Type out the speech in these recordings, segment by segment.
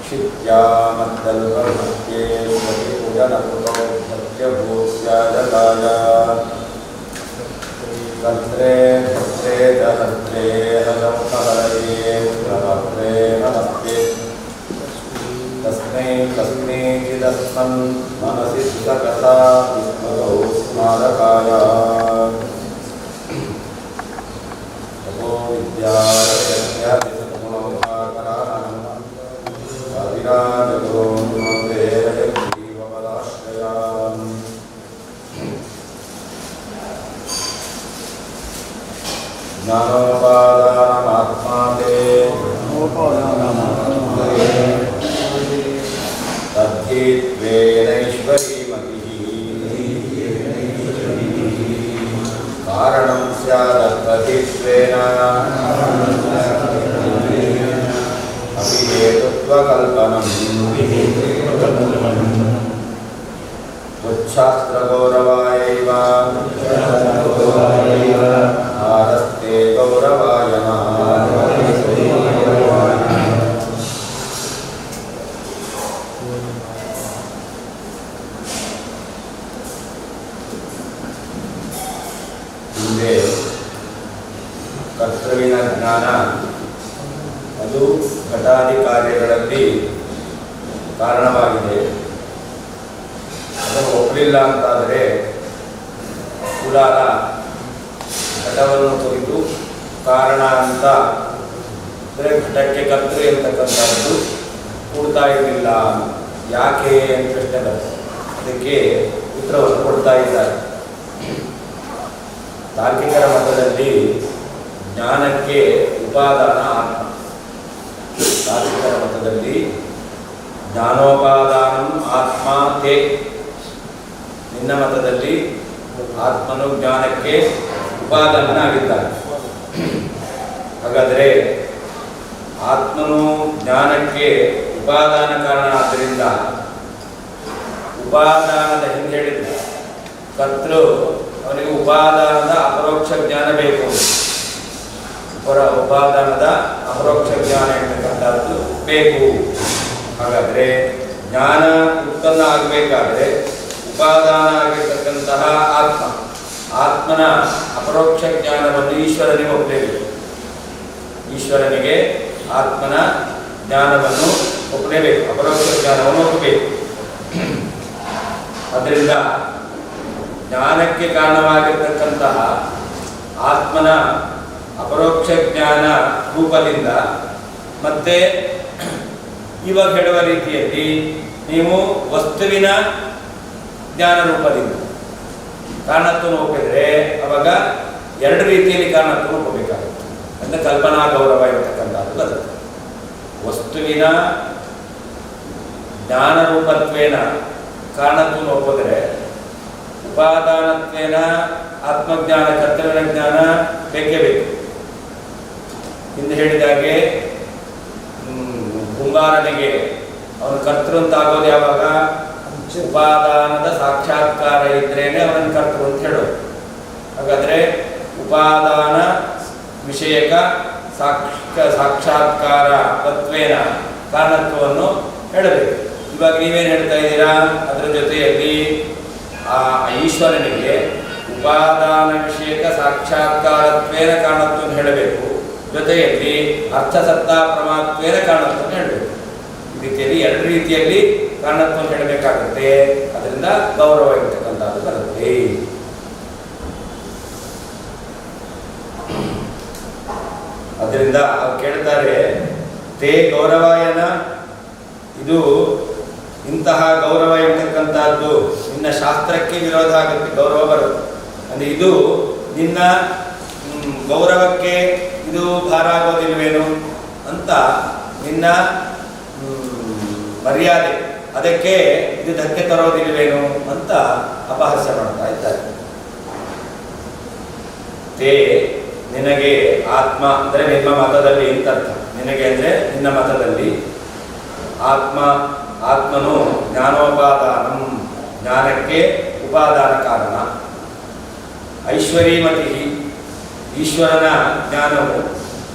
क्षित्यामद्दल्पमध्ये प्रतिपूजनकृतो सत्यभूस्याजकाय कर्त्रे भद्रे जहत्रे हलमुखहरये प्रभद्रे नमस्ते तस्मै कस्मैचिदस्मन् मनसि सुतकथा विस्मृतौ स्मारकाय तपो ज्ञानोपादानमात्माते तद्धीत्वेनैश्वरीमतिः कारणं स्यादर्थहीत्वेन अपि हेतुत्वकल्पनम् उच्छास्त्रगौरवायैव आरस्ते गौरवाय ಹಿಂದೆ ಕರ್ತೃವಿನ ಜ್ಞಾನ ಅದು ಘಟಾದಿ ಕಾರ್ಯಗಳಲ್ಲಿ ಕಾರಣವಾಗಿದೆ. ಅದನ್ನು ಒಪ್ಪಲಿಲ್ಲ ಅಂತಾದರೆ ಕುಲಾಲ ಘಟವನ್ನು ಕುರಿತು ಕಾರಣ ಅಂತ ಅಂದರೆ ಘಟಕ್ಕೆ ಕರ್ತೃ ಅಂತಕ್ಕಂಥದ್ದು ಕೊಡ್ತಾ ಇರಲಿಲ್ಲ. ಯಾಕೆ ಅಂತ ಪ್ರಶ್ನೆ ಬರ್ತದೆ. ಅದಕ್ಕೆ ಉತ್ತರವನ್ನು ಕೊಡ್ತಾ ಇದ್ದಾರೆ. ತಾರ್ಕಿಕರ ಮತದಲ್ಲಿ ಜ್ಞಾನಕ್ಕೆ ಉಪಾದಾನ ಆತ್ಮ. ತಾರ್ಕಿಕರ ಮತದಲ್ಲಿ ಜ್ಞಾನೋಪಾದಾನಂ ಆತ್ಮ ತೇ. ನಿನ್ನ ಮತದಲ್ಲಿ ಆತ್ಮನು ಜ್ಞಾನಕ್ಕೆ ಉಪಾದಾನನಾಗಿದ್ದಾನೆ. ಹಾಗಾದರೆ ಆತ್ಮನು ಜ್ಞಾನಕ್ಕೆ ಉಪಾದಾನ ಕಾರಣ. ಆದ್ದರಿಂದ ಉಪಾದಾನದ ಹಿಂದೆ ಹೇಳಿದ್ದ ಕರ್ತೃ ಅವನಿಗೆ ಉಪಾದಾನದ ಅಪರೋಕ್ಷ ಜ್ಞಾನ ಬೇಕು. ಉಪಾದಾನದ ಅಪರೋಕ್ಷ ಜ್ಞಾನ ಎಂಬತಕ್ಕಂಥದ್ದು ಬೇಕು. ಹಾಗಾದರೆ ಜ್ಞಾನ ಉತ್ಪನ್ನ ಆಗಬೇಕಾದ್ರೆ ಉಪಾದಾನ ಆಗಿರ್ತಕ್ಕಂತಹ ಆತ್ಮನ ಅಪರೋಕ್ಷ ಜ್ಞಾನವನ್ನು ಈಶ್ವರನಿಗೆ ಒಪ್ಪಲೇಬೇಕು. ಈಶ್ವರನಿಗೆ ಆತ್ಮನ ಜ್ಞಾನವನ್ನು ಒಪ್ಪಲೇಬೇಕು, ಅಪರೋಕ್ಷ ಜ್ಞಾನವನ್ನು ಒಪ್ಪಬೇಕು. ಅದರಿಂದ ಜ್ಞಾನಕ್ಕೆ ಕಾರಣವಾಗಿರ್ತಕ್ಕಂತಹ ಆತ್ಮನ ಅಪರೋಕ್ಷ ಜ್ಞಾನ ರೂಪದಿಂದ ಮತ್ತೆ ಇವಾಗ ಹೇಳುವ ರೀತಿಯಲ್ಲಿ ನೀವು ವಸ್ತುವಿನ ಜ್ಞಾನ ರೂಪದಿಂದ ಕಾರಣತ್ವವನ್ನು ಒಪ್ಪಿದರೆ ಅವಾಗ ಎರಡು ರೀತಿಯಲ್ಲಿ ಕಾರಣತ್ವವನ್ನು ಒಪ್ಪಬೇಕಾಗುತ್ತೆ. ಅಂದರೆ ಕಲ್ಪನಾ ಗೌರವ ಇರತಕ್ಕಂಥದ್ದು ಬರುತ್ತೆ. ವಸ್ತುವಿನ ಜ್ಞಾನ ರೂಪತ್ವೇನ ಕಾರಣತ್ವವನ್ನು ಒಪ್ಪಿದರೆ ಉಪಾದಾನತ್ವೇನ ಆತ್ಮಜ್ಞಾನ ಕರ್ತೃವಿನ ಜ್ಞಾನ ಬೇಕೇ ಬೇಕು. ಹಿಂದೆ ಹೇಳಿದಾಗೆ ಕುಂಬಾರನಿಗೆ ಅವನು ಕರ್ತೃ ಅಂತ ಆಗೋದು ಯಾವಾಗ? ಉಪಾದಾನದ ಸಾಕ್ಷಾತ್ಕಾರ ಇದ್ರೇನೆ ಅವನನ್ನು ಕರ್ತೃ ಅಂತ ಹೇಳೋದು. ಹಾಗಾದರೆ ಉಪಾದಾನ ವಿಷಯಕ ಸಾಕ್ಷಾತ್ಕಾರ ತತ್ವೇನ ಕಾರಣತ್ವವನ್ನು ಹೇಳಬೇಕು. ಇವಾಗ ನೀವೇನು ಹೇಳ್ತಾ ಇದ್ದೀರಾ? ಅದರ ಜೊತೆಯಲ್ಲಿ ಆ ಈಶ್ವರನಿಗೆ ಉಪಾದಾನ ವಿಷಯಕ ಸಾಕ್ಷಾತ್ಕಾರತ್ವೇನ ಕಾರಣತ್ವವನ್ನು ಹೇಳಬೇಕು, ಜೊತೆಯಲ್ಲಿ ಅರ್ಥಸತ್ತಾ ಪ್ರಮಾತ್ವೇನ ಕಾರಣತ್ವವನ್ನು ಹೇಳಬೇಕು. ಈ ರೀತಿಯಲ್ಲಿ ಎರಡು ರೀತಿಯಲ್ಲಿ ಕಾರಣತ್ವವನ್ನು ಹೇಳಬೇಕಾಗುತ್ತೆ. ಅದರಿಂದ ಗೌರವ ಇರತಕ್ಕಂಥದ್ದು ಬರುತ್ತೆ. ಅದರಿಂದ ಅವ್ರು ಕೇಳ್ತಾರೆ, ತೇ ಗೌರವಾಯನ, ಇದು ಇಂತಹ ಗೌರವ ಇರತಕ್ಕಂಥದ್ದು ನಿನ್ನ ಶಾಸ್ತ್ರಕ್ಕೆ ವಿರೋಧ ಆಗುತ್ತೆ, ಗೌರವ ಬರುತ್ತೆ. ಅಂದರೆ ಇದು ನಿನ್ನ ಗೌರವಕ್ಕೆ ಇದು ಭಾರ ಆಗೋದಿಲ್ವೇನು ಅಂತ, ನಿನ್ನ ಮರ್ಯಾದೆ ಅದಕ್ಕೆ ಇದು ಧಕ್ಕೆ ತರೋದಿಲ್ವೇನು ಅಂತ ಅಪಹಾಸ್ಯ ಮಾಡ್ತಾ ಇದ್ದಾರೆ. ತೇ ನಿನಗೆ ಆತ್ಮ ಅಂದರೆ ನಿಮ್ಮ ಮತದಲ್ಲಿ ಇಂತರ್ಥ. ನಿನಗೆ ಅಂದರೆ ನಿನ್ನ ಮತದಲ್ಲಿ ಆತ್ಮನು ಜ್ಞಾನೋಪಾದಾನಂ, ಜ್ಞಾನಕ್ಕೆ ಉಪಾದಾನ ಕಾರಣ. ಐಶ್ವರೀಮತಿ, ಈಶ್ವರನ ಜ್ಞಾನವು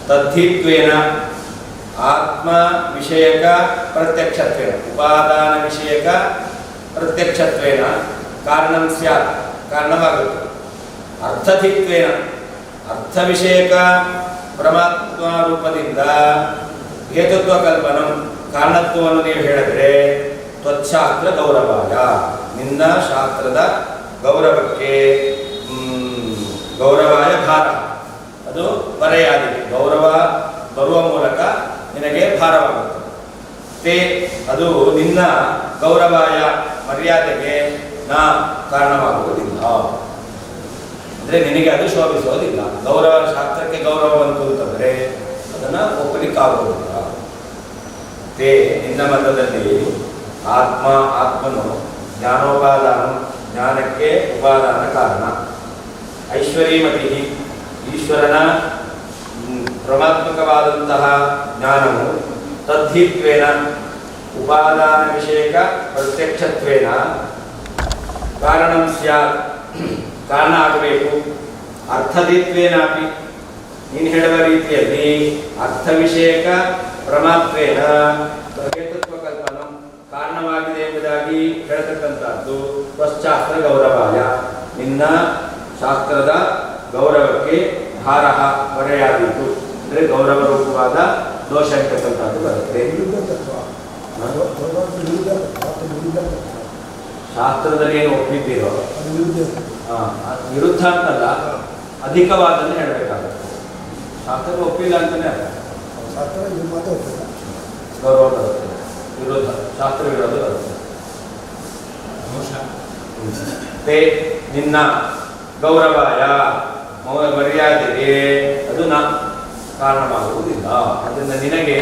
ತದ್ಧಿತ್ವೇನ ಆತ್ಮ ವಿಷಯಕ ಪ್ರತ್ಯಕ್ಷತ್ವೇನ ಉಪಾದಾನ ವಿಷಯಕ ಪ್ರತ್ಯಕ್ಷತ್ವೇನ ಕಾರಣಂ ಸ್ಯಾತ್ ಕಾರಣವಾಗುತ್ತೆ. ಅರ್ಥಧಿತ್ವೇನ ಅರ್ಥ ವಿಷಯಕ ಪರಮಾತ್ಮ ರೂಪದಿಂದ ಹೇತುತ್ವ ಕಲ್ಪನಂ ಕಾರಣತ್ವವನ್ನು ನೀವು ಹೇಳಿದ್ರೆ ತ್ವಚ್ಛಾಸ್ತ್ರ ಗೌರವಾಯ ನಿನ್ನ ಶಾಸ್ತ್ರದ ಗೌರವಕ್ಕೆ ಗೌರವಾಯ ಭಾರ ಅದು ಬರೆಯಾಗಿದೆ. ಗೌರವ ಬರುವ ಮೂಲಕ ನಿನಗೆ ಭಾರವಾಗುತ್ತೆ. ತೇ ಅದು ನಿನ್ನ ಗೌರವಾಯ ಮರ್ಯಾದೆಗೆ ನಾ ಕಾರಣವಾಗುವುದಿಲ್ಲ. ಅಂದರೆ ನಿನಗೆ ಅದು ಶೋಭಿಸೋದಿಲ್ಲ. ಗೌರವ ಶಾಸ್ತ್ರಕ್ಕೆ ಗೌರವ ಬಂತು ಅಂತಂದರೆ ಅದನ್ನು ಒಪ್ಪಲಿಕ್ಕಾಗುವುದಿಲ್ಲ. ತೇ ನಿನ್ನ ಮತದಲ್ಲಿ ಆತ್ಮನು ಜ್ಞಾನೋಪಾದಾನ ಜ್ಞಾನಕ್ಕೆ ಉಪಾದಾನ ಕಾರಣ. ಐಶ್ವರ್ಯಮತಿ ಈಶ್ವರನ ಪ್ರಮಾತ್ಮಕವಾದಂತಹ ಜ್ಞಾನವು ತದ್ಧಿತ್ವೇನ ಉಪಾದಾನ ವಿಷಯಕ ಪ್ರತ್ಯಕ್ಷತ್ವೇನ ಕಾರಣಂ ಸ್ಯಾತ್ ಕಾರಣ ಆಗಬೇಕು. ಅರ್ಥದಿತ್ವೇನಾಪಿ ನೀನು ಹೇಳುವ ರೀತಿಯಲ್ಲಿ ಅರ್ಥ ವಿಷಯಕ ಪ್ರಮಾತ್ವೇನ ಹೇತುತ್ವ ಕಲ್ಪನಂ ಕಾರಣವಾಗಿದೆ ಎಂಬುದಾಗಿ ಹೇಳತಕ್ಕಂಥದ್ದು ಪಶ್ಚಾಸ್ತ್ರ ಗೌರವಾಯ ನಿನ್ನ ಶಾಸ್ತ್ರದ ಗೌರವಕ್ಕೆ ಭಾರ ಹೊರೆಯಾದೀತು. ಅಂದರೆ ಗೌರವ ರೂಪವಾದ ದೋಷ ಇರ್ತಕ್ಕಂಥದ್ದು ಬರುತ್ತೆ. ಶಾಸ್ತ್ರದಲ್ಲಿ ಏನು ಒಪ್ಪಿದ್ದೀರೋ ವಿರುದ್ಧ ಅಂತಲ್ಲ, ಅಧಿಕವಾದನ್ನು ಹೇಳಬೇಕಾಗುತ್ತೆ. ಶಾಸ್ತ್ರ ಒಪ್ಪಿಲ್ಲ ಅಂತಾನೆ ಅಲ್ಲ, ಗೌರವ ಬರುತ್ತೆ. ವಿರೋಧ ಶಾಸ್ತ್ರ ವಿರೋಧ ಬರುತ್ತೆ. ತೇ ನಿನ್ನ ಗೌರವಾಯ ಮರ್ಯಾದೆಗೆ ಅದು ಕಾರಣವಾಗುವುದಿಲ್ಲ. ಅದರಿಂದ ನಿನಗೆ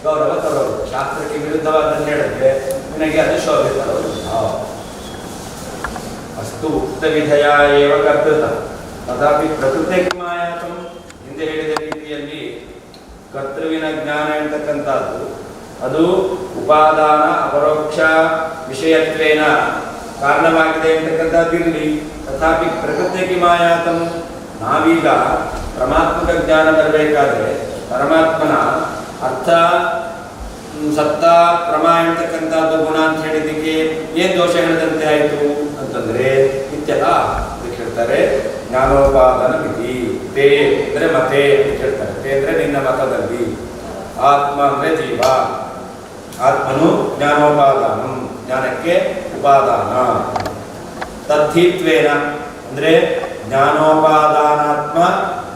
ಗೌರವ ತರೋದು. ಶಾಸ್ತ್ರಕ್ಕೆ ವಿರುದ್ಧವಾದನ್ನು ಹೇಳಿದ್ರೆ ನಿನಗೆ ಅದು ಶೋಭೆ ತರೋದಿಲ್ಲ. ಅಸ್ತು ಉಕ್ತ ವಿಧಯ ಏವ ಕರ್ತೃತ ತಥಾಪಿ ಪ್ರಕೃತಿ ಮಾಯಾತಂ ಹಿಂದೆ ಹೇಳಿದ ರೀತಿಯಲ್ಲಿ ಕರ್ತೃವಿನ ಜ್ಞಾನ ಎಂತಕ್ಕಂಥದ್ದು ಅದು ಉಪಾದಾನ ಅಪರೋಕ್ಷ ವಿಷಯತ್ವೇನ ಕಾರಣವಾಗಿದೆ ಎಂತಕ್ಕಂಥದ್ದಿರಲಿ. ತಥಾಪಿ ಪ್ರಕೃತಿ ಮಾಯಾತಂ ನಾವೀಗ ಪರಮಾತ್ಮಕ ಜ್ಞಾನ ಬರಬೇಕಾದ್ರೆ ಪರಮಾತ್ಮನ ಅರ್ಥ ಸತ್ತ ಪ್ರಮಾ ಎಂತಕ್ಕಂಥದ್ದು ಗುಣ ಅಂತ ಹೇಳಿದ್ದಕ್ಕೆ ಏನು ದೋಷ ಹೇಳಿದಂತೆ ಆಯಿತು ಅಂತಂದರೆ ಇತ್ಯಲ್ಲ ಅದಕ್ಕೆ ಹೇಳ್ತಾರೆ ಜ್ಞಾನೋಪಾದಾನ ವಿಧಿ. ತೇ ಅಂದರೆ ಮತೆ ಅಂತ ಹೇಳ್ತಾರೆ. ತೇ ಅಂದರೆ ನಿನ್ನ ಮತದಲ್ಲಿ. ಆತ್ಮ ಅಂದರೆ ಜೀವ, ಆತ್ಮನು ಜ್ಞಾನೋಪಾದಾನ ಜ್ಞಾನಕ್ಕೆ ಉಪಾದಾನ. ತದ್ಧಿತ್ವೇನ ಅಂದರೆ ಜ್ಞಾನೋಪಾದಾನಾತ್ಮ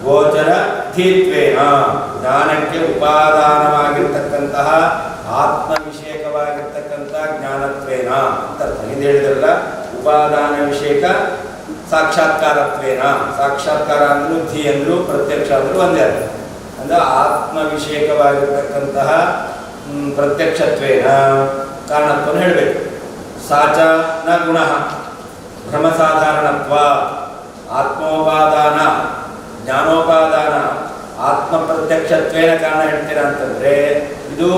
ಗೋಚರ ಧೀತ್ವೇನ ಜ್ಞಾನಕ್ಕೆ ಉಪಾದಾನವಾಗಿರ್ತಕ್ಕಂತಹ ಆತ್ಮ ವಿಷಯಕವಾಗಿರ್ತಕ್ಕಂಥ ಜ್ಞಾನತ್ವೇನ ಅಂತ ಹಿಂದೆ ಹೇಳಿದ್ರಲ್ಲ. ಉಪಾದಾನ ವಿಷಯಕ ಸಾಕ್ಷಾತ್ಕಾರತ್ವೇನ, ಸಾಕ್ಷಾತ್ಕಾರ ಅಂದ್ರು ಧೀ ಅಂದ್ರು ಪ್ರತ್ಯಕ್ಷ ಅಂದ್ರು ಒಂದೇ ಅರ್ಥ. ಅಂದ್ರೆ ಆತ್ಮ ವಿಷಯಕವಾಗಿರ್ತಕ್ಕಂತಹ ಪ್ರತ್ಯಕ್ಷತ್ವೇನ ಕಾರಣತ್ವವನ್ನು ಹೇಳಬೇಕು. ಸಾಚ ನ ಗುಣ ಭ್ರಮ ಸಾಧಾರಣತ್ವ ಆತ್ಮೋಪಾದಾನ ಜ್ಞಾನೋಪಾದಾನ ಆತ್ಮ ಪ್ರತ್ಯಕ್ಷತ್ವೇನ ಕಾರಣ ಹೇಳ್ತೀರಾ ಅಂತಂದ್ರೆ ಇದು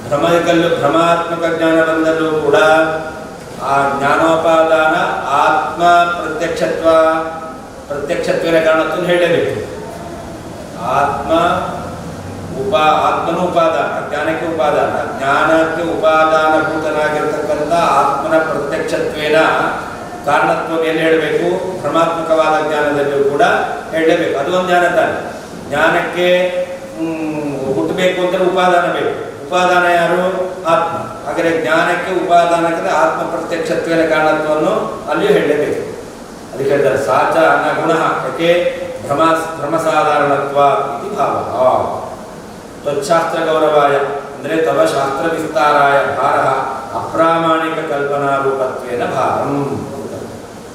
ಭ್ರಮಾತ್ಮಕ ಜ್ಞಾನ ಬಂದಲ್ಲೂ ಕೂಡ ಆ ಜ್ಞಾನೋಪಾದಾನ ಆತ್ಮ ಪ್ರತ್ಯಕ್ಷತ್ವೇನ ಕಾರಣತ್ವವನ್ನು ಹೇಳಬೇಕು. ಆತ್ಮನು ಉಪಾದಾನ ಜ್ಞಾನಕ್ಕೆ ಉಪಾದಾನ, ಜ್ಞಾನಕ್ಕೆ ಉಪಾದಾನಭೂತನಾಗಿರ್ತಕ್ಕಂಥ ಆತ್ಮನ ಪ್ರತ್ಯಕ್ಷತ್ವೇನ ಕಾರಣತ್ವವನ್ನು ಎಲ್ಲಿ ಹೇಳಬೇಕು? ಭ್ರಮಾತ್ಮಕವಾದ ಜ್ಞಾನದಲ್ಲೂ ಕೂಡ ಹೇಳಬೇಕು. ಅದು ಒಂದು ಜ್ಞಾನ ತಾನೆ. ಜ್ಞಾನಕ್ಕೆ ಹುಟ್ಟಬೇಕು ಅಂತ ಉಪಾದಾನ ಬೇಕು. ಉಪಾದಾನ ಯಾರು? ಆತ್ಮ. ಹಾಗಾದರೆ ಜ್ಞಾನಕ್ಕೆ ಉಪಾದಾನಕ್ಕೆ ಆತ್ಮ ಪ್ರತ್ಯಕ್ಷತ್ವೇನ ಕಾರಣತ್ವವನ್ನು ಅಲ್ಲಿಯೂ ಹೇಳಬೇಕು. ಅದಕ್ಕೆ ಹೇಳ್ತಾರೆ ಸಾಚ ನ ಗುಣ. ಯಾಕೆ? ಭ್ರಮಸಾಧಾರಣತ್ವ ಇದು ಭಾವ. ತ್ವಚ್ಛಾಸ್ತ್ರ ಗೌರವಾಯ ಅಂದರೆ ತವ ಶಾಸ್ತ್ರ ವಿಸ್ತಾರಾಯ ಭಾರ ಅಪ್ರಾಮಾಣಿಕ ಕಲ್ಪನಾ ರೂಪತ್ವೇನ ಭಾರಂ.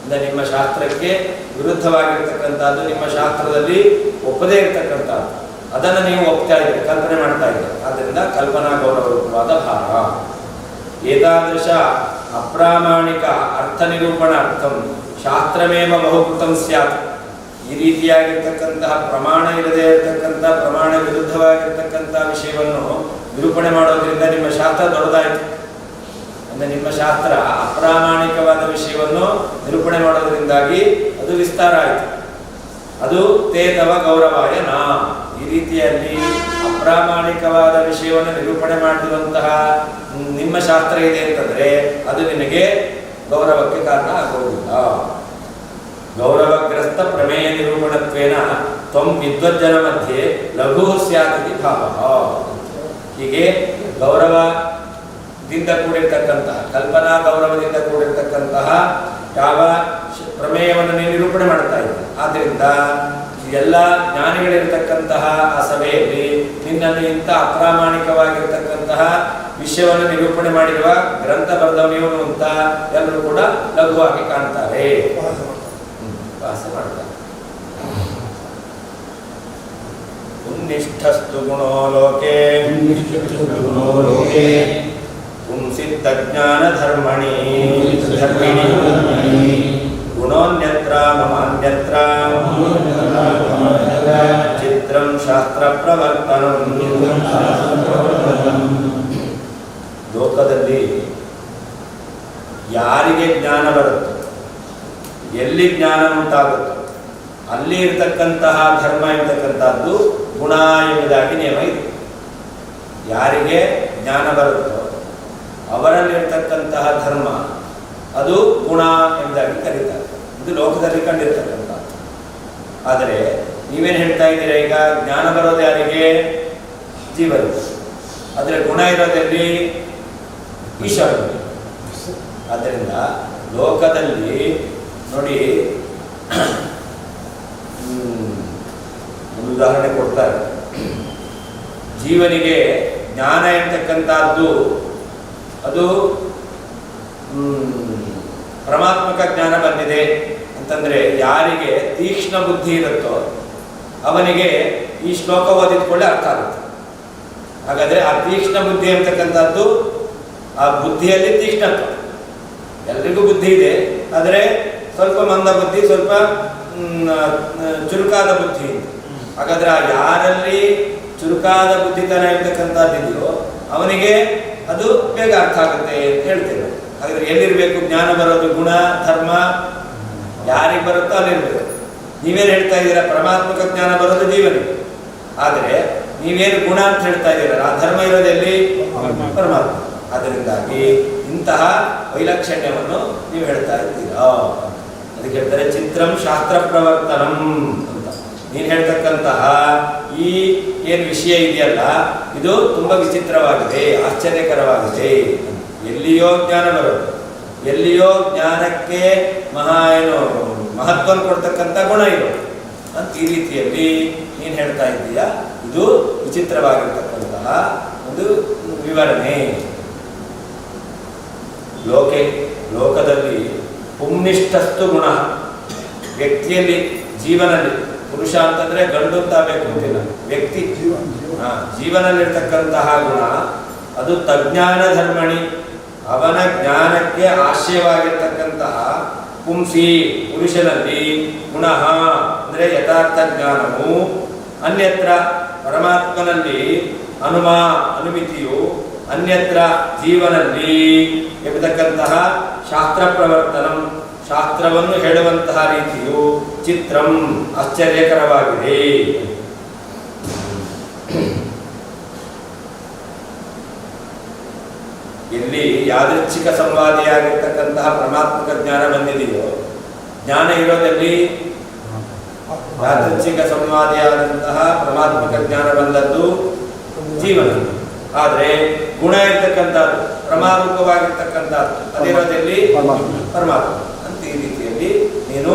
ಅಂದರೆ ನಿಮ್ಮ ಶಾಸ್ತ್ರಕ್ಕೆ ವಿರುದ್ಧವಾಗಿರ್ತಕ್ಕಂಥದ್ದು, ನಿಮ್ಮ ಶಾಸ್ತ್ರದಲ್ಲಿ ಒಪ್ಪದೇ ಇರತಕ್ಕಂಥದ್ದು, ಅದನ್ನು ನೀವು ಒಪ್ತಾ ಇದ್ದೀರಿ, ಕಲ್ಪನೆ ಮಾಡ್ತಾ ಇದ್ದೀರಿ. ಆದ್ದರಿಂದ ಕಲ್ಪನಾ ಗೌರವರೂಪವಾದ ಭಾರ. ಏತಾದೃಶ ಅಪ್ರಾಮಾಣಿಕ ಅರ್ಥ ನಿರೂಪಣಾರ್ಥಂ ಶಾಸ್ತ್ರಮೇವ ಬಹುಕೃತಂ ಸ್ಯಾತ್. ಈ ರೀತಿಯಾಗಿರ್ತಕ್ಕಂತಹ ಪ್ರಮಾಣ ಇರದೇ ಇರತಕ್ಕಂಥ, ಪ್ರಮಾಣ ವಿರುದ್ಧವಾಗಿರ್ತಕ್ಕಂಥ ವಿಷಯವನ್ನು ನಿರೂಪಣೆ ಮಾಡೋದ್ರಿಂದ ನಿಮ್ಮ ಶಾಸ್ತ್ರ ದೊಡ್ಡದಾಯಿತು. ಅಂದರೆ ನಿಮ್ಮ ಶಾಸ್ತ್ರ ಅಪ್ರಾಮಾಣಿಕವಾದ ವಿಷಯವನ್ನು ನಿರೂಪಣೆ ಮಾಡೋದ್ರಿಂದಾಗಿ ಅದು ವಿಸ್ತಾರ ಆಯಿತು. ಅದು ತೇ ತವ ಗೌರವಾಯ ನಾ, ಈ ರೀತಿಯಲ್ಲಿ ಅಪ್ರಾಮಾಣಿಕವಾದ ವಿಷಯವನ್ನು ನಿರೂಪಣೆ ಮಾಡಿರುವಂತಹ ನಿಮ್ಮ ಶಾಸ್ತ್ರ ಇದೆ ಅಂತಂದ್ರೆ ಅದು ನಿನಗೆ ಗೌರವಕ್ಕೆ ಕಾರಣ ಆಗುವುದಿಲ್ಲ. ಗೌರವಗ್ರಸ್ತ ಪ್ರಮೇಯ ನಿರೂಪಣತ್ವೇನ ತ್ವಂ ವಿದ್ವಜ್ಜನ ಮಧ್ಯೆ ಲಘು ಸ್ಯಾತಿ ಭಾವ. ಹೀಗೆ ಗೌರವದಿಂದ ಕೂಡಿರ್ತಕ್ಕಂತಹ, ಕಲ್ಪನಾ ಗೌರವದಿಂದ ಕೂಡಿರ್ತಕ್ಕಂತಹ ಯಾವ ಪ್ರಮೇಯವನ್ನು ನೀನು ನಿರೂಪಣೆ ಮಾಡ್ತಾ ಇದ್ದ. ಆದ್ದರಿಂದ ಎಲ್ಲ ಜ್ಞಾನಿಗಳಿರ್ತಕ್ಕಂತಹ ಆ ಸಭೆಯಲ್ಲಿ ನಿನ್ನನ್ನು ಇಂಥ ಅಪ್ರಾಮಾಣಿಕವಾಗಿರ್ತಕ್ಕಂತಹ ವಿಷಯವನ್ನು ನಿರೂಪಣೆ ಮಾಡಿರುವ ಗ್ರಂಥ ಬರೆದವನಿವನು ಅಂತ ಎಲ್ಲರೂ ಕೂಡ ಲಘುವಾಗಿ ಕಾಣ್ತಾರೆ, ವಾಸ ಮಾಡ್ತಾರೆ. ಉನ್ನಿಷ್ಠಸ್ತು ಗುಣೋ ಲೋಕೆ ಪುಂಸಿದ್ಧಜ್ಞಾನ ಧರ್ಮಣಿ ಗುಣೋನ್ಯತ್ರ ಮಮಾನ್ಯತ್ರ ಚಿತ್ರಂ ಶಾಸ್ತ್ರ ಪ್ರವರ್ತನಂ. ಲೋಕದಲ್ಲಿ ಯಾರಿಗೆ ಜ್ಞಾನ ಬರುತ್ತೋ, ಎಲ್ಲಿ ಜ್ಞಾನ ಉಂಟಾಗುತ್ತೋ ಅಲ್ಲಿ ಇರ್ತಕ್ಕಂತಹ ಧರ್ಮ ಎಂಬತಕ್ಕಂಥದ್ದು ಗುಣ ಎಂಬುದಾಗಿ ನಿಯಮ ಇದೆ. ಯಾರಿಗೆ ಜ್ಞಾನ ಬರುತ್ತೋ ಅವರಲ್ಲಿರ್ತಕ್ಕಂತಹ ಧರ್ಮ ಅದು ಗುಣ ಎಂಬುದಾಗಿ ಕರೀತಾರೆ. ಇದು ಲೋಕದಲ್ಲಿ ಕಂಡಿರ್ತಕ್ಕಂಥ. ಆದರೆ ನೀವೇನು ಹೇಳ್ತಾ ಇದ್ದೀರಾ, ಈಗ ಜ್ಞಾನ ಬರೋದು ಯಾರಿಗೆ? ಜೀವನಿಗೆ. ಆದರೆ ಗುಣ ಇರೋದಲ್ಲಿ ಈಶ್ವರನಿಗೆ. ಆದ್ದರಿಂದ ಲೋಕದಲ್ಲಿ ನೋಡಿ, ಒಂದು ಉದಾಹರಣೆ ಕೊಡ್ತಾರೆ. ಜೀವನಿಗೆ ಜ್ಞಾನ ಎಂತಕ್ಕಂಥದ್ದು ಅದು ಪರಮಾತ್ಮಕ ಜ್ಞಾನ ಬಂದಿದೆ ಅಂತಂದ್ರೆ ಯಾರಿಗೆ ತೀಕ್ಷ್ಣ ಬುದ್ಧಿ ಇರುತ್ತೋ ಅವನಿಗೆ ಈ ಶ್ಲೋಕ ಓದಿದ್ಕೊಳ್ಳೆ ಅರ್ಥ ಆಗುತ್ತೆ. ಹಾಗಾದ್ರೆ ಆ ತೀಕ್ಷ್ಣ ಬುದ್ಧಿ ಅಂತಕ್ಕಂಥದ್ದು, ಆ ಬುದ್ಧಿಯಲ್ಲಿ ತೀಕ್ಷ್ಣತ್ವ. ಎಲ್ರಿಗೂ ಬುದ್ಧಿ ಇದೆ, ಆದರೆ ಸ್ವಲ್ಪ ಮಂದ ಬುದ್ಧಿ, ಸ್ವಲ್ಪ ಚುರುಕಾದ ಬುದ್ಧಿ ಇದೆ. ಹಾಗಾದ್ರೆ ಆ ಯಾರಲ್ಲಿ ಚುರುಕಾದ ಬುದ್ಧಿತನ ಇರ್ತಕ್ಕಂಥದ್ದಿದೆಯೋ ಅವನಿಗೆ ಅದು ಬೇಗ ಅರ್ಥ ಆಗುತ್ತೆ ಅಂತ ಹೇಳ್ತೇವೆ. ಹಾಗಾದ್ರೆ ಎಲ್ಲಿರ್ಬೇಕು ಜ್ಞಾನ ಬರೋದು? ಗುಣ ಧರ್ಮ ಯಾರಿಗೆ ಬರುತ್ತೋ ಅಲ್ಲಿರ್ಬೇಕು. ನೀವೇನು ಹೇಳ್ತಾ ಇದ್ದೀರಾ? ಪರಮಾತ್ಮಕ ಜ್ಞಾನ ಬರೋದು ಜೀವನಿಗೆ. ಆದರೆ ನೀವೇನು ಗುಣ ಅಂತ ಹೇಳ್ತಾ ಇದ್ದೀರ, ಆ ಧರ್ಮ ಇರೋದೆಲ್ಲಿ? ಪರಮಾತ್ಮ. ಅದರಿಂದಾಗಿ ಇಂತಹ ವೈಲಕ್ಷಣ್ಯವನ್ನು ನೀವು ಹೇಳ್ತಾ ಇದ್ದೀರಾ. ಅದಕ್ಕೆ ಹೇಳ್ತಾರೆ ಚಿತ್ರಂ ಶಾಸ್ತ್ರ ಪ್ರವರ್ತನಂ ಅಂತ. ನೀನು ಹೇಳ್ತಕ್ಕಂತಹ ಈ ಏನು ವಿಷಯ ಇದೆಯಲ್ಲ ಇದು ತುಂಬಾ ವಿಚಿತ್ರವಾಗಿದೆ, ಆಶ್ಚರ್ಯಕರವಾಗಿದೆ. ಎಲ್ಲಿಯೋ ಜ್ಞಾನ ಬರೋದು, ಎಲ್ಲಿಯೋ ಜ್ಞಾನಕ್ಕೆ ಮಹತ್ವ ಕೊಡ್ತಕ್ಕಂಥ ಗುಣ ಇರೋದು ಅಂತ ಈ ರೀತಿಯಲ್ಲಿ ನೀನು ಹೇಳ್ತಾ ಇದ್ದೀಯಾ. ಇದು ವಿಚಿತ್ರವಾಗಿರ್ತಕ್ಕಂತಹ ಒಂದು ವಿವರಣೆ. ಲೋಕದಲ್ಲಿ ಪುಂನಿಷ್ಠಸ್ತು ಗುಣ, ವ್ಯಕ್ತಿಯಲ್ಲಿ ಜೀವನಲ್ಲಿ, ಪುರುಷ ಅಂತಂದ್ರೆ ಗಂಡು ಅಂತ ಬೇಕು ಅಂತಿಲ್ಲ, ವ್ಯಕ್ತಿ ಜೀವನಲ್ಲಿರ್ತಕ್ಕಂತಹ ಗುಣ ಅದು ತಜ್ಞಾನ ಧರ್ಮಣಿ, ಅವನ ಜ್ಞಾನಕ್ಕೆ ಆಶ್ರಯವಾಗಿರ್ತಕ್ಕಂತಹ ಪುಂಸಿ ಪುರುಷನಲ್ಲಿ ಗುಣ ಅಂದ್ರೆ ಯಥಾರ್ಥ ಜ್ಞಾನವು, ಅನ್ಯತ್ರ ಪರಮಾತ್ಮನಲ್ಲಿ ಅನುಮಿತಿಯು, ಅನ್ಯತ್ರ ಜೀವನಲ್ಲಿ ಎಂಬತಕ್ಕಂತಹ ಶಾಸ್ತ್ರ ಪ್ರವರ್ತನಂ, ಶಾಸ್ತ್ರವನ್ನು ಹೇಳುವಂತಹ ರೀತಿಯು ಚಿತ್ರಂ ಆಶ್ಚರ್ಯಕರವಾಗಿದೆ. ಎಲ್ಲಿ ಯಾದೃಚ್ಛಿಕ ಸಂವಾದಿಯಾಗಿರ್ತಕ್ಕಂತಹ ಪರಮಾತ್ಮಕ ಜ್ಞಾನ ಬಂದಿದೆಯೋ, ಜ್ಞಾನ ಇರೋದಲ್ಲಿ ಯಾದೃಚ್ಛಿಕ ಸಂವಾದಿಯಾದಂತಹ ಪರಮಾತ್ಮಕ ಜ್ಞಾನ ಬಂದದ್ದು ಜೀವನ. ಆದರೆ ಗುಣ ಇರ್ತಕ್ಕಂಥದ್ದು, ಪ್ರಮಾರೂಪವಾಗಿರ್ತಕ್ಕಂಥದ್ದು ಅದಿರೋದಲ್ಲಿ ಪರಮಾತ್ಮ ಅಂತ ಈ ರೀತಿಯಲ್ಲಿ ನೀನು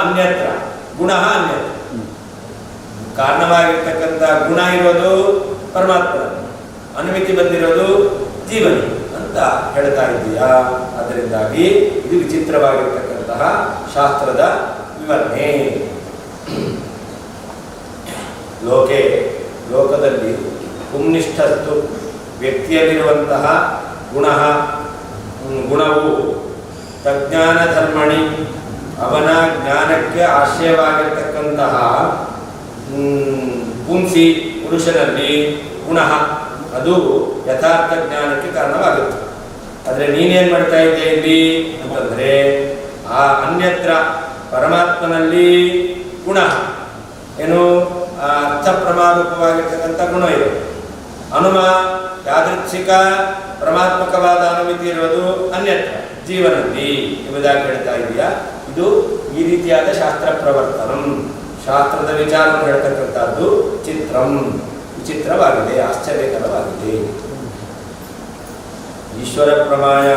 ಅನ್ಯತ್ರ ಗುಣ ಅನ್ಯತ್ರ, ಕಾರಣವಾಗಿರ್ತಕ್ಕಂಥ ಗುಣ ಇರೋದು ಪರಮಾತ್ಮ, ಅನುಮಿತಿ ಬಂದಿರೋದು ಜೀವನ ಅಂತ ಹೇಳ್ತಾ ಇದ್ದೀಯಾ. ಅದರಿಂದಾಗಿ ಇದು ವಿಚಿತ್ರವಾಗಿರ್ತಕ್ಕಂತಹ ಶಾಸ್ತ್ರದ ವಿವರಣೆ. ಲೋಕದಲ್ಲಿ ಪುಂನಿಷ್ಠಸ್ತು, ವ್ಯಕ್ತಿಯಲ್ಲಿರುವಂತಹ ಗುಣವು ತಜ್ಞಾನ ಧರ್ಮಣಿ, ಅವನ ಜ್ಞಾನಕ್ಕೆ ಆಶ್ರಯವಾಗಿರ್ತಕ್ಕಂತಹ ಪುಂಸಿ ಪುರುಷನಲ್ಲಿ ಗುಣ ಅದು ಯಥಾರ್ಥ ಜ್ಞಾನಕ್ಕೆ ಕಾರಣವಾಗುತ್ತೆ. ಆದರೆ ನೀನೇನ್ ಮಾಡ್ತಾ ಇದ್ದೆ ಇಲ್ಲಿ ಅಂತಂದ್ರೆ, ಆ ಅನ್ಯತ್ರ ಪರಮಾತ್ಮನಲ್ಲಿ ಗುಣ ಏನು ಅರ್ಥ ಪ್ರಮಾರೂಪವಾಗಿರ್ತಕ್ಕಂಥ ಗುಣ ಇದೆ. ಅನುಮ ಯಾದೃಚ್ಛಿಕ ಪರಮಾತ್ಮಕವಾದ ಅನುಮಿತಿ ಇರೋದು ಅನ್ಯತ್ರ ಜೀವನಲ್ಲಿ ಎಂಬುದಾಗಿ ಹೇಳ್ತಾ ಇದೆಯಾ. ಇದು ಈ ರೀತಿಯಾದ ಶಾಸ್ತ್ರ ಪ್ರವರ್ತನಂ, ಶಾಸ್ತ್ರದ ವಿಚಾರವನ್ನು ಹೇಳ್ತಕ್ಕಂಥದ್ದು ಚಿತ್ರಂ, ವಿಚಿತ್ರವಾಗಿದೆ, ಆಶ್ಚರ್ಯಕರವಾಗಿದೆ. ಈಶ್ವರ ಪ್ರಮಾಯ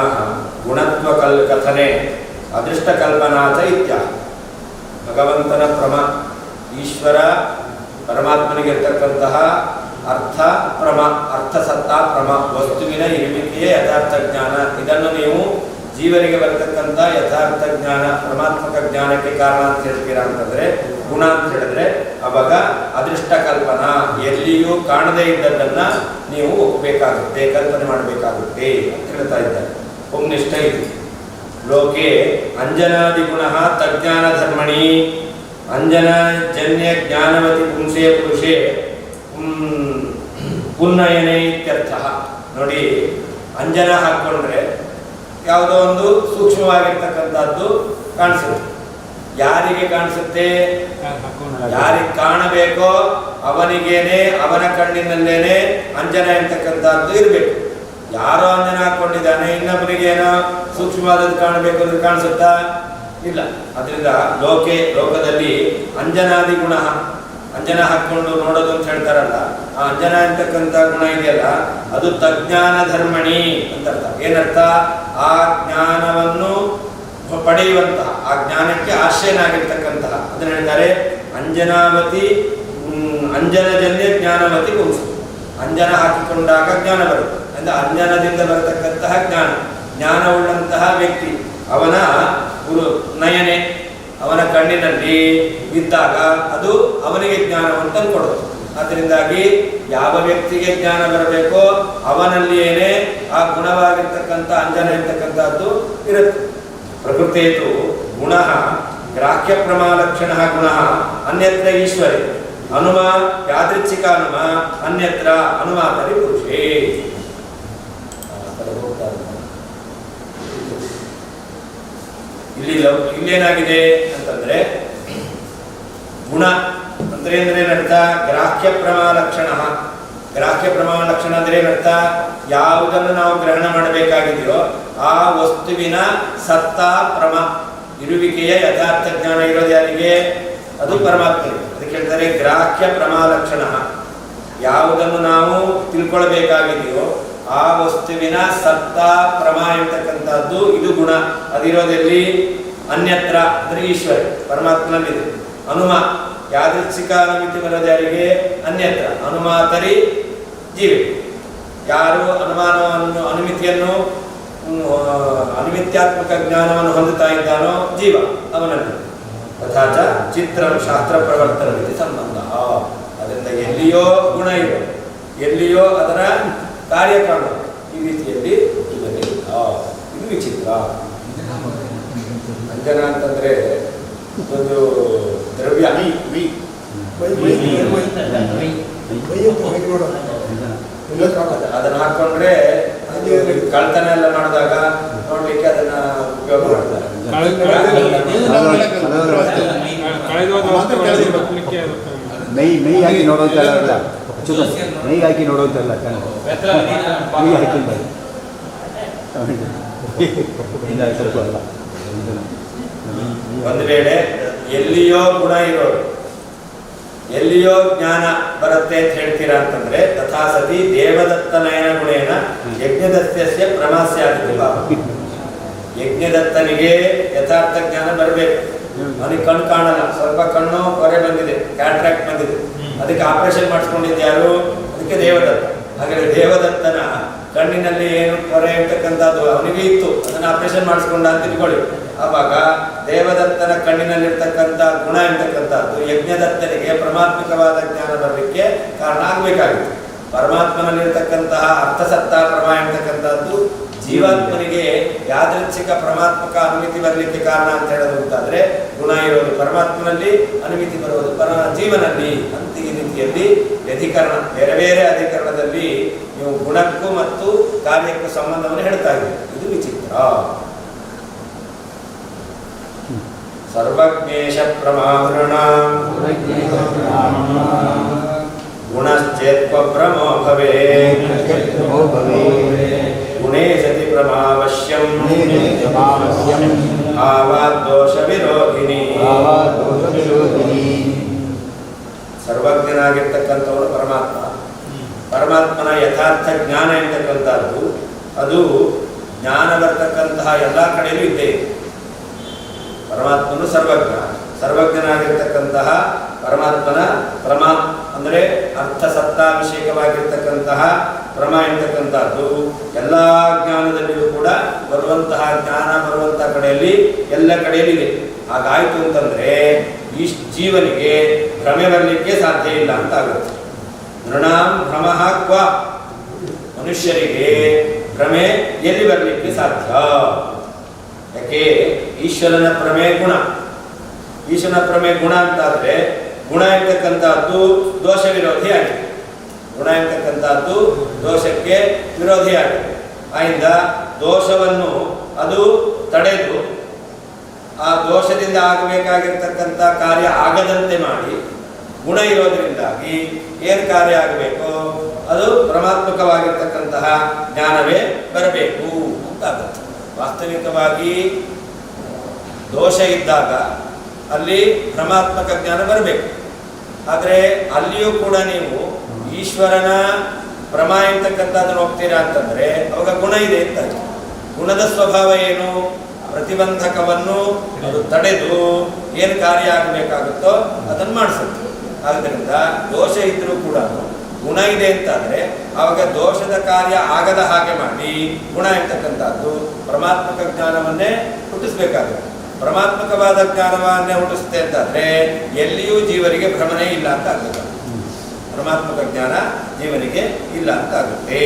ಗುಣತ್ವ ಕಥನೆ ಅದೃಷ್ಟ ಕಲ್ಪನಾ ಚ ಇತ್ಯಾಹ. ಭಗವಂತನ ಈಶ್ವರ ಪರಮಾತ್ಮನಿಗಿರ್ತಕ್ಕಂತಹ ಅರ್ಥ ಸತ್ತಾ ವಸ್ತುವಿನ ಇರುವಿಕೆಯೇ ಯಥಾರ್ಥ ಜ್ಞಾನ. ಇದನ್ನು ನೀವು ಜೀವರಿಗೆ ಬರತಕ್ಕಂಥ ಯಥಾರ್ಥ ಜ್ಞಾನ, ಪರಮಾತ್ಮಕ ಜ್ಞಾನಕ್ಕೆ ಕಾರಣ ಅಂತ ಹೇಳ್ತೀರಾ ಅಂತಂದ್ರೆ, ಗುಣ ಅಂತ ಹೇಳಿದ್ರೆ ಅವಾಗ ಅದೃಷ್ಟ ಕಲ್ಪನಾ, ಎಲ್ಲಿಯೂ ಕಾಣದೇ ಇದ್ದದ್ದನ್ನ ನೀವು ಒಪ್ಪಬೇಕಾಗುತ್ತೆ, ಕಲ್ಪನೆ ಮಾಡಬೇಕಾಗುತ್ತೆ ಅಂತ ಹೇಳ್ತಾ ಇದ್ದಾರೆ. ಪುಂನಿಷ್ಠ ಇದು ಲೋಕೆ ಅಂಜನಾದಿ ಗುಣ ತಜ್ಞಾನ ಧರ್ಮಣಿ ಅಂಜನಜನ್ಯ ಜ್ಞಾನವತಿ ಪುಂಸೇ ಪುರುಷೇ ಪುನ್ನಯನೇ ಇತ್ಯರ್ಥ. ನೋಡಿ, ಅಂಜನ ಹಾಕೊಂಡ್ರೆ ಯಾವುದೋ ಒಂದು ಸೂಕ್ಷ್ಮವಾಗಿರ್ತಕ್ಕಂಥದ್ದು ಕಾಣಿಸುತ್ತೆ. ಯಾರಿಗೆ ಕಾಣಿಸುತ್ತೆ? ಯಾರಿಗೆ ಕಾಣಬೇಕೋ ಅವನಿಗೇನೆ, ಅವನ ಕಣ್ಣಿನಲ್ಲೇನೆ ಅಂಜನ ಎಂತಕ್ಕಂಥದ್ದು ಇರಬೇಕು. ಯಾರೋ ಅಂಜನ ಹಾಕೊಂಡಿದ್ದಾನೆ, ಇನ್ನೊಬ್ಬರಿಗೇನೋ ಸೂಕ್ಷ್ಮವಾದದ್ದು ಕಾಣಬೇಕು ಅಂದ್ರೆ ಕಾಣಿಸುತ್ತಾ? ಇಲ್ಲ. ಅದರಿಂದ ಲೋಕದಲ್ಲಿ ಅಂಜನಾದಿ ಗುಣ, ಅಂಜನ ಹಾಕೊಂಡು ನೋಡೋದು ಅಂತ ಹೇಳ್ತಾರಲ್ಲ, ಆ ಅಂಜನ ಅಂತಕ್ಕಂಥ ಗುಣ ಇದೆಯಲ್ಲ, ಅದು ತಜ್ಞಾನ ಧರ್ಮಣಿ ಅಂತ ಅರ್ಥ. ಏನರ್ಥ? ಆ ಜ್ಞಾನವನ್ನು ಪಡೆಯುವಂತಹ, ಆ ಜ್ಞಾನಕ್ಕೆ ಆಶ್ರಯನಾಗಿರ್ತಕ್ಕಂತಹ, ಅದನ್ನ ಹೇಳ್ತಾರೆ ಅಂಜನಾವತಿ ಅಂಜನಜನ್ಯ ಜ್ಞಾನವತಿ ಪುಂಸು. ಅಂಜನ ಹಾಕಿಕೊಂಡಾಗ ಜ್ಞಾನ ಬರುತ್ತೆ ಅಂದ್ರೆ ಅಂಜನದಿಂದ ಬರತಕ್ಕಂತಹ ಜ್ಞಾನವುಳ್ಳಂತಹ ವ್ಯಕ್ತಿ ಅವನ ಗುರು ನಯನೆ, ಅವನ ಕಣ್ಣಿನಲ್ಲಿ ಇದ್ದಾಗ ಅದು ಅವನಿಗೆ ಜ್ಞಾನವನ್ನು ತಂದುಕೊಡುತ್ತೆ. ಅದರಿಂದಾಗಿ ಯಾವ ವ್ಯಕ್ತಿಗೆ ಜ್ಞಾನ ಬರಬೇಕೋ ಅವನಲ್ಲಿಯೇನೆ ಆ ಗುಣವಾಗಿರ್ತಕ್ಕಂಥ ಅಂಜನ ಇರ್ತಕ್ಕಂಥದ್ದು ಇರುತ್ತೆ. ಪ್ರಕೃತಿಯು ಗುಣ ಗ್ರಾಹ್ಯ ಪ್ರಮಾಲಕ್ಷಣ ಗುಣ ಅನ್ಯತ್ರ ಈಶ್ವರಿ ಹನುಮ ಯಾದೃಚ್ಛಿಕ ಹನುಮ ಅನ್ಯತ್ರ ಹನುಮಾತರಿ ಪುರುಷೇ. ಇಲ್ಲೇನಾಗಿದೆ ಅಂತಂದ್ರೆ, ಗುಣ ಅಂದ್ರೆ ಏನರ್ಥ? ಗ್ರಾಹ್ಯ ಪ್ರಮಾಲಕ್ಷಣ. ಗ್ರಾಹ್ಯ ಪ್ರಮಾಲಕ್ಷಣ ಅಂದ್ರೆ ಏನರ್ಥ? ಯಾವುದನ್ನು ನಾವು ಗ್ರಹಣ ಮಾಡಬೇಕಾಗಿದೆಯೋ ಆ ವಸ್ತುವಿನ ಸತ್ತಾ ಇರುವಿಕೆಯ ಯಥಾರ್ಥ ಜ್ಞಾನ ಇರೋದು ಯಾರಿಗೆ? ಅದು ಪರಮಾತ್ಮನಿಗೆ. ಅದಕ್ಕೆ ಹೇಳ್ತಾರೆ ಗ್ರಾಹ್ಯ ಪ್ರಮಾಲಕ್ಷಣ. ಯಾವುದನ್ನು ನಾವು ತಿಳ್ಕೊಳ್ಬೇಕಾಗಿದೆಯೋ ಆ ವಸ್ತುವಿನ ಸತ್ತಾ ಎಂತಕ್ಕಂಥದ್ದು ಇದು ಗುಣ. ಅದಿರೋದಲ್ಲಿ ಅನ್ಯತ್ರ ಅಂದ್ರೆ ಈಶ್ವರ ಪರಮಾತ್ಮನಲ್ಲಿದೆ. ಹನುಮ ಯಾದೃಚ್ಛಿಕ ಅನುಮಿತಿ ಬರೋದು ಯಾರಿಗೆ? ಅನ್ಯತ್ರ ಹನುಮಾತರಿ ಜೀವಿ. ಯಾರು ಅನುಮಾನವನ್ನು ಅನುಮಿತಿಯನ್ನು ಅನುಮಿತ್ಯಾತ್ಮಕ ಜ್ಞಾನವನ್ನು ಹೊಂದುತ್ತಾ ಇದ್ದಾನೋ ಜೀವ ಅವನಲ್ಲಿ. ತಥಾಚ ಚಿತ್ರಂ ಶಾಸ್ತ್ರ ಪ್ರವರ್ತನ ಸಂಬಂಧ. ಅದರಿಂದ ಎಲ್ಲಿಯೋ ಗುಣ ಇದೆ, ಎಲ್ಲಿಯೋ ಅದರ ಕಾರ್ಯ ಕಾಣುತ್ತೆ. ಈ ರೀತಿಯಲ್ಲಿ ಇವರಿಗೆ ಇದು ವಿಚಿತ್ರ. ಅಂಜನ ಅಂತಂದ್ರೆ ಒಂದು ದ್ರವ್ಯ, ಅದನ್ನ ಹಾಕೊಂಡ್ರೆ ಕಳ್ತನ ಎಲ್ಲ ಮಾಡಿದಾಗ ನೋಡ್ಲಿಕ್ಕೆ ಅದನ್ನ ಉಪಯೋಗ ಮಾಡ್ತಾರೆ. ಮೈ ಹಾಕಿ ನೋಡೋದಲ್ಲ, ಮೈ ಹಾಕಿ ನೋಡೋದಲ್ಲ, ಮೈ ಹಾಕಿಲ್ಲ ಒಂದು ವೇಳೆ ಎಲ್ಲಿಯೋ ಗುಣ ಇರೋದು, ಎಲ್ಲಿಯೋ ಜ್ಞಾನ ಬರುತ್ತೆ ಅಂತ ಹೇಳ್ತೀರಾ ಅಂತಂದ್ರೆ, ತಥಾ ಸತಿ ದೇವದತ್ತ ನಯನ ಗುಣೇನ ಯಜ್ಞದತ್ತಸ್ಯ ಪ್ರಮಾಸ್ಯಾದಿ ಭಾವ. ಯಜ್ಞದತ್ತನಿಗೆ ಯಥಾರ್ಥ ಜ್ಞಾನ ಬರಬೇಕು. ಅವನಿಗೆ ಕಣ್ಣು ಕಾಣಲ್ಲ, ಸ್ವಲ್ಪ ಕಣ್ಣು ಕೊರೆ ಬಂದಿದೆ, ಕ್ಯಾಟ್ರಾಕ್ಟ್ ಬಂದಿದೆ, ಅದಕ್ಕೆ ಆಪರೇಷನ್ ಮಾಡಿಸ್ಕೊಂಡಿದ್ಯಾರು? ಅದಕ್ಕೆ ದೇವದತ್ತ. ಹಾಗಾದ್ರೆ ದೇವದತ್ತನ ಕಣ್ಣಿನಲ್ಲಿ ಏನು ಕೊರೆ ಇರ್ತಕ್ಕಂಥದ್ದು ಅವನಿಗೆ ಇತ್ತು, ಅದನ್ನ ಆಪರೇಷನ್ ಮಾಡಿಸ್ಕೊಂಡ ಅಂತ ತಿಳ್ಕೊಳ್ಳಿ. ಆವಾಗ ದೇವದತ್ತನ ಕಣ್ಣಿನಲ್ಲಿರ್ತಕ್ಕಂಥ ಗುಣ ಎಂತಕ್ಕಂಥದ್ದು ಯಜ್ಞದತ್ತನಿಗೆ ಪರಮಾತ್ಮಕವಾದ ಜ್ಞಾನ ಬರಲಿಕ್ಕೆ ಕಾರಣ ಆಗಬೇಕಾಗಿತ್ತು. ಪರಮಾತ್ಮನಲ್ಲಿರ್ತಕ್ಕಂತಹ ಅರ್ಥಸತ್ತ ಪ್ರಮಾ ಎಂತಕ್ಕಂಥದ್ದು ಜೀವಾತ್ಮನಿಗೆ ಯಾದೃಚ್ಛಿಕ ಪರಮಾತ್ಮಕ ಅನುಮಿತಿ ಬರಲಿಕ್ಕೆ ಕಾರಣ ಅಂತ ಹೇಳೋದು ಅಂತಾದ್ರೆ, ಗುಣ ಇರೋದು ಪರಮಾತ್ಮನಲ್ಲಿ, ಅನುಮಿತಿ ಬರುವುದು ಜೀವನಲ್ಲಿ ಅಂತ. ಈ ರೀತಿಯಲ್ಲಿ ವ್ಯಧಿಕರಣ, ಬೇರೆ ಬೇರೆ ಅಧಿಕರಣದಲ್ಲಿ ನೀವು ಗುಣಕ್ಕೂ ಮತ್ತು ಕಾರ್ಯಕ್ಕೂ ಸಂಬಂಧವನ್ನು ಹೇಳ್ತಾ ಇದ್ದೀರಿ. ಇದು ವಿಚಿತ್ರ. ಸರ್ವಜ್ಞೇಶ ಪ್ರಮಾದೃಣಾಂ ಗುಣಶ್ಚೇತ್ವಭ್ರಮೋ ಭವೇತ್ ಗುಣೇ ಸತಿ ಪ್ರಮಾವಶ್ಯಂ ಭಾವಾದ್ದೋಷ ವಿರೋಧಿನಿ. ಸರ್ವಜ್ಞನಾಗಿರ್ತಕ್ಕಂಥವನು ಪರಮಾತ್ಮ. ಪರಮಾತ್ಮನ ಯಥಾರ್ಥ ಜ್ಞಾನ ಎಂತಕ್ಕಂಥದ್ದು ಅದು ಜ್ಞಾನ ಬರ್ತಕ್ಕಂತಹ ಎಲ್ಲ ಕಡೆಯಲ್ಲೂ ಇದ್ದೇ ಇದೆ. ಪರಮಾತ್ಮನು ಸರ್ವಜ್ಞ. ಸರ್ವಜ್ಞನಾಗಿರ್ತಕ್ಕಂತಹ ಪರಮಾತ್ಮನ ಅಂದರೆ ಅರ್ಥ ಸತ್ತಾಭಿಷೇಕವಾಗಿರ್ತಕ್ಕಂತಹ ಪ್ರಮ ಎಂತಕ್ಕಂಥದ್ದು ಎಲ್ಲ ಜ್ಞಾನದಲ್ಲಿಯೂ ಕೂಡ ಬರುವಂತಹ ಜ್ಞಾನ ಬರುವಂತಹ ಕಡೆಯಲ್ಲಿ ಎಲ್ಲ ಕಡೆಯಲ್ಲಿ ಇದೆ. ಹಾಗಾಯಿತು ಅಂತಂದ್ರೆ ಈ ಜೀವನಿಗೆ ಭ್ರಮೆ ಬರಲಿಕ್ಕೆ ಸಾಧ್ಯ ಇಲ್ಲ ಅಂತ ಆಗುತ್ತೆ. ನೃಣಾಂ ಭ್ರಮಃ ಕ್ವ, ಮನುಷ್ಯರಿಗೆ ಭ್ರಮೆ ಎಲ್ಲಿ ಬರಲಿಕ್ಕೆ ಸಾಧ್ಯ? ಯಾಕೆ? ಈಶ್ವರನ ಪ್ರಮೇ ಗುಣ. ಈಶ್ವರನ ಪ್ರಮೇ ಗುಣ ಅಂತಾದ್ರೆ ಗುಣ ಎಂತಕ್ಕಂಥದ್ದು ದೋಷ ವಿರೋಧಿಯಾಗಿದೆ. ಗುಣ ಎಂತಕ್ಕಂಥದ್ದು ದೋಷಕ್ಕೆ ವಿರೋಧಿಯಾಗಿದೆ. ಆದ್ದರಿಂದ ದೋಷವನ್ನು ಅದು ತಡೆದು ಆ ದೋಷದಿಂದ ಆಗಬೇಕಾಗಿರ್ತಕ್ಕಂಥ ಕಾರ್ಯ ಆಗದಂತೆ ಮಾಡಿ ಗುಣ ಇರೋದ್ರಿಂದಾಗಿ ಏನು ಕಾರ್ಯ ಆಗಬೇಕು ಅದು ಪರಮಾತ್ಮಕವಾಗಿರ್ತಕ್ಕಂತಹ ಜ್ಞಾನವೇ ಬರಬೇಕು ಅಂತಾಗುತ್ತೆ. ವಾಸ್ತವಿಕವಾಗಿ ದೋಷ ಇದ್ದಾಗ ಅಲ್ಲಿ ಪರಮಾತ್ಮಕ ಜ್ಞಾನ ಬರಬೇಕು. ಆದರೆ ಅಲ್ಲಿಯೂ ಕೂಡ ನೀವು ಈಶ್ವರನ ಪ್ರಮ ಎಂತಕ್ಕಂಥದ್ದನ್ನು ಹೋಗ್ತೀರಾ ಅಂತಂದ್ರೆ ಅವಾಗ ಗುಣ ಇದೆ ಅಂತ. ಗುಣದ ಸ್ವಭಾವ ಏನು? ಪ್ರತಿಬಂಧಕವನ್ನು ಅದು ತಡೆದು ಏನು ಕಾರ್ಯ ಆಗಬೇಕಾಗುತ್ತೋ ಅದನ್ನು ಮಾಡಿಸುತ್ತೆ. ಆದ್ದರಿಂದ ದೋಷ ಇದ್ರೂ ಕೂಡ ಗುಣ ಇದೆ ಅಂತಾದ್ರೆ ಆವಾಗ ದೋಷದ ಕಾರ್ಯ ಆಗದ ಹಾಗೆ ಮಾಡಿ ಗುಣ ಎಂತಕ್ಕಂಥದ್ದು ಪರಮಾತ್ಮಕ ಜ್ಞಾನವನ್ನೇ ಹುಟ್ಟಿಸ್ಬೇಕಾಗುತ್ತೆ. ಪರಮಾತ್ಮಕವಾದ ಜ್ಞಾನವನ್ನೇ ಹುಟ್ಟಿಸುತ್ತೆ ಅಂತಾದ್ರೆ ಎಲ್ಲಿಯೂ ಜೀವನಿಗೆ ಭ್ರಮಣೆ ಇಲ್ಲ ಅಂತ ಆಗುತ್ತೆ. ಪರಮಾತ್ಮಕ ಜ್ಞಾನ ಜೀವನಿಗೆ ಇಲ್ಲ ಅಂತ ಆಗುತ್ತೆ.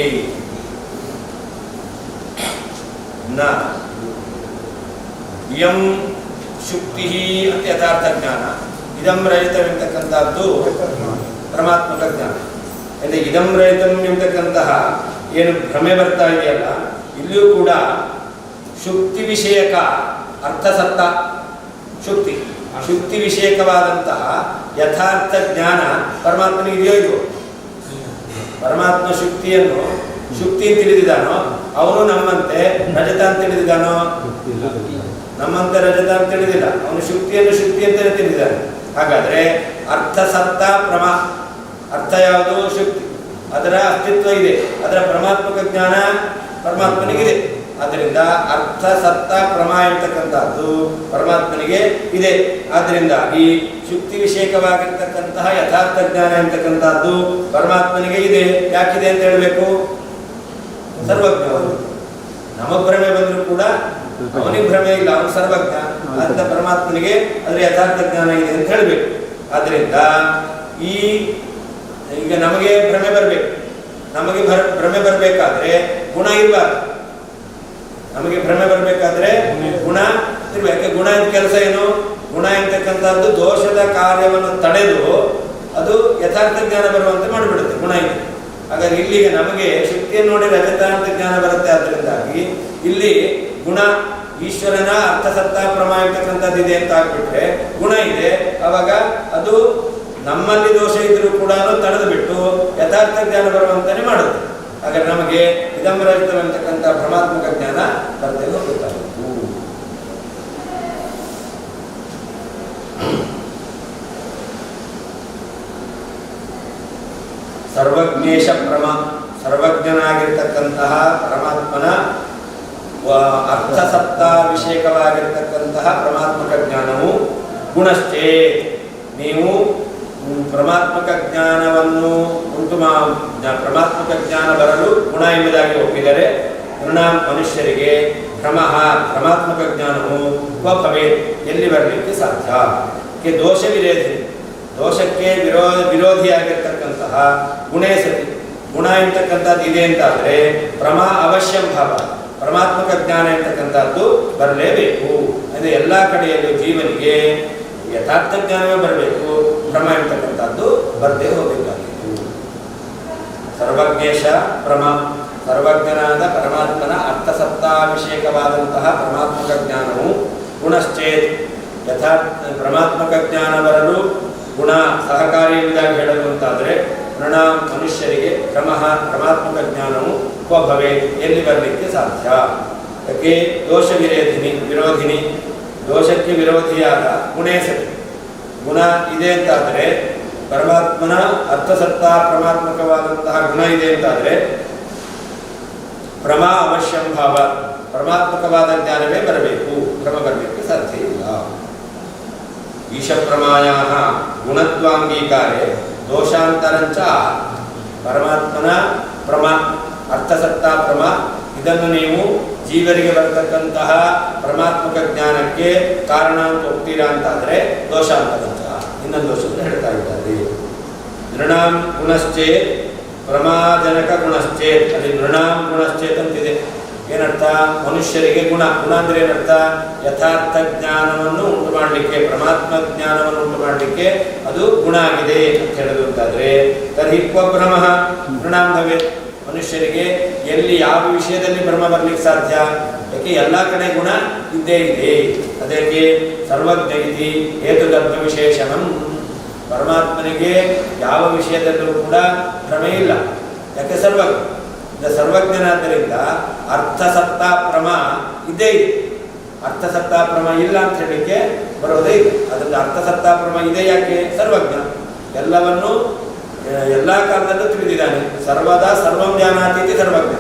ಇಯಂ ಶುಕ್ತಿ ಅಂತ ಯಥಾರ್ಥ ಜ್ಞಾನ, ಇದಂ ರಹಿತವೆಂತಕ್ಕಂಥದ್ದು ಪರಮಾತ್ಮಕ ಜ್ಞಾನ. ಅಂದರೆ ಇದಂ ರಹಿತಂ ಎಂತಕ್ಕಂತಹ ಏನು ಭ್ರಮೆ ಬರ್ತಾ ಇದೆಯಲ್ಲ, ಇಲ್ಲಿಯೂ ಕೂಡ ಶುಕ್ತಿ ವಿಷಯಕ ಅರ್ಥಸತ್ತ ಶುಕ್ತಿ ವಿಷಯಕವಾದಂತಹ ಯಥಾರ್ಥ ಜ್ಞಾನ ಪರಮಾತ್ಮನಿಗೆ ಇದೆಯೋ ಇಲ್ವೋ? ಪರಮಾತ್ಮ ಶುಕ್ತಿ ತಿಳಿದಿದ್ದಾನೋ ಅವನು ನಮ್ಮಂತೆ ರಜತ ಅಂತ ತಿಳಿದಿದ್ದಾನೋ? ನಮ್ಮಂತೆ ರಜತ ಅಂತ ತಿಳಿದಿಲ್ಲ. ಅವನು ಶುಕ್ತಿ ಅಂತಲೇ ತಿಳಿದಿದ್ದಾನೆ. ಹಾಗಾದ್ರೆ ಅರ್ಥ ಸತ್ತ ಪ್ರಮ, ಅರ್ಥ ಯಾವುದು? ಶುಕ್ತಿ. ಅದರ ಅಸ್ತಿತ್ವ ಇದೆ. ಅದರ ಪರಮಾತ್ಮಕ ಜ್ಞಾನ ಪರಮಾತ್ಮನಿಗಿದೆ. ಆದ್ದರಿಂದ ಅರ್ಥ ಸತ್ತ ಪ್ರಮ ಎಂತಕ್ಕಂಥದ್ದು ಪರಮಾತ್ಮನಿಗೆ ಇದೆ. ಆದ್ದರಿಂದ ಈ ಶುಕ್ತಿ ವಿಷಯಕವಾಗಿರ್ತಕ್ಕಂತಹ ಯಥಾರ್ಥ ಜ್ಞಾನ ಎಂತಕ್ಕಂಥದ್ದು ಪರಮಾತ್ಮನಿಗೆ ಇದೆ. ಯಾಕಿದೆ ಅಂತ ಹೇಳಬೇಕು? ಸರ್ವಜ್ಞ. ನಮ್ಮ ಭ್ರಮೆ ಬಂದರೂ ಕೂಡ ಅವನಿಗೆ ಭ್ರಮೆ ಇಲ್ಲ, ಅವನು ಸರ್ವಜ್ಞ. ಅಂತ ಪರಮಾತ್ಮನಿಗೆ ಅದರ ಯಥಾರ್ಥ ಜ್ಞಾನ ಇದೆ ಅಂತ ಹೇಳಬೇಕು. ಆದ್ದರಿಂದ ಈಗ ನಮಗೆ ಭ್ರಮೆ ಬರಬೇಕು. ನಮಗೆ ಭ್ರಮೆ ಬರಬೇಕಾದ್ರೆ ಗುಣ ಇರಬಾರ್ದು. ನಮಗೆ ಭ್ರಮೆ ಬರಬೇಕಾದ್ರೆ ಗುಣ ಇರಬೇಕು. ಗುಣ ಅಂತ ಕೆಲಸ ಏನು? ಗುಣ ಎಂತಕ್ಕಂಥದ್ದು ದೋಷದ ಕಾರ್ಯವನ್ನು ತಡೆದು ಅದು ಯಥಾರ್ಥ ಜ್ಞಾನ ಬರುವಂತೆ ಮಾಡಿಬಿಡುತ್ತೆ. ಗುಣ ಇದೆ. ಹಾಗಾಗಿ ಇಲ್ಲಿಗೆ ನಮಗೆ ಶಕ್ತಿಯನ್ನು ನೋಡಿ ರಜತ ಅಂತ ಜ್ಞಾನ ಬರುತ್ತೆ. ಆದ್ದರಿಂದಾಗಿ ಇಲ್ಲಿ ಗುಣ ಈಶ್ವರನ ಅರ್ಥಸತ್ತ ಪ್ರಮ ಎಂತಕ್ಕಂಥದ್ದು ಇದೆ ಅಂತ ಆಗ್ಬಿಟ್ರೆ ಗುಣ ಇದೆ. ಅವಾಗ ಅದು ನಮ್ಮಲ್ಲಿ ದೋಷ ಇದ್ರೂ ಕೂಡ ತಡೆದು ಬಿಟ್ಟು ಯಥಾರ್ಥ ಜ್ಞಾನ ಬರುವಂತಾನೆ ಮಾಡುತ್ತೆ. ಹಾಗಾದ್ರೆ ನಮಗೆ ಇದಮ್ರಹಿತವಂತಕ್ಕಂಥ ಭ್ರಮಾತ್ಮಕ ಜ್ಞಾನ ಬರ್ತದೆ ಗೊತ್ತಾಗುತ್ತೆ. ಸರ್ವಜ್ಞೇಶ ಪ್ರಮ, ಸರ್ವಜ್ಞನಾಗಿರ್ತಕ್ಕಂತಹ ಪರಮಾತ್ಮನ ಅರ್ಥಸತ್ತ ವಿಷಯಕವಾಗಿರ್ತಕ್ಕಂತಹ ಪರಮಾತ್ಮಕ ಜ್ಞಾನವು ಗುಣಶ್ಚೇ, ನೀವು ಪರಮಾತ್ಮಕ ಜ್ಞಾನವನ್ನು ಪರಮಾತ್ಮಕ ಜ್ಞಾನ ಬರಲು ಗುಣ ಎಂಬುದಾಗಿ ಒಪ್ಪಿದರೆ ಮನುಷ್ಯರಿಗೆ ಪರಮಾತ್ಮಕ ಜ್ಞಾನವು ಭವೇತ್, ಎಲ್ಲಿ ಬರಲಿಕ್ಕೆ ಸಾಧ್ಯ? ದೋಷ ವಿರೋಧಿ, ದೋಷಕ್ಕೆ ವಿರೋಧಿಯಾಗಿರ್ತಕ್ಕಂತಹ ಗುಣೇ ಸತಿ, ಗುಣ ಎಂತಕ್ಕಂಥದ್ದು ಇದೆ ಅಂತಾದರೆ ಅವಶ್ಯಂ ಭಾವ, ಪರಮಾತ್ಮಕ ಜ್ಞಾನ ಎಂತಕ್ಕಂಥದ್ದು ಬರಲೇಬೇಕು. ಅಂದರೆ ಎಲ್ಲ ಕಡೆಯಲ್ಲೂ ಜೀವನಿಗೆ ಯಥಾರ್ಥ ಜ್ಞಾನವೇ ಬರಬೇಕು, ಭ್ರಮ ಎಂತಕ್ಕಂಥದ್ದು ಬರದೇ ಹೋಗಬೇಕಾಗಿತ್ತು. ಸರ್ವಜ್ಞೇಶ ಸರ್ವಜ್ಞನಾದ ಪರಮಾತ್ಮನ ಅರ್ಥಸತ್ತಾಭಿಷೇಕವಾದಂತಹ ಪರಮಾತ್ಮಕ ಜ್ಞಾನವು ಗುಣಶ್ಚೇತ್ ಪರಮಾತ್ಮಕ ಜ್ಞಾನ ಬರಲು ಗುಣ ಸಹಕಾರಿ ಎಂಬುದಾಗಿ ಹೇಳಲು ಅಂತಾದರೆ ಮನುಷ್ಯರಿಗೆ ಪರಮಾತ್ಮಕ ಜ್ಞಾನವು ಭವೇ ಎಲ್ಲಿ ಬರಲಿಕ್ಕೆ ಸಾಧ್ಯ? ಯಾಕೆ ದೋಷ ವಿರೋಧಿನಿ ದೋಷಕ್ಕೆ ವಿರೋಧಿಯಾದ ಗುಣೇ ಸರಿ. ಗುಣ ಇದೆ ಅಂತಾದರೆ ಪರಮಾತ್ಮನ ಅರ್ಥಸತ್ತ ಪರಮಾತ್ಮಕವಾದಂತಹ ಗುಣ ಇದೆ ಅಂತಾದರೆ ಪ್ರಮಾ ಅವಶ್ಯಂ ಭಾವ ಪರಮಾತ್ಮಕವಾದ ಜ್ಞಾನವೇ ಬರಬೇಕು, ಭ್ರಮ ಬರಲಿಕ್ಕೆ ಸಾಧ್ಯ ಇಲ್ಲ. ಈಶಪ್ರಮಾಯ ಗುಣತ್ವಾಂಗೀಕಾರೆ ದೋಷಾಂತರಂಚ ಪರಮಾತ್ಮನ ಪ್ರಮ ಅರ್ಥಸತ್ತ ಪ್ರಮ ಇದನ್ನು ನೀವು ಜೀವರಿಗೆ ಬರತಕ್ಕಂತಹ ಪರಮಾತ್ಮಕ ಜ್ಞಾನಕ್ಕೆ ಕಾರಣ ಅಂತ ಹೋಗ್ತೀರಾ ಅಂತಾದರೆ ದೋಷಾಂತರಂಚ ಇನ್ನೊಂದು ದೋಷವನ್ನು ಹೇಳ್ತಾ ಇದ್ದಾರೆ. ನೃಣಾಂ ಗುಣಶ್ಚೇತ್ ಪ್ರಮಾಜನಕ ಗುಣಶ್ಚೇತ್ ಅಲ್ಲಿ ನೃಣಾಂ ಗುಣಶ್ಚೇತ್ ಅಂತಿದೆ. ಏನರ್ಥ? ಮನುಷ್ಯರಿಗೆ ಗುಣ ಅಂದ್ರೆ ಏನರ್ಥ? ಯಥಾರ್ಥ ಜ್ಞಾನವನ್ನು ಉಂಟು ಮಾಡಲಿಕ್ಕೆ ಪರಮಾತ್ಮ ಜ್ಞಾನವನ್ನು ಉಂಟು ಮಾಡಲಿಕ್ಕೆ ಅದು ಗುಣ ಆಗಿದೆ ಅಂತ ಹೇಳೋದು ಅಂತಾದ್ರೆ ತರ್ಹಿ ಭ್ರಮ ನೃಣಾಂ ಭವೇತ್. ಮನುಷ್ಯರಿಗೆ ಎಲ್ಲಿ ಯಾವ ವಿಷಯದಲ್ಲಿ ಭ್ರಮ ಬರ್ಲಿಕ್ಕೆ ಸಾಧ್ಯ? ಯಾಕೆ ಎಲ್ಲ ಕಡೆ ಗುಣ ಇದ್ದೇ ಇದೆ. ಅದಕ್ಕೆ ಸರ್ವಜ್ಞ ಇತಿ ಹೇತುಗರ್ಭ ವಿಶೇಷಣಂ. ಪರಮಾತ್ಮನಿಗೆ ಯಾವ ವಿಷಯದಲ್ಲೂ ಕೂಡ ಭ್ರಮೆ ಇಲ್ಲ. ಯಾಕೆ? ಸರ್ವಜ್ಞನಾದ್ದರಿಂದ ಅರ್ಥಸತ್ತ ಪ್ರಮ ಇದ್ದೇ ಇದೆ. ಅರ್ಥಸತ್ತ ಪ್ರಮ ಇಲ್ಲ ಅಂತ ಹೇಳಲಿಕ್ಕೆ ಬರೋದೇ ಇಲ್ಲ. ಅದರಿಂದ ಅರ್ಥಸತ್ತ ಪ್ರಮ ಇದೆ. ಯಾಕೆ? ಸರ್ವಜ್ಞ ಎಲ್ಲವನ್ನು ಎಲ್ಲ ಕಾಲದಲ್ಲೂ ತಿಳಿದಿದ್ದಾನೆ. ಸರ್ವದಾ ಸರ್ವಂ ಜ್ಞಾನಾತೀತಿ ಸರ್ವಜ್ಞ.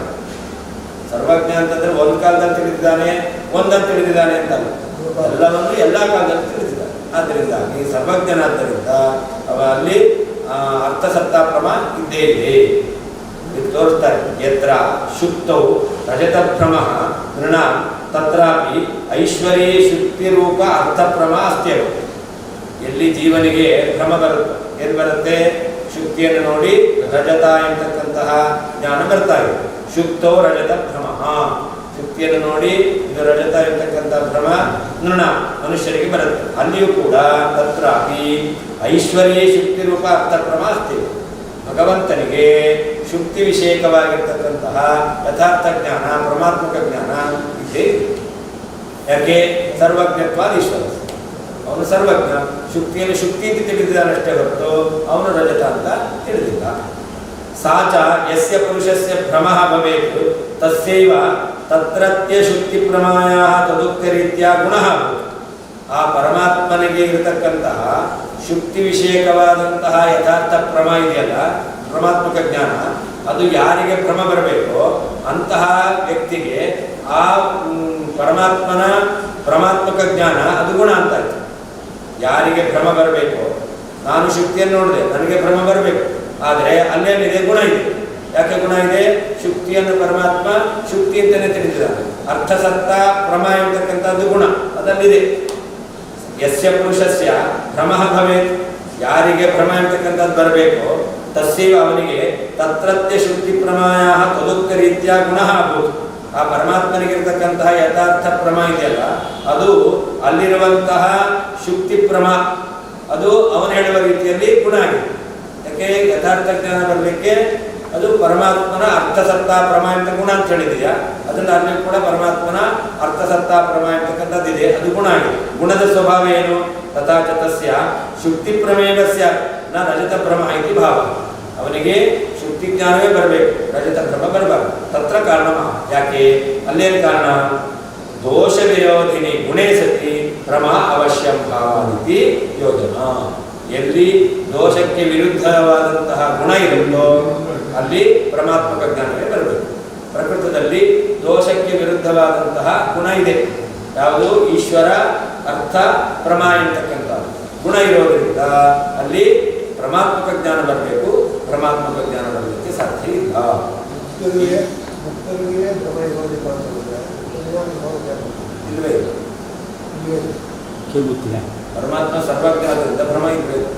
ಸರ್ವಜ್ಞ ಅಂತಂದ್ರೆ ಒಂದು ಕಾಲದಲ್ಲಿ ತಿಳಿದಿದ್ದಾನೆ, ಒಂದನ್ನು ತಿಳಿದಿದ್ದಾನೆ ಅಂತಲ್ಲ, ಎಲ್ಲವನ್ನು ಎಲ್ಲ ಕಾಲದಲ್ಲಿ ತಿಳಿದಿದ್ದಾನೆ. ಆದ್ದರಿಂದ ಈ ಸರ್ವಜ್ಞನಾದ್ದರಿಂದ ಅಲ್ಲಿ ಅರ್ಥಸತ್ತ ಪ್ರಮ ಇದ್ದೇ ಇದೆ. ತೋರಿಸ್ತಾರೆ. ಯತ್ರ ಶುಕ್ತೌ ರಜತಭ್ರಮ ನೃಣ ತತ್ರಾಪಿ ಐಶ್ವರ್ಯ ಶುಕ್ತಿರೂಪ ಅರ್ಥಭ್ರಮ ಅಸ್ತ್ಯವ. ಎಲ್ಲಿ ಜೀವನಿಗೆ ಭ್ರಮ ಬರುತ್ತೆ, ಏನು ಬರುತ್ತೆ? ಶುಕ್ತಿಯನ್ನು ನೋಡಿ ರಜತ ಎಂತಕ್ಕಂತಹ ಜ್ಞಾನ ಬರ್ತಾ ಇದೆ. ಶುಕ್ತೌ ರಜತ ಭ್ರಮ, ಶುಕ್ತಿಯನ್ನು ನೋಡಿ ಇದು ರಜತ ಎಂತಕ್ಕಂತಹ ಭ್ರಮ ನೃಣ ಮನುಷ್ಯರಿಗೆ ಬರುತ್ತೆ. ಅಲ್ಲಿಯೂ ಕೂಡ ತತ್ರಾಪಿ ಐಶ್ವರ್ಯ ಶುಕ್ತಿರೂಪ ಅರ್ಥಭ್ರಮ ಅಸ್ತ್ಯವ. ಭಗವಂತನಿಗೆ ಶುಕ್ತಿ ವಿಷಯಕವಾಗಿರ್ತಕ್ಕಂತಹ ಯಥಾರ್ಥ ಜ್ಞಾನ ಪರಮಾತ್ಮಕ ಜ್ಞಾನ ಇದೆ. ಯಾಕೆ? ಸರ್ವಜ್ಞತ್ವಾದ ಈಶ್ವರ, ಅವನು ಸರ್ವಜ್ಞ. ಶುಕ್ತಿಯನ್ನು ಶುಕ್ತಿ ಅಂತ ತಿಳಿದಿದ್ದಾನಷ್ಟೇ ಹೊರತು ಅವನು ರಜತ ಅಂತ ತಿಳಿದಿಲ್ಲ. ಸಾಚ ಯಸ್ಯ ಪುರುಷಸ್ಯ ಭ್ರಮ ಭವೇತ್ ತಸ್ಯೈವ ತತ್ರತ್ಯ ಶುಕ್ತಿ ಪ್ರಮಾಯ ತದುಕ್ತ ರೀತ್ಯ ಗುಣ. ಆ ಪರಮಾತ್ಮನಿಗೆ ಇರತಕ್ಕಂತಹ ಶುಕ್ತಿ ವಿಷಯಕವಾದಂತಹ ಯಥಾರ್ಥ ಪ್ರಮ ಇದೆಯಲ್ಲ, ಪರಮಾತ್ಮಕ ಜ್ಞಾನ, ಅದು ಯಾರಿಗೆ ಭ್ರಮ ಬರಬೇಕೋ ಅಂತಹ ವ್ಯಕ್ತಿಗೆ ಆ ಪರಮಾತ್ಮನ ಪರಮಾತ್ಮಕ ಜ್ಞಾನ ಅದು ಗುಣ ಅಂತ ಆಯ್ತು. ಯಾರಿಗೆ ಭ್ರಮ ಬರಬೇಕು, ನಾನು ಶುಕ್ತಿಯನ್ನು ನೋಡಿದೆ ನನಗೆ ಭ್ರಮ ಬರಬೇಕು, ಆದರೆ ಅಲ್ಲೇನಿದೆ? ಗುಣ ಇದೆ. ಯಾಕೆ ಗುಣ ಇದೆ? ಶುಕ್ತಿಯನ್ನು ಪರಮಾತ್ಮ ಶುಕ್ತಿ ಅಂತಲೇ ತಿಳಿದಿದ್ದಾನೆ. ಅರ್ಥಸತ್ತ ಪ್ರಮ ಎಂಬತಕ್ಕಂಥದ್ದು ಗುಣ ಅದಲ್ಲಿದೆ. ಯಸ್ಯ ಪುರುಷಸ್ಯ ಭ್ರಮ ಭವೇತ್, ಯಾರಿಗೆ ಭ್ರಮ ಎಂಬತಕ್ಕಂಥದ್ದು ಬರಬೇಕು ತಸ್ಯೈವ ಅವನಿಗೆ ತತ್ರತ್ಯ ಶುಕ್ತಿ ಪ್ರಮಾಯ ತದುಕ್ತ ರೀತ್ಯ ಗುಣ ಆಗ್ಬೋದು. ಆ ಪರಮಾತ್ಮನಿಗಿರ್ತಕ್ಕಂತಹ ಯಥಾರ್ಥ ಪ್ರಮ ಇದೆಯಲ್ಲ, ಅದು ಅಲ್ಲಿರುವಂತಹ ಶುಕ್ತಿ ಪ್ರಮ ಅದು ಅವನು ಹೇಳುವ ರೀತಿಯಲ್ಲಿ ಗುಣ ಆಗಿದೆ. ಯಾಕೆ? ಯಥಾರ್ಥ ಜ್ಞಾನ ಬರಲಿಕ್ಕೆ ಅದು ಪರಮಾತ್ಮನ ಅರ್ಥಸತ್ತ ಪ್ರಮ ಅಂತ ಗುಣ ಅಂತ ಹೇಳಿದೆಯಾ, ಅದನ್ನು ಅಲ್ಲಿ ಕೂಡ ಪರಮಾತ್ಮನ ಅರ್ಥಸತ್ತ ಪ್ರಮ ಅಂತಕ್ಕಂಥದ್ದಿದೆ, ಅದು ಗುಣ ಆಗಿದೆ. ಗುಣದ ಸ್ವಭಾವ ಏನು? ತಥಾಚ ತಸ್ಯ ಶುಕ್ತಿ ಪ್ರಮೇಯಸ್ಯ ನ ರಜತ ಭ್ರಮ ಇತಿ ಭಾವ. ಅವನಿಗೆ ಶುಕ್ತಿ ಜ್ಞಾನವೇ ಬರಬೇಕು, ರಜತ ಭ್ರಮ ಬರಬಾರದು. ತತ್ರ ಕಾರಣ. ಯಾಕೆ? ಅಲ್ಲೇನು ಕಾರಣ? ದೋಷ ವಿರೋಧಿನಿ ಗುಣೇ ಸತಿ ಭ್ರಮ ಅವಶ್ಯಂ ಭಾವಾದಿತಿ ಯೋಜನಾ. ಎಲ್ಲಿ ದೋಷಕ್ಕೆ ವಿರುದ್ಧವಾದಂತಹ ಗುಣ ಇರುತ್ತೋ ಅಲ್ಲಿ ಪರಮಾತ್ಮಕ ಜ್ಞಾನವೇ ಬರಬೇಕು. ಪ್ರಕೃತದಲ್ಲಿ ದೋಷಕ್ಕೆ ವಿರುದ್ಧವಾದಂತಹ ಗುಣ ಇದೆ. ಯಾವುದು? ಈಶ್ವರ ಅರ್ಥ ಪ್ರಮ ಎಂತಕ್ಕಂಥದ್ದು ಗುಣ ಇರೋದ್ರಿಂದ ಅಲ್ಲಿ ಪರಮಾತ್ಮಕ ಜ್ಞಾನ ಬರಬೇಕು. ಪರಮಾತ್ಮಕ ಜ್ಞಾನ ಬರಲಿಕ್ಕೆ ಸಾಧ್ಯ ಇಲ್ಲ. ಇಲ್ಲವೇ ಇಲ್ಲ. ಪರಮಾತ್ಮ ಸರ್ವಜ್ಞಾನದಿಂದ ಭ್ರಮ ಇರಬೇಕು.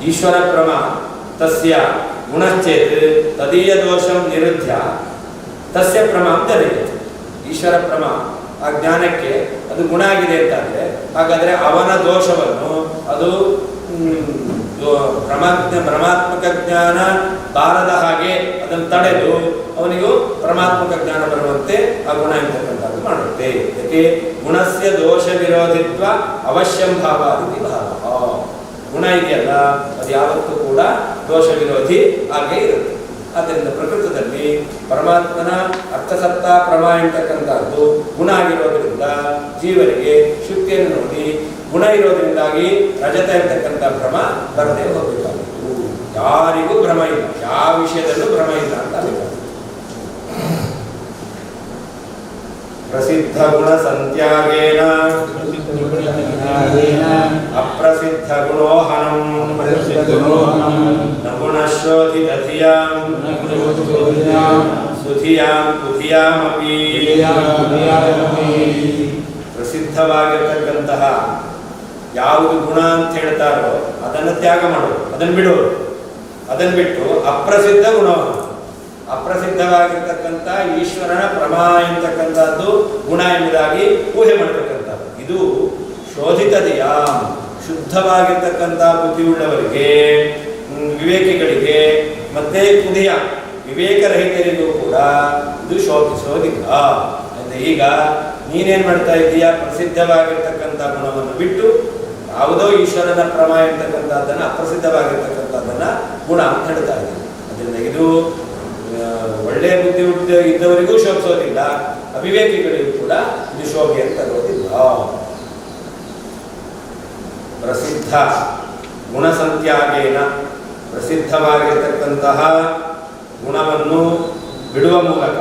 ಈಶ್ವರ ಪ್ರಮ ತಸ್ಯ ಗುಣಶ್ಚೇತ್ ತದೀಯ ದೋಷಂ ನಿರುದ್ಧ್ಯ ತಸ್ಯ ಪ್ರಮ ಜನೆಯತೆ. ಈಶ್ವರ ಪ್ರಮ ಆ ಜ್ಞಾನಕ್ಕೆ ಅದು ಗುಣ ಆಗಿದೆ ಅಂತಾದರೆ ಹಾಗಾದರೆ ಅವನ ದೋಷವನ್ನು ಅದು ಭ್ರಮಾತ್ಮಕ ಜ್ಞಾನ ಬಾರದ ಹಾಗೆ ಅದನ್ನು ತಡೆದು ಅವನಿಗೂ ಪರಮಾತ್ಮಕ ಜ್ಞಾನ ಬರುವಂತೆ ಆ ಗುಣ ಎಂಬತಕ್ಕಂಥದ್ದು ಮಾಡುತ್ತೆ. ಯಾಕೆ ಗುಣಸ್ಯ ದೋಷ ವಿರೋಧಿತ್ವ ಅವಶ್ಯಂ ಭಾವಾದಿ ಭಾವ. ಗುಣ ಇದೆಯಲ್ಲ ಅದು ಯಾವತ್ತೂ ಕೂಡ ದೋಷ ವಿರೋಧಿ ಹಾಗೆ ಇರುತ್ತೆ. ಆದ್ದರಿಂದ ಪ್ರಕೃತದಲ್ಲಿ ಪರಮಾತ್ಮನ ಅರ್ಥಸತ್ತ ಪ್ರಮ ಎಂತಕ್ಕಂಥದ್ದು ಗುಣ ಆಗಿರೋದ್ರಿಂದ ಜೀವನಿಗೆ ಶುದ್ಧಿಯನ್ನು ನೋಡಿ ಗುಣ ಇರೋದ್ರಿಂದಾಗಿ ರಜತ ಎಂತಕ್ಕಂಥ ಭ್ರಮ ಬರದೇ ಹೋಗಬೇಕಾಗಿತ್ತು. ಯಾರಿಗೂ ಭ್ರಮ ಇಲ್ಲ, ಯಾವ ವಿಷಯದಲ್ಲೂ ಭ್ರಮ ಇಲ್ಲ ಅಂತ ಅಭಿಪ್ರಾಯ. ಪ್ರಸಿದ್ಧ ಗುಣ ಸಂತ್ಯಾಗೇನ ಅಪ್ರಸಿದ್ಧ ಗುಣೋಹನಂ ನಗುಣಶೋಧಿತ ಧಿಯಾಂ ಸುಧಿಯಾಂ ಕುಧಿಯಾಮಪಿ. ಪ್ರಸಿದ್ಧವಾಗಿರ್ತಕ್ಕಂತಹ ಯಾವುದು ಗುಣ ಅಂತ ಹೇಳ್ತಾರೋ ಅದನ್ನು ತ್ಯಾಗ ಮಾಡೋದು, ಅದನ್ನು ಬಿಡೋದು. ಅದನ್ನು ಬಿಟ್ಟು ಅಪ್ರಸಿದ್ಧ ಗುಣವನ್ನು, ಅಪ್ರಸಿದ್ಧವಾಗಿರ್ತಕ್ಕಂಥ ಈಶ್ವರನ ಪ್ರಮಾ ಎಂತಕ್ಕಂಥದ್ದು ಗುಣ ಎಂಬುದಾಗಿ ಊಹೆ ಮಾಡತಕ್ಕಂಥದ್ದು. ಇದು ಶೋಧಿತದೆಯ ಶುದ್ಧವಾಗಿರ್ತಕ್ಕಂಥ ಬುದ್ಧಿಯುಳ್ಳವರಿಗೆ, ವಿವೇಕಿಗಳಿಗೆ, ಮತ್ತೆ ಕುದಿಯ ವಿವೇಕರಹಿತರಿಗೂ ಕೂಡ ಇದು ಶೋಧಿಲ್ಲ. ಈಗ ನೀನೇನ್ ಮಾಡ್ತಾ ಇದ್ದೀಯಾ? ಪ್ರಸಿದ್ಧವಾಗಿರ್ತಕ್ಕಂಥ ಗುಣವನ್ನು ಬಿಟ್ಟು ಯಾವುದೋ ಈಶ್ವರನ ಪ್ರಮ ಇರ್ತಕ್ಕಂಥದ್ದನ್ನು ಅಪ್ರಸಿದ್ಧವಾಗಿರ್ತಕ್ಕಂಥದ್ದನ್ನ ಗುಣ ಅಂತ ಹೇಳ್ತಾ ಇದ್ದೀನಿ. ಅದರಿಂದ ಇದು ಒಳ್ಳೆಯ ಬುದ್ಧಿ ಇದ್ದವರಿಗೂ ಶೋಭಿಸೋದಿಲ್ಲ, ಅವಿವೇಕಿಗಳಿಗೂ ಕೂಡ ಇದು ಶೋಭೆ ಅಂತ ತರೋದಿಲ್ಲ. ಪ್ರಸಿದ್ಧ ಗುಣಸಂತ್ಯಾಗೇನ ಪ್ರಸಿದ್ಧವಾಗಿರ್ತಕ್ಕಂತಹ ಗುಣವನ್ನು ಬಿಡುವ ಮೂಲಕ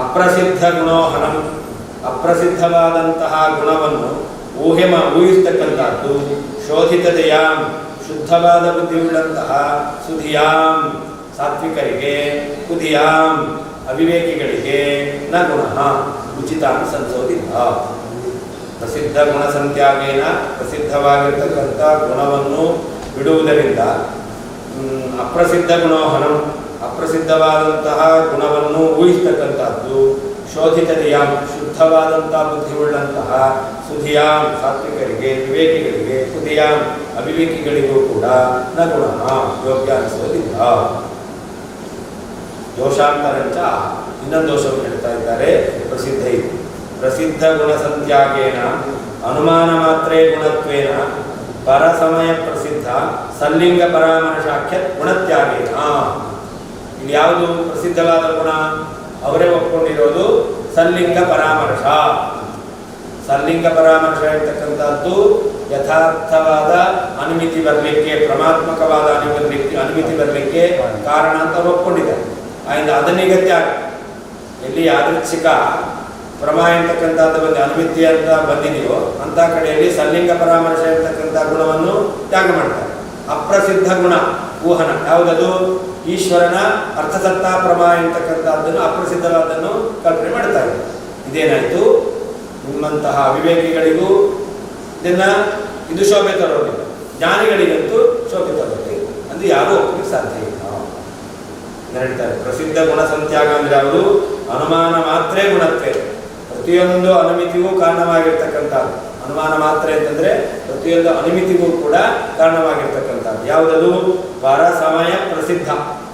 ಅಪ್ರಸಿದ್ಧ ಗುಣೋಹನಂ ಅಪ್ರಸಿದ್ಧವಾದಂತಹ ಗುಣವನ್ನು ಊಹಿಸ್ತಕ್ಕಂಥದ್ದು. ಶೋಧಿತದೆಯಾಂ ಶುದ್ಧವಾದ ಬುದ್ಧಿಯುಳ್ಳಂತಹ ಸುಧಿಯಾಂ ಸಾತ್ವಿಕರಿಗೆ, ಕುಧಿಯಾಂ ಅವಿವೇಕಿಗಳಿಗೆ ನ ಗುಣ ಉಚಿತ ಅನುಸರಿಸೋದಿಲ್ಲ. ಪ್ರಸಿದ್ಧ ಗುಣಸಂತ್ಯಾಗೇನ ಪ್ರಸಿದ್ಧವಾಗಿರ್ತಕ್ಕಂಥ ಗುಣವನ್ನು ಬಿಡುವುದರಿಂದ ಅಪ್ರಸಿದ್ಧ ಗುಣೋಹನಂ ಅಪ್ರಸಿದ್ಧವಾದಂತಹ ಗುಣವನ್ನು ಊಹಿಸ್ತಕ್ಕಂಥದ್ದು. ಶೋಧಿತದೆಯಾಂ ಶುದ್ಧವಾದಂತಹ ಬುದ್ಧಿಯುಳ್ಳಂತಹ ಸುಧಿಯಾಂ ಸಾತ್ವಿಕರಿಗೆ, ವಿವೇಕಿಗಳಿಗೆ, ಕುಧಿಯಾಂ ಅವಿವೇಕಿಗಳಿಗೂ ಕೂಡ ನ ಗುಣ ಯೋಗ್ಯ ಅನಿಸೋದಿಲ್ಲ. ದೋಷಾಂತರಂಚ ಇನ್ನೊಂದು ದೋಷವನ್ನು ಹೇಳ್ತಾ ಇದ್ದಾರೆ. ಪ್ರಸಿದ್ಧ ಇದೆ ಪ್ರಸಿದ್ಧ ಗುಣಸಂತ್ಯಾಗೇನ ಅನುಮಾನ ಮಾತ್ರೇ ಗುಣತ್ವೇನ ಪರಸಮಯ ಪ್ರಸಿದ್ಧ ಸಲ್ಲಿಂಗ ಪರಾಮರ್ಶಾಖ್ಯ ಗುಣತ್ಯಾಗೇನ. ಇಲ್ಲಿ ಯಾವುದು ಪ್ರಸಿದ್ಧವಾದ ಗುಣ? ಅವರೇ ಒಪ್ಕೊಂಡಿರೋದು ಸಲ್ಲಿಂಗ ಪರಾಮರ್ಶ. ಸಲ್ಲಿಂಗ ಪರಾಮರ್ಶ ಇರ್ತಕ್ಕಂಥದ್ದು ಯಥಾರ್ಥವಾದ ಅನುಮಿತಿ ಬರಲಿಕ್ಕೆ, ಪ್ರಮಾತ್ಮಕವಾದ ಅನುಮಿತಿ ಬರಲಿಕ್ಕೆ ಕಾರಣ ಅಂತ ಒಪ್ಕೊಂಡಿದ್ದಾರೆ. ಆಯಿಂದ ಅದನ್ನೀಗ ತ್ಯಾಗ. ಎಲ್ಲಿ ಯಾದೃಚ್ಛಿಕ ಪ್ರಮ ಎಂತಕ್ಕಂಥದ್ದು ಬಂದು ಅನುಮಿತಿ ಅಂತ ಬಂದಿದೆಯೋ ಅಂತ ಕಡೆಯಲ್ಲಿ ಸಲ್ಲಿಂಗ ಪರಾಮರ್ಶ ಇರ್ತಕ್ಕಂಥ ಗುಣವನ್ನು ತ್ಯಾಗ ಮಾಡ್ತಾರೆ. ಅಪ್ರಸಿದ್ಧ ಗುಣ ಊಹನ ಯಾವುದದು? ಈಶ್ವರನ ಅರ್ಥಸತ್ತ ಪ್ರಮ ಎಂತಕ್ಕಂಥದ್ದನ್ನು ಅಪ್ರಸಿದ್ಧವಾದನ್ನು ಕಲ್ಪನೆ ಮಾಡ್ತಾರೆ. ಇದೇನಾಯಿತು? ನಿಮ್ಮಂತಹ ವಿವೇಕಿಗಳಿಗೂ ಇದು ಶೋಭೆ ತರೋದಿಲ್ಲ, ಜ್ಞಾನಿಗಳಿಗಂತೂ ಶೋಭೆ ತರೋದಿಲ್ಲ. ಅದು ಯಾರೂ ಒಪ್ಪಲಿಕ್ಕೆ ಸಾಧ್ಯ ಇಲ್ಲ. ಹೇಳ್ತಾರೆ ಪ್ರಸಿದ್ಧ ಗುಣ ಸಂತ್ಯಾಗ ಅಂದ್ರೆ ಯಾವುದು? ಅನುಮಾನ ಮಾತ್ರೇ ಗುಣತ್ವೇ. ಪ್ರತಿಯೊಂದು ಅನುಮಿತಿಗೂ ಕಾರಣವಾಗಿರ್ತಕ್ಕಂಥದ್ದು. ಅನುಮಾನ ಮಾತ್ರ ಅಂತಂದ್ರೆ ಪ್ರತಿಯೊಂದು ಅನುಮಿತಿಗೂ ಕೂಡ ಕಾರಣವಾಗಿರ್ತಕ್ಕಂಥದ್ದು. ಯಾವುದದು? ಪರಸಮಯ ಪ್ರಸಿದ್ಧ.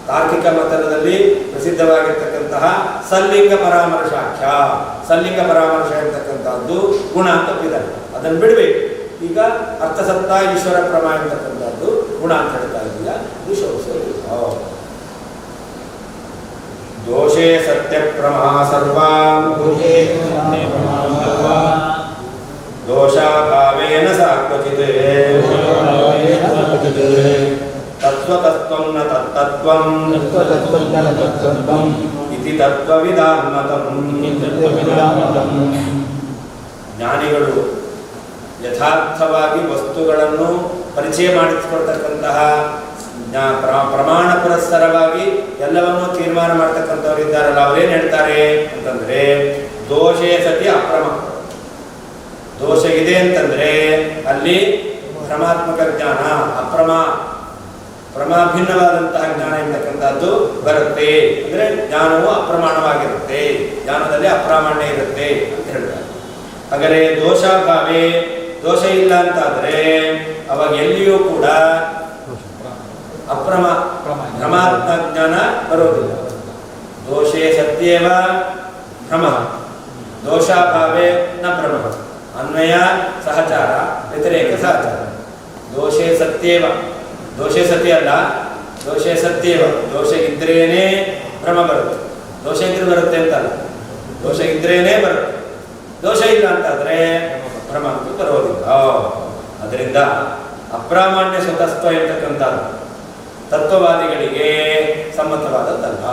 ತಾರ್ಕಿಕ ಮತದಲ್ಲಿ ಪ್ರಸಿದ್ಧವಾಗಿರ್ತಕ್ಕಂತಹ ಸಲ್ಲಿಂಗ ಪರಾಮರ್ಶಾಖ್ಯ. ಸಲ್ಲಿಂಗ ಪರಾಮರ್ಶ ಇರ್ತಕ್ಕಂಥದ್ದು ಗುಣ ಅಂತ ಒಪ್ಪಿದ್ದಾರೆ. ಅದನ್ನು ಬಿಡಬೇಕು. ಈಗ ಅರ್ಥಸತ್ತ ಈಶ್ವರ ಪ್ರಮ ಇರ್ತಕ್ಕಂಥದ್ದು ಗುಣ ಅಂತ ಹೇಳ್ತಾ ಇದೆಯಲ್ಲ, ಇದು ಶೋಧಿಸೋದಿಲ್ಲ. ದೋಷೇ ಸತ್ಯ ಪ್ರಮಾ ಸರ್ವಾ ದೋಷಾಭಾವೇನ ಸಾಕ್ವಚಿತ್ ತತ್ವತತ್ವಂ ನ ತತ್ತತ್ವಂ ಇತಿ ತತ್ವವಿದಾಂ ಮತಂ. ಜ್ಞಾನಿಗಳು ಯಥಾರ್ಥವಾಗಿ ವಸ್ತುಗಳನ್ನು ಪರಿಚಯ ಮಾಡಿಸಿಕೊಳ್ತಕ್ಕಂತಹ ಪ್ರಮಾಣ ಪುರಸ್ಸರವಾಗಿ ಎಲ್ಲವನ್ನೂ ತೀರ್ಮಾನ ಮಾಡ್ತಕ್ಕಂಥವ್ರು ಇದ್ದಾರಲ್ಲ, ಅವರೇನು ಹೇಳ್ತಾರೆ ಅಂತಂದ್ರೆ ದೋಷೇ ಸತಿ ಅಪ್ರಮ. ದೋಷ ಇದೆ ಅಂತಂದ್ರೆ ಅಲ್ಲಿ ಭ್ರಮಾತ್ಮಕ ಜ್ಞಾನ, ಪ್ರಮಾಭಿನ್ನವಾದಂತಹ ಜ್ಞಾನ ಎಂತಕ್ಕಂಥದ್ದು ಬರುತ್ತೆ. ಅಂದ್ರೆ ಜ್ಞಾನವು ಅಪ್ರಮಾಣವಾಗಿರುತ್ತೆ, ಜ್ಞಾನದಲ್ಲಿ ಅಪ್ರಾಮಾಣ್ಯ ಇರುತ್ತೆ ಅಂತ ಹೇಳ್ತಾರೆ. ಹಾಗಾದರೆ ದೋಷಾಭಾವೇ, ದೋಷ ಇಲ್ಲ ಅಂತಾದ್ರೆ ಅವಾಗ ಎಲ್ಲಿಯೂ ಕೂಡ ಭ್ರಮಾತ್ಮ ಜ್ಞಾನ ಬರೋದಿಲ್ಲ. ದೋಷೇ ಸತ್ಯೇವ ಭ್ರಮ, ದೋಷಾಭಾವೇ ನ ಭ್ರಮ, ಅನ್ವಯ ಸಹಚಾರ ವ್ಯತಿರೇಕ ಸಹಚಾರ. ದೋಷೇ ಸತ್ಯೇವ, ದೋಷೇ ಸತ್ಯ ಅಲ್ಲ, ದೋಷೇ ಸತ್ಯೇವ, ದೋಷ ಇದ್ರೇನೇ ಭ್ರಮ ಬರುತ್ತೆ. ದೋಷ ಇದ್ರೆ ಬರುತ್ತೆ ಅಂತಲ್ಲ, ದೋಷ ಇದ್ರೇನೇ ಬರುತ್ತೆ. ದೋಷ ಇಲ್ಲ ಅಂತಾದ್ರೆ ಭ್ರಮ ಅಂತೂ ಬರೋದಿಲ್ಲ. ಅದರಿಂದ ಅಪ್ರಾಮಾಣ್ಯ ಸ್ವತಸ್ತ್ವ ಇರ್ತಕ್ಕಂಥದ್ದು ತತ್ವವಾದಿಗಳಿಗೆ ಸಮ್ಮತವಾದದ್ದಲ್ಲ.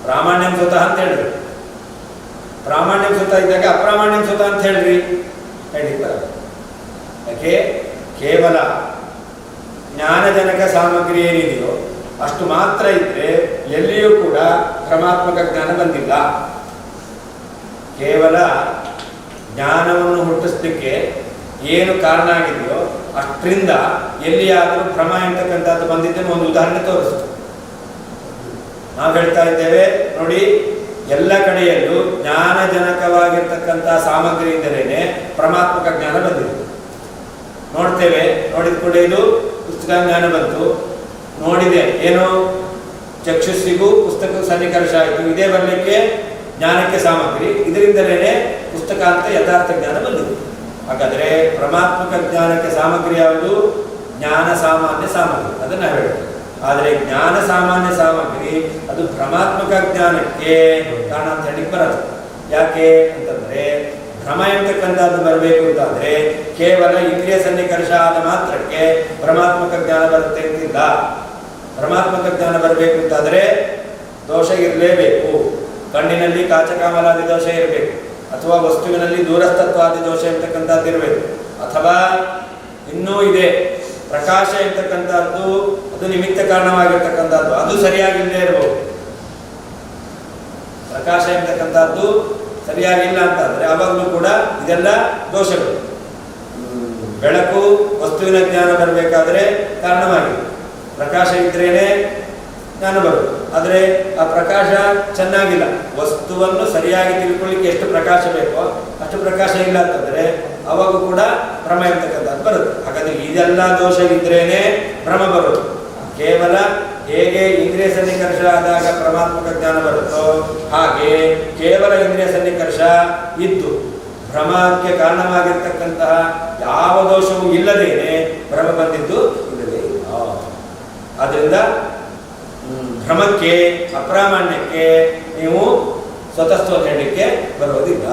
ಪ್ರಾಮಾಣ್ಯಂ ಸ್ವತಃ ಅಂತ ಹೇಳ್ರಿ, ಪ್ರಾಮಾಣ್ಯಂ ಸ್ವತಃ ಇದ್ದಾಗ ಅಪ್ರಾಮಾಣ್ಯಂ ಸ್ವತಃ ಅಂತ ಹೇಳ್ರಿ, ಹೇಳಿ ಬರಲ್ಲ. ಯಾಕೆ? ಕೇವಲ ಜ್ಞಾನಜನಕ ಸಾಮಗ್ರಿ ಏನಿದೆಯೋ ಅಷ್ಟು ಮಾತ್ರ ಇದ್ರೆ ಎಲ್ಲಿಯೂ ಕೂಡ ಭ್ರಮಾತ್ಮಕ ಜ್ಞಾನ ಬಂದಿಲ್ಲ. ಕೇವಲ ಜ್ಞಾನವನ್ನು ಹುಟ್ಟಿಸ್ಲಿಕ್ಕೆ ಏನು ಕಾರಣ ಆಗಿದೆಯೋ ಅಷ್ಟರಿಂದ ಎಲ್ಲಿಯಾದರೂ ಭ್ರಮ ಎಂತಕ್ಕಂಥದ್ದು ಬಂದಿದ್ದೇನೆ ಒಂದು ಉದಾಹರಣೆ ತೋರಿಸ್ತು. ನಾವು ಹೇಳ್ತಾ ಇದ್ದೇವೆ ನೋಡಿ, ಎಲ್ಲ ಕಡೆಯಲ್ಲೂ ಜ್ಞಾನಜನಕವಾಗಿರ್ತಕ್ಕಂಥ ಸಾಮಗ್ರಿಯಿಂದಲೇ ಪರಮಾತ್ಮಕ ಜ್ಞಾನ ಬಂದಿದೆ. ನೋಡ್ತೇವೆ, ನೋಡಿದ ಕೂಡ ಇದು ಪುಸ್ತಕ ಜ್ಞಾನ ಬಂತು, ನೋಡಿದೆ ಏನು ಚಕ್ಷುಸ್ಸಿಗೂ ಪುಸ್ತಕ ಸನ್ನಿಕರ್ಷ ಆಯಿತು, ಇದೇ ಬರಲಿಕ್ಕೆ ಜ್ಞಾನಕ್ಕೆ ಸಾಮಗ್ರಿ, ಇದರಿಂದಲೇ ಪುಸ್ತಕ ಅಂತ ಯಥಾರ್ಥ ಜ್ಞಾನ ಬಂದಿದೆ. ಹಾಗಾದರೆ ಪರಮಾತ್ಮಕ ಜ್ಞಾನಕ್ಕೆ ಸಾಮಗ್ರಿ ಯಾವುದು? ಜ್ಞಾನ ಸಾಮಾನ್ಯ ಸಾಮಗ್ರಿ, ಅದನ್ನು ಹೇಳ್ತೇವೆ. ಆದರೆ ಜ್ಞಾನ ಸಾಮಾನ್ಯ ಸಾಮಗ್ರಿ ಅದು ಭ್ರಮಾತ್ಮಕ ಜ್ಞಾನಕ್ಕೆ ಕಾರಣ ಅಂತ ಹೇಳಿ ಬರದು. ಯಾಕೆ ಅಂತಂದ್ರೆ ಭ್ರಮ ಎಂತಕ್ಕಂಥದ್ದು ಬರಬೇಕು ಅಂತಾದ್ರೆ ಕೇವಲ ಇಂದ್ರಿಯ ಸನ್ನಿಕರ್ಷ ಆದ ಮಾತ್ರಕ್ಕೆ ಭ್ರಮಾತ್ಮಕ ಜ್ಞಾನ ಬರುತ್ತೆ ಅಂತಿಲ್ಲ. ಭ್ರಮಾತ್ಮಕ ಜ್ಞಾನ ಬರಬೇಕು ಅಂತಾದ್ರೆ ದೋಷ ಇರಲೇಬೇಕು. ಕಣ್ಣಿನಲ್ಲಿ ಕಾಚಕಾಮಲಾದಿ ದೋಷ ಇರಬೇಕು, ಅಥವಾ ವಸ್ತುವಿನಲ್ಲಿ ದೂರಸ್ಥತ್ವಾದಿ ದೋಷ ಇರ್ತಕ್ಕಂಥದ್ದು ಇರಬೇಕು, ಅಥವಾ ಇನ್ನೂ ಇದೆ ಪ್ರಕಾಶ ಇರ್ತಕ್ಕಂಥದ್ದು, ಅದು ನಿಮಿತ್ತ ಕಾರಣವಾಗಿರ್ತಕ್ಕಂಥದ್ದು, ಅದು ಸರಿಯಾಗಿಲ್ಲದೆ ಇರಬಹುದು. ಪ್ರಕಾಶ ಇರ್ತಕ್ಕಂಥದ್ದು ಸರಿಯಾಗಿಲ್ಲ ಅಂತಾದ್ರೆ ಆವಾಗಲೂ ಕೂಡ ಇದೆಲ್ಲ ದೋಷಗಳು. ಬೆಳಕು ವಸ್ತುವಿನ ಜ್ಞಾನ ಬರಬೇಕಾದ್ರೆ ಕಾರಣವಾಗಿದೆ, ಪ್ರಕಾಶ ಇದ್ರೇನೆ ಜ್ಞಾನ ಬರುತ್ತೆ. ಆದರೆ ಆ ಪ್ರಕಾಶ ಚೆನ್ನಾಗಿಲ್ಲ, ವಸ್ತುವನ್ನು ಸರಿಯಾಗಿ ತಿಳ್ಕೊಳ್ಳಿಕ್ಕೆ ಎಷ್ಟು ಪ್ರಕಾಶ ಬೇಕೋ ಅಷ್ಟು ಪ್ರಕಾಶ ಇಲ್ಲ ಅಂತಂದ್ರೆ ಅವಾಗ ಕೂಡ ಭ್ರಮ ಇರ್ತಕ್ಕಂಥದ್ದು ಬರುತ್ತೆ. ಹಾಗಾದ್ರೆ ಇದೆಲ್ಲ ದೋಷ ಇದ್ರೇನೆ ಭ್ರಮ ಬರುತ್ತೆ. ಕೇವಲ ಹೇಗೆ ಇಂದ್ರಿಯ ಸನ್ನಿಕರ್ಷ ಆದಾಗ ಪರಮಾತ್ಮಕ ಜ್ಞಾನ ಬರುತ್ತೋ ಹಾಗೆ ಕೇವಲ ಇಂದ್ರಿಯ ಸನ್ನಿಕರ್ಷ ಇದ್ದು ಭ್ರಮಕ್ಕೆ ಕಾರಣವಾಗಿರ್ತಕ್ಕಂತಹ ಯಾವ ದೋಷವೂ ಇಲ್ಲದೇನೆ ಭ್ರಮ ಬಂದಿದ್ದು ಇಲ್ಲದೇ ಇಲ್ಲ. ಆದ್ದರಿಂದ ಭ್ರಮಕ್ಕೆ ಅಪ್ರಾಮಾಣ್ಯಕ್ಕೆ ನೀವು ಸ್ವತಃ ಹೇಳಲಿಕ್ಕೆ ಬರೋದಿಲ್ಲ.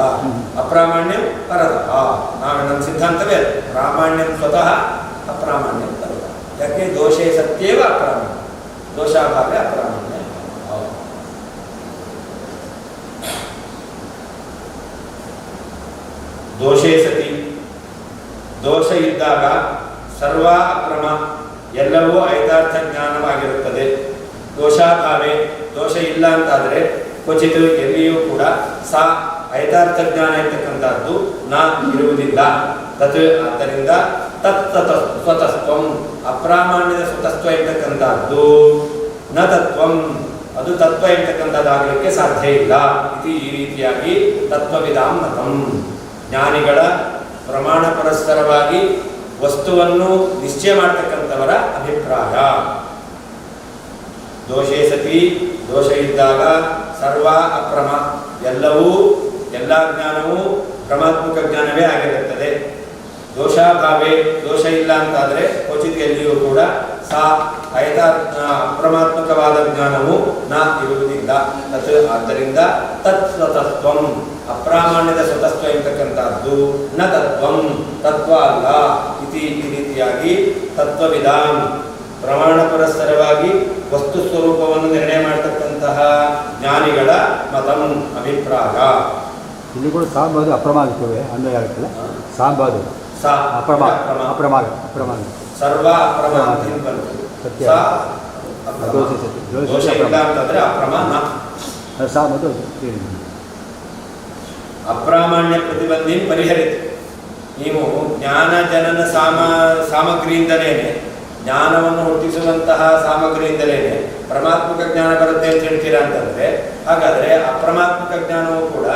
ಅಪ್ರಾಮಾಣ್ಯ ಪರದ, ನಾವು ನಮ್ಮ ಸಿದ್ಧಾಂತವೇ ಪ್ರಾಮಾಣ್ಯಂ ಸ್ವತಃ ಅಪ್ರಾಮಾಣ್ಯಂ ಪರದ. ಯಾಕೆ? ದೋಷೇ ಸತ್ಯೇವ ಅಪ್ರಾಮಾಣ್ಯ, ದೋಷಾಭಾವೇ ಅಪ್ರಾಮಾಣ್ಯ. ದೋಷೇ ಸತಿ, ದೋಷ ಇದ್ದಾಗ ಸರ್ವ ಅಪ್ರಮ, ಎಲ್ಲವೂ ಐದಾರ್ಥ ಜ್ಞಾನವಾಗಿರುತ್ತದೆ. ದೋಷಾಭಾವೇ, ದೋಷ ಇಲ್ಲ ಅಂತಾದರೆ ಕ್ವಚಿತ್ ಎಲ್ಲಿಯೂ ಕೂಡ ಸಾ ಐದಾರ್ಥ ಜ್ಞಾನ ಇರ್ತಕ್ಕಂಥದ್ದು ನಾ ಇರುವುದಿಲ್ಲ. ತತ್ ಆದ್ದರಿಂದ ಸ್ವತಸ್ತ್ವಂ, ಅಪ್ರಾಮಾಣ್ಯದ ಸ್ವತಸ್ತ್ವ ಇರ್ತಕ್ಕಂಥದ್ದು ನ ತತ್ವಂ, ಅದು ತತ್ವ ಇರ್ತಕ್ಕಂಥದ್ದಾಗಲಿಕ್ಕೆ ಸಾಧ್ಯ ಇಲ್ಲ. ಇದು ಈ ರೀತಿಯಾಗಿ ತತ್ವವಿದಾಂ ಮತಂ, ಜ್ಞಾನಿಗಳ ಪ್ರಮಾಣ ಪರಸ್ಪರವಾಗಿ ವಸ್ತುವನ್ನು ನಿಶ್ಚಯ ಮಾಡ್ತಕ್ಕಂಥವರ ಅಭಿಪ್ರಾಯ. ದೋಷೇ ಸತಿ, ದೋಷ ಇದ್ದಾಗ ಸರ್ವ ಅಪ್ರಮ, ಎಲ್ಲವೂ ಎಲ್ಲ ಜ್ಞಾನವೂ ಭ್ರಮಾತ್ಮಕ ಜ್ಞಾನವೇ ಆಗಿರುತ್ತದೆ. ದೋಷಾಭಾವೇ, ದೋಷ ಇಲ್ಲ ಅಂತಾದರೆ ಕ್ವಚಿತ್ ಎಲ್ಲಿಯೂ ಕೂಡ ಸಾ ಅಪ್ರಮಾತ್ಮಕವಾದ ಜ್ಞಾನವು ನಾ ಇರುವುದಿಲ್ಲ. ತತ್ ಆದ್ದರಿಂದ ತತ್ ಸ್ವತಸ್ತ್ವಂ, ಅಪ್ರಾಮಾಣ್ಯದ ಸ್ವತಸ್ತ್ವ ಇರ್ತಕ್ಕಂಥದ್ದು ನ ತತ್ವಂ, ತತ್ವ ಅಲ್ಲ. ಈ ರೀತಿಯಾಗಿ ತತ್ವವಿಧಾನ್, ಪ್ರಮಾಣ ಪರಸ್ಪರವಾಗಿ ವಸ್ತು ಸ್ವರೂಪವನ್ನು ನಿರ್ಣಯ ಮಾಡತಕ್ಕಂತಹ ಜ್ಞಾನಿಗಳ ಮತಂ, ಅಭಿಪ್ರಾಯ. ಇಲ್ಲಿ ಕೂಡ ಸಾಂಬಾದು ಅಪ್ರಮ ಆಗ್ತವೆ, ಅನ್ವಯ ಆಗುತ್ತಲ್ಲ. ಸಾಂಬಾದು ಅಪ್ರಮ, ಅಪ್ರಮ, ಅಪ್ರಮ, ಸರ್ವ ಅಪ್ರಮ ಅಂತ ಬಂತು. ಸತ್ಯ, ದೋಷ ಇಲ್ಲ ಅಂತಂದ್ರೆ ಅಪ್ರಮ ನ. ಸಾಂಬಾದು ಅಪ್ರಾಮಾಣ್ಯ ಪ್ರತಿಬಂಧಿ ಪರಿಹರಿತು. ನೀವು ಜ್ಞಾನ ಜನನ ಸಾಮಗ್ರಿಯಿಂದಲೇ, ಜ್ಞಾನವನ್ನು ಹುಟ್ಟಿಸುವಂತಹ ಸಾಮಗ್ರಿಯಿಂದಲೇ ಪರಮಾತ್ಮಕ ಜ್ಞಾನ ಬರುತ್ತೆ ಅಂತ ಹೇಳ್ತೀರಾ ಅಂತಂದ್ರೆ, ಹಾಗಾದ್ರೆ ಅಪ್ರಮಾತ್ಮಕ ಜ್ಞಾನವೂ ಕೂಡ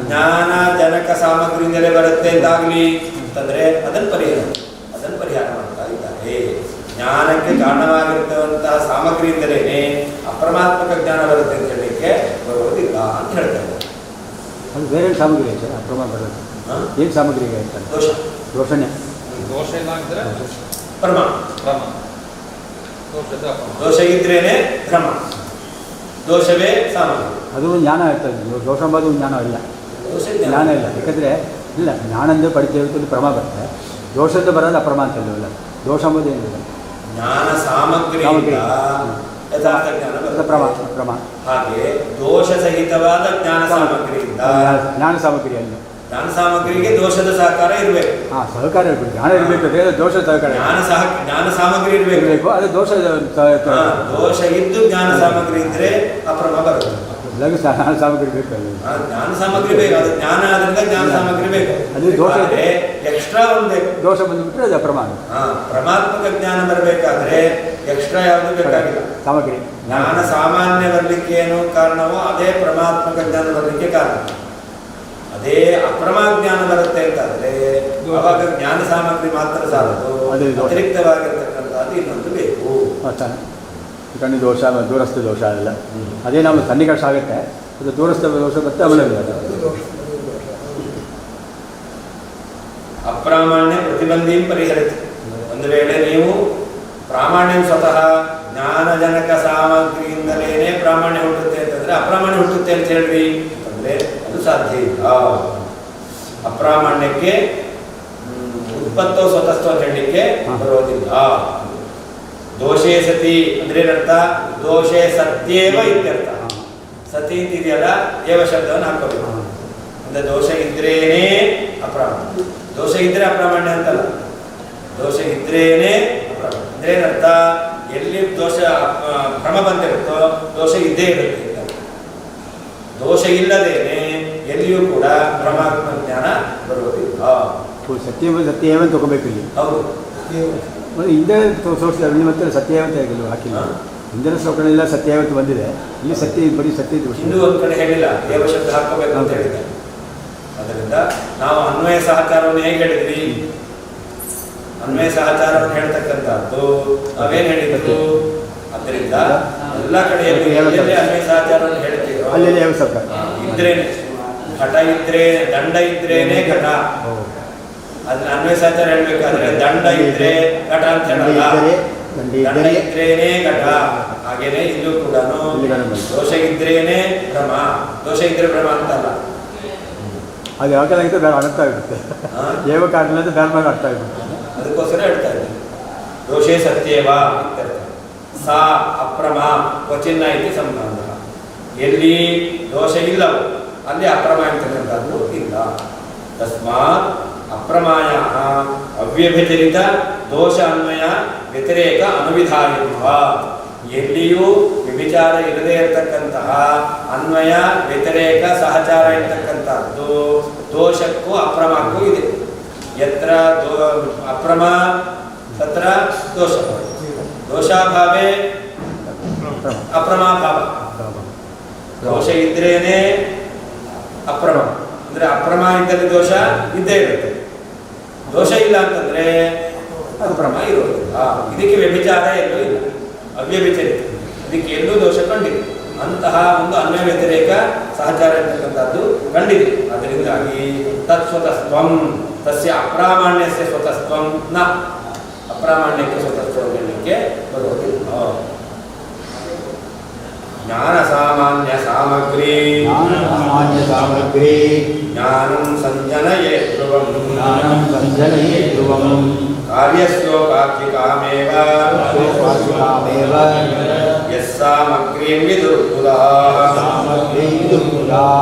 ಜ್ಞಾನ ಜನಕ ಸಾಮಗ್ರಿಯಿಂದಲೇ ಬರುತ್ತೆ ಅಂತಾಗ್ಲಿ ಅಂತಂದ್ರೆ ಅದನ್ನು ಪರಿಹಾರ ಮಾಡ್ತಾ ಇದ್ದಾರೆ. ಸಾಧ್ಯತೆ. ಜ್ಞಾನಕ್ಕೆ ಕಾರಣವಾಗಿರ್ತಕ್ಕಂತಹ ಸಾಮಗ್ರಿಯಿಂದಲೇ ಅಪ್ರಮಾತ್ಮಕ ಜ್ಞಾನ ಬರುತ್ತೆ ಅಂತ ಹೇಳಲಿಕ್ಕೆ ಬರುವುದಿಲ್ಲ ಅಂತ ಹೇಳ್ತಾರೆ. ಅದು ಬೇರೆ ಸಾಮಗ್ರಿ ಸರ್ ಅಪ್ರಮಾಣ ಬರೋದು. ಏನು ಸಾಮಗ್ರಿ ಹೇಳ್ತಾರೆ? ದೋಷ. ದೋಷನೇ. ದೋಷ ಇಲ್ಲ ಅಂದರೆ ಪ್ರಮಾಣ. ದೋಷ ಇದ್ರೇನೆ ಭ್ರಮ, ದೋಷವೇ ಸಾಮಗ್ರಿ. ಅದು ಜ್ಞಾನ ಇರ್ತದೆ. ದೋಷ ಎಂಬುದು ಜ್ಞಾನ ಇಲ್ಲ, ದೋಷ ಜ್ಞಾನ ಇಲ್ಲ. ಯಾಕಂದರೆ ಇಲ್ಲ ಜ್ಞಾನಂದು ಪಡಿತೇವೆ ಪ್ರಮ ಬರುತ್ತೆ, ದೋಷದ್ದು ಬರೋದು ಅಪ್ರಮ ಅಂತಲ್ಲ. ದೋಷ ಎಂಬುದು ಏನಿಲ್ಲ, ಜ್ಞಾನ ಸಾಮಗ್ರಿಯಿಂದ ಯಥಾರ್ಥ ಜ್ಞಾನ ಬರುತ್ತೆ. ಪ್ರಮ. ಹಾಗೆ ದೋಷ ಸಹಿತವಾದ ಜ್ಞಾನ ಸಾಮಗ್ರಿಯಿಂದ ಜ್ಞಾನ ಸಾಮಗ್ರಿ ಅಲ್ಲ. ಜ್ಞಾನ ಸಾಮಗ್ರಿಗೆ ದೋಷದ ಸಹಕಾರ ಇರಬೇಕು. ಸಹಕಾರ ಇರಬೇಕು. ಜ್ಞಾನ ಇರಬೇಕು, ದೋಷ ಸಹಕಾರ. ಜ್ಞಾನ ಸಾಮಗ್ರಿ ಇರಬೇಕು, ಅದು ದೋಷ. ದೋಷ ಇದ್ದು ಜ್ಞಾನ ಸಾಮಗ್ರಿ ಇದ್ರೆ ಅಪ್ರಮ ಬರುತ್ತೆ. ಎಲ್ಲರಿಗೂ ಜ್ಞಾನ ಸಾಮಗ್ರಿ ಬೇಕು. ಜ್ಞಾನ ಸಾಮಗ್ರಿ ಬೇಕು, ಅದು ಜ್ಞಾನ ಆದ್ರಿಂದ ಜ್ಞಾನ ಸಾಮಗ್ರಿ ಬೇಕು. ಅದು ದೋಷ ಎಕ್ಸ್ಟ್ರಾ ಒಂದು ಬೇಕು. ದೋಷ ಬಂದುಬಿಟ್ರೆ ಅದು ಅಪ್ರಮಾಣ. ಪ್ರಮಾತ್ಮಕ ಜ್ಞಾನ ಬರಬೇಕಾದ್ರೆ ಎಕ್ಸ್ಟ್ರಾ ಯಾವುದು ಬೇಕಾಗಿಲ್ಲ. ಸಾಮಗ್ರಿ ಜ್ಞಾನ ಸಾಮಾನ್ಯ ಬರಲಿಕ್ಕೆ ಏನು ಕಾರಣವೋ ಅದೇ ಪ್ರಮಾತ್ಮಕ ಜ್ಞಾನ ಬರಲಿಕ್ಕೆ ಕಾರಣ. ಅದೇ ಅಪ್ರಮಾ ಜ್ಞಾನ ಬರುತ್ತೆ ಅಂತಾದ್ರೆ ಅವಾಗ ಜ್ಞಾನ ಸಾಮಗ್ರಿ ಮಾತ್ರ ಸಾಲದು, ಅತಿರಿಕ್ತವಾಗಿರ್ತಕ್ಕಂಥದ್ದು ಇನ್ನೊಂದು ಬೇಕು. ಕಣ್ಣು ದೋಷ, ದೂರಸ್ಥ ದೋಷ ಅಲ್ಲ. ಅದೇ ನಾವು ಸನ್ನಿಕರ್ಷ ಆಗುತ್ತೆ, ಅದು ದೂರಸ್ಥ ದೋಷ ಮತ್ತೆ ಅವಲಂಬಿತ. ಅಪ್ರಾಮಾಣ್ಯ ಪ್ರತಿಬಂಧೀಂ ಪರಿಹರಿಸಿ. ಒಂದು ವೇಳೆ ನೀವು ಪ್ರಾಮಾಣ್ಯ ಸ್ವತಃ ಜ್ಞಾನಜನಕ ಸಾಮಗ್ರಿಯಿಂದಲೇ ಪ್ರಾಮಾಣ್ಯ ಹುಟ್ಟುತ್ತೆ ಅಂತಂದ್ರೆ ಅಪ್ರಾಮಾಣ್ಯ ಹುಟ್ಟುತ್ತೆ ಅಂತ ಹೇಳ್ರಿ ಅಂತಂದ್ರೆ ಅದು ಸಾಧ್ಯ ಇಲ್ಲ. ಅಪ್ರಾಮಾಣ್ಯಕ್ಕೆ ಉತ್ಪತ್ತೋ ಸ್ವತಃ ಹೇಳಲಿಕ್ಕೆ ಬರೋದಿಲ್ಲ. ದೋಷೇ ಸತಿ ಅಂದ್ರೆ ಏನರ್ಥ? ದೋಷೇ ಸತ್ಯೇವ ಇತ್ಯರ್ಥ. ಸತಿ ಅಂತಿದೆಯಲ್ಲ, ಏವ ಶಬ್ದವನ್ನು ಹಾಕೋಬೇಕು. ಅಂದ್ರೆ ದೋಷ ಇದ್ರೇನೆ ಅಪ್ರಾಮಾಣ್ಯ. ದೋಷ ಇದ್ರೆ ಅಪ್ರಾಮಾಣ್ಯ ಅಂತಲ್ಲ, ದೋಷ ಇದ್ರೇನೆ ಅಪ್ರಾಮಾಣ್ಯ. ಅಂದ್ರೆ ಏನರ್ಥ? ಎಲ್ಲಿ ದೋಷ ಭ್ರಮ ಬಂದಿರುತ್ತೋ ದೋಷ ಇದ್ದೇ ಇರುತ್ತೆ. ದೋಷ ಇಲ್ಲದೇನೆ ಎಲ್ಲಿಯೂ ಕೂಡ ಭ್ರಮಾತ್ಮ ಜ್ಞಾನ ಬರುವುದಿಲ್ಲ. ಸತ್ಯ ಅಂತ ತಗೋಬೇಕು ಇಲ್ಲಿ. ಹೌದು, ಹಿಂದೆ ತೋರಿಸಿದ ಮತ್ತೆ ಸತ್ಯ ಅಂತ ಹೇಳಿಲ್ಲ, ಹಾಕಿಲ್ಲ. ಹಿಂದಿನ ಶ್ಲೋಕಗಳೆಲ್ಲ ಸತ್ಯ ಬಂದಿದೆ, ಇಲ್ಲಿ ಸತ್ಯ ಬರೀ ಸತ್ಯ. ಹಿಂದೂ ಒಂದು ಕಡೆ ಹೇಳಿಲ್ಲ, ದೇವ ಶಬ್ದ ಹಾಕೋಬೇಕು ಅಂತ ಹೇಳಿದೆ. ಅದರಿಂದ ನಾವು ಅನ್ವಯ ಸಹಕಾರವನ್ನು ಹೇಗೆ ಹೇಳಿದ್ವಿ? ಅನ್ವಯ ಸಹಕಾರವನ್ನು ಹೇಳ್ತಕ್ಕಂಥದ್ದು ನಾವೇನು ಹೇಳಿದ್ದು? ಅದರಿಂದ ಎಲ್ಲ ಕಡೆಯಲ್ಲಿ ಅನ್ವಯ ಸಹಕಾರವನ್ನು ಹೇಳ್ತೀವಿ. ಅಲ್ಲಿ ಇದ್ರೇನೆ ಘಟ ಇದ್ರೆ, ದಂಡ ಇದ್ರೇನೆ ಘಟ. ಅದನ್ನ ಅನ್ವಯ ಸಹಚಾರ ಹೇಳ್ಬೇಕಾದ್ರೆ ದಂಡ ಇದ್ರೆ ಘಟ ಅಂತ ಹೇಳಲ್ಲ, ದಂಡ ಇದ್ರೇನೆ ಘಟ. ಹಾಗೇನೆ ಇಲ್ಲೂ ಕೂಡ ದೋಷ ಇದ್ರೇನೆ ಭ್ರಮ, ದೋಷ ಇದ್ರೆ ಭ್ರಮ ಅಂತಲ್ಲ. ಅದು ಯಾಕೆ ಬೇರೆ ಅರ್ಥ ಆಗುತ್ತೆ, ಏವ ಕಾರಣ ಅಂತ ಬೇರೆ ಅರ್ಥ ಆಗುತ್ತೆ. ಅದಕ್ಕೋಸ್ಕರ ಹೇಳ್ತಾ ಇದ್ದೀನಿ ದೋಷೇ ಸತ್ಯೇವ ಇತ್ಯರ್ಥ. ಸಾ ಅಪ್ರಮ ಕ್ವಚಿನ್ನ ಇತಿ ಸಂಬಂಧ. ಎಲ್ಲಿ ದೋಷ ಇಲ್ಲವೋ ಅಲ್ಲಿ ಅಪ್ರಮ ಇರ್ತಕ್ಕಂಥದ್ದು ಇಲ್ಲ. ತಸ್ಮಾತ್ ಅಪ್ರಮಾಯ ಅವ್ಯಭಿಚರಿತ ದೋಷ ಅನ್ವಯ ವ್ಯತಿರೇಕ ಅನುವಿಧಾಯತ್ವ. ಎಲ್ಲಿಯೂ ವಿಚಾರ ಇರದೇ ಇರತಕ್ಕಂತಹ ಅನ್ವಯ ವ್ಯತಿರೇಕ ಸಹಚಾರ ಇರತಕ್ಕಂಥದ್ದು ದೋಷಕ್ಕೂ ಅಪ್ರಮಕ್ಕೂ ಇದೆ. ಯತ್ರ ಅಪ್ರಮ ತತ್ರ ದೋಷ, ದೋಷಾಭಾವೇ ಅಪ್ರಮಾಭಾವ. ದೋಷ ಇದ್ರೇನೆ ಅಪ್ರಮ ಅಂದ್ರೆ ಅಪ್ರಮ ಇದ್ದಲ್ಲಿ ದೋಷ ಇದ್ದೇ ಇರುತ್ತೆ. ದೋಷ ಇಲ್ಲ ಅಂತಂದ್ರೆ ಅಪ್ರಮ ಇರೋದಿಲ್ಲ. ಇದಕ್ಕೆ ವ್ಯಭಿಚಾರ ಎಲ್ಲೂ ಇಲ್ಲ, ಅವ್ಯಭಿಚರಿತ. ಇದಕ್ಕೆ ಎಲ್ಲೂ ದೋಷ ಕಂಡಿದೆ. ಅಂತಹ ಒಂದು ಅನ್ವಯ ವ್ಯತಿರೇಕ ಸಹಚಾರ ಇರ್ತಕ್ಕಂಥದ್ದು ಕಂಡಿದೆ. ಅದರಿಂದಾಗಿ ತತ್ಸ್ವತಸ್ತ್ವಂ ತಸ್ಯ ಅಪ್ರಾಮಾಣ್ಯಸ್ಯ ಸ್ವತಸ್ತ್ವಂ ನ. ಅಪ್ರಾಮಾಣ್ಯಕ್ಕೆ ಸ್ವತಸ್ತ್ವ ಹೇಳಲಿಕ್ಕೆ ಬರುವುದಿಲ್ಲ. ಜ್ಞಾನ ಸಾಮಾನ್ಯ ಸಾಮಗ್ರಿ ಜ್ಞಾನಂ ಸಂಜನಯೇ ಧ್ರುವಂ ಕಾರ್ಯಸ್ಯೋಪಾಧಿಕಾಮೇವ ಯಸ್ಸಾಮಗ್ರೀಂ ವಿದುರ್ಬುಧಾಃ.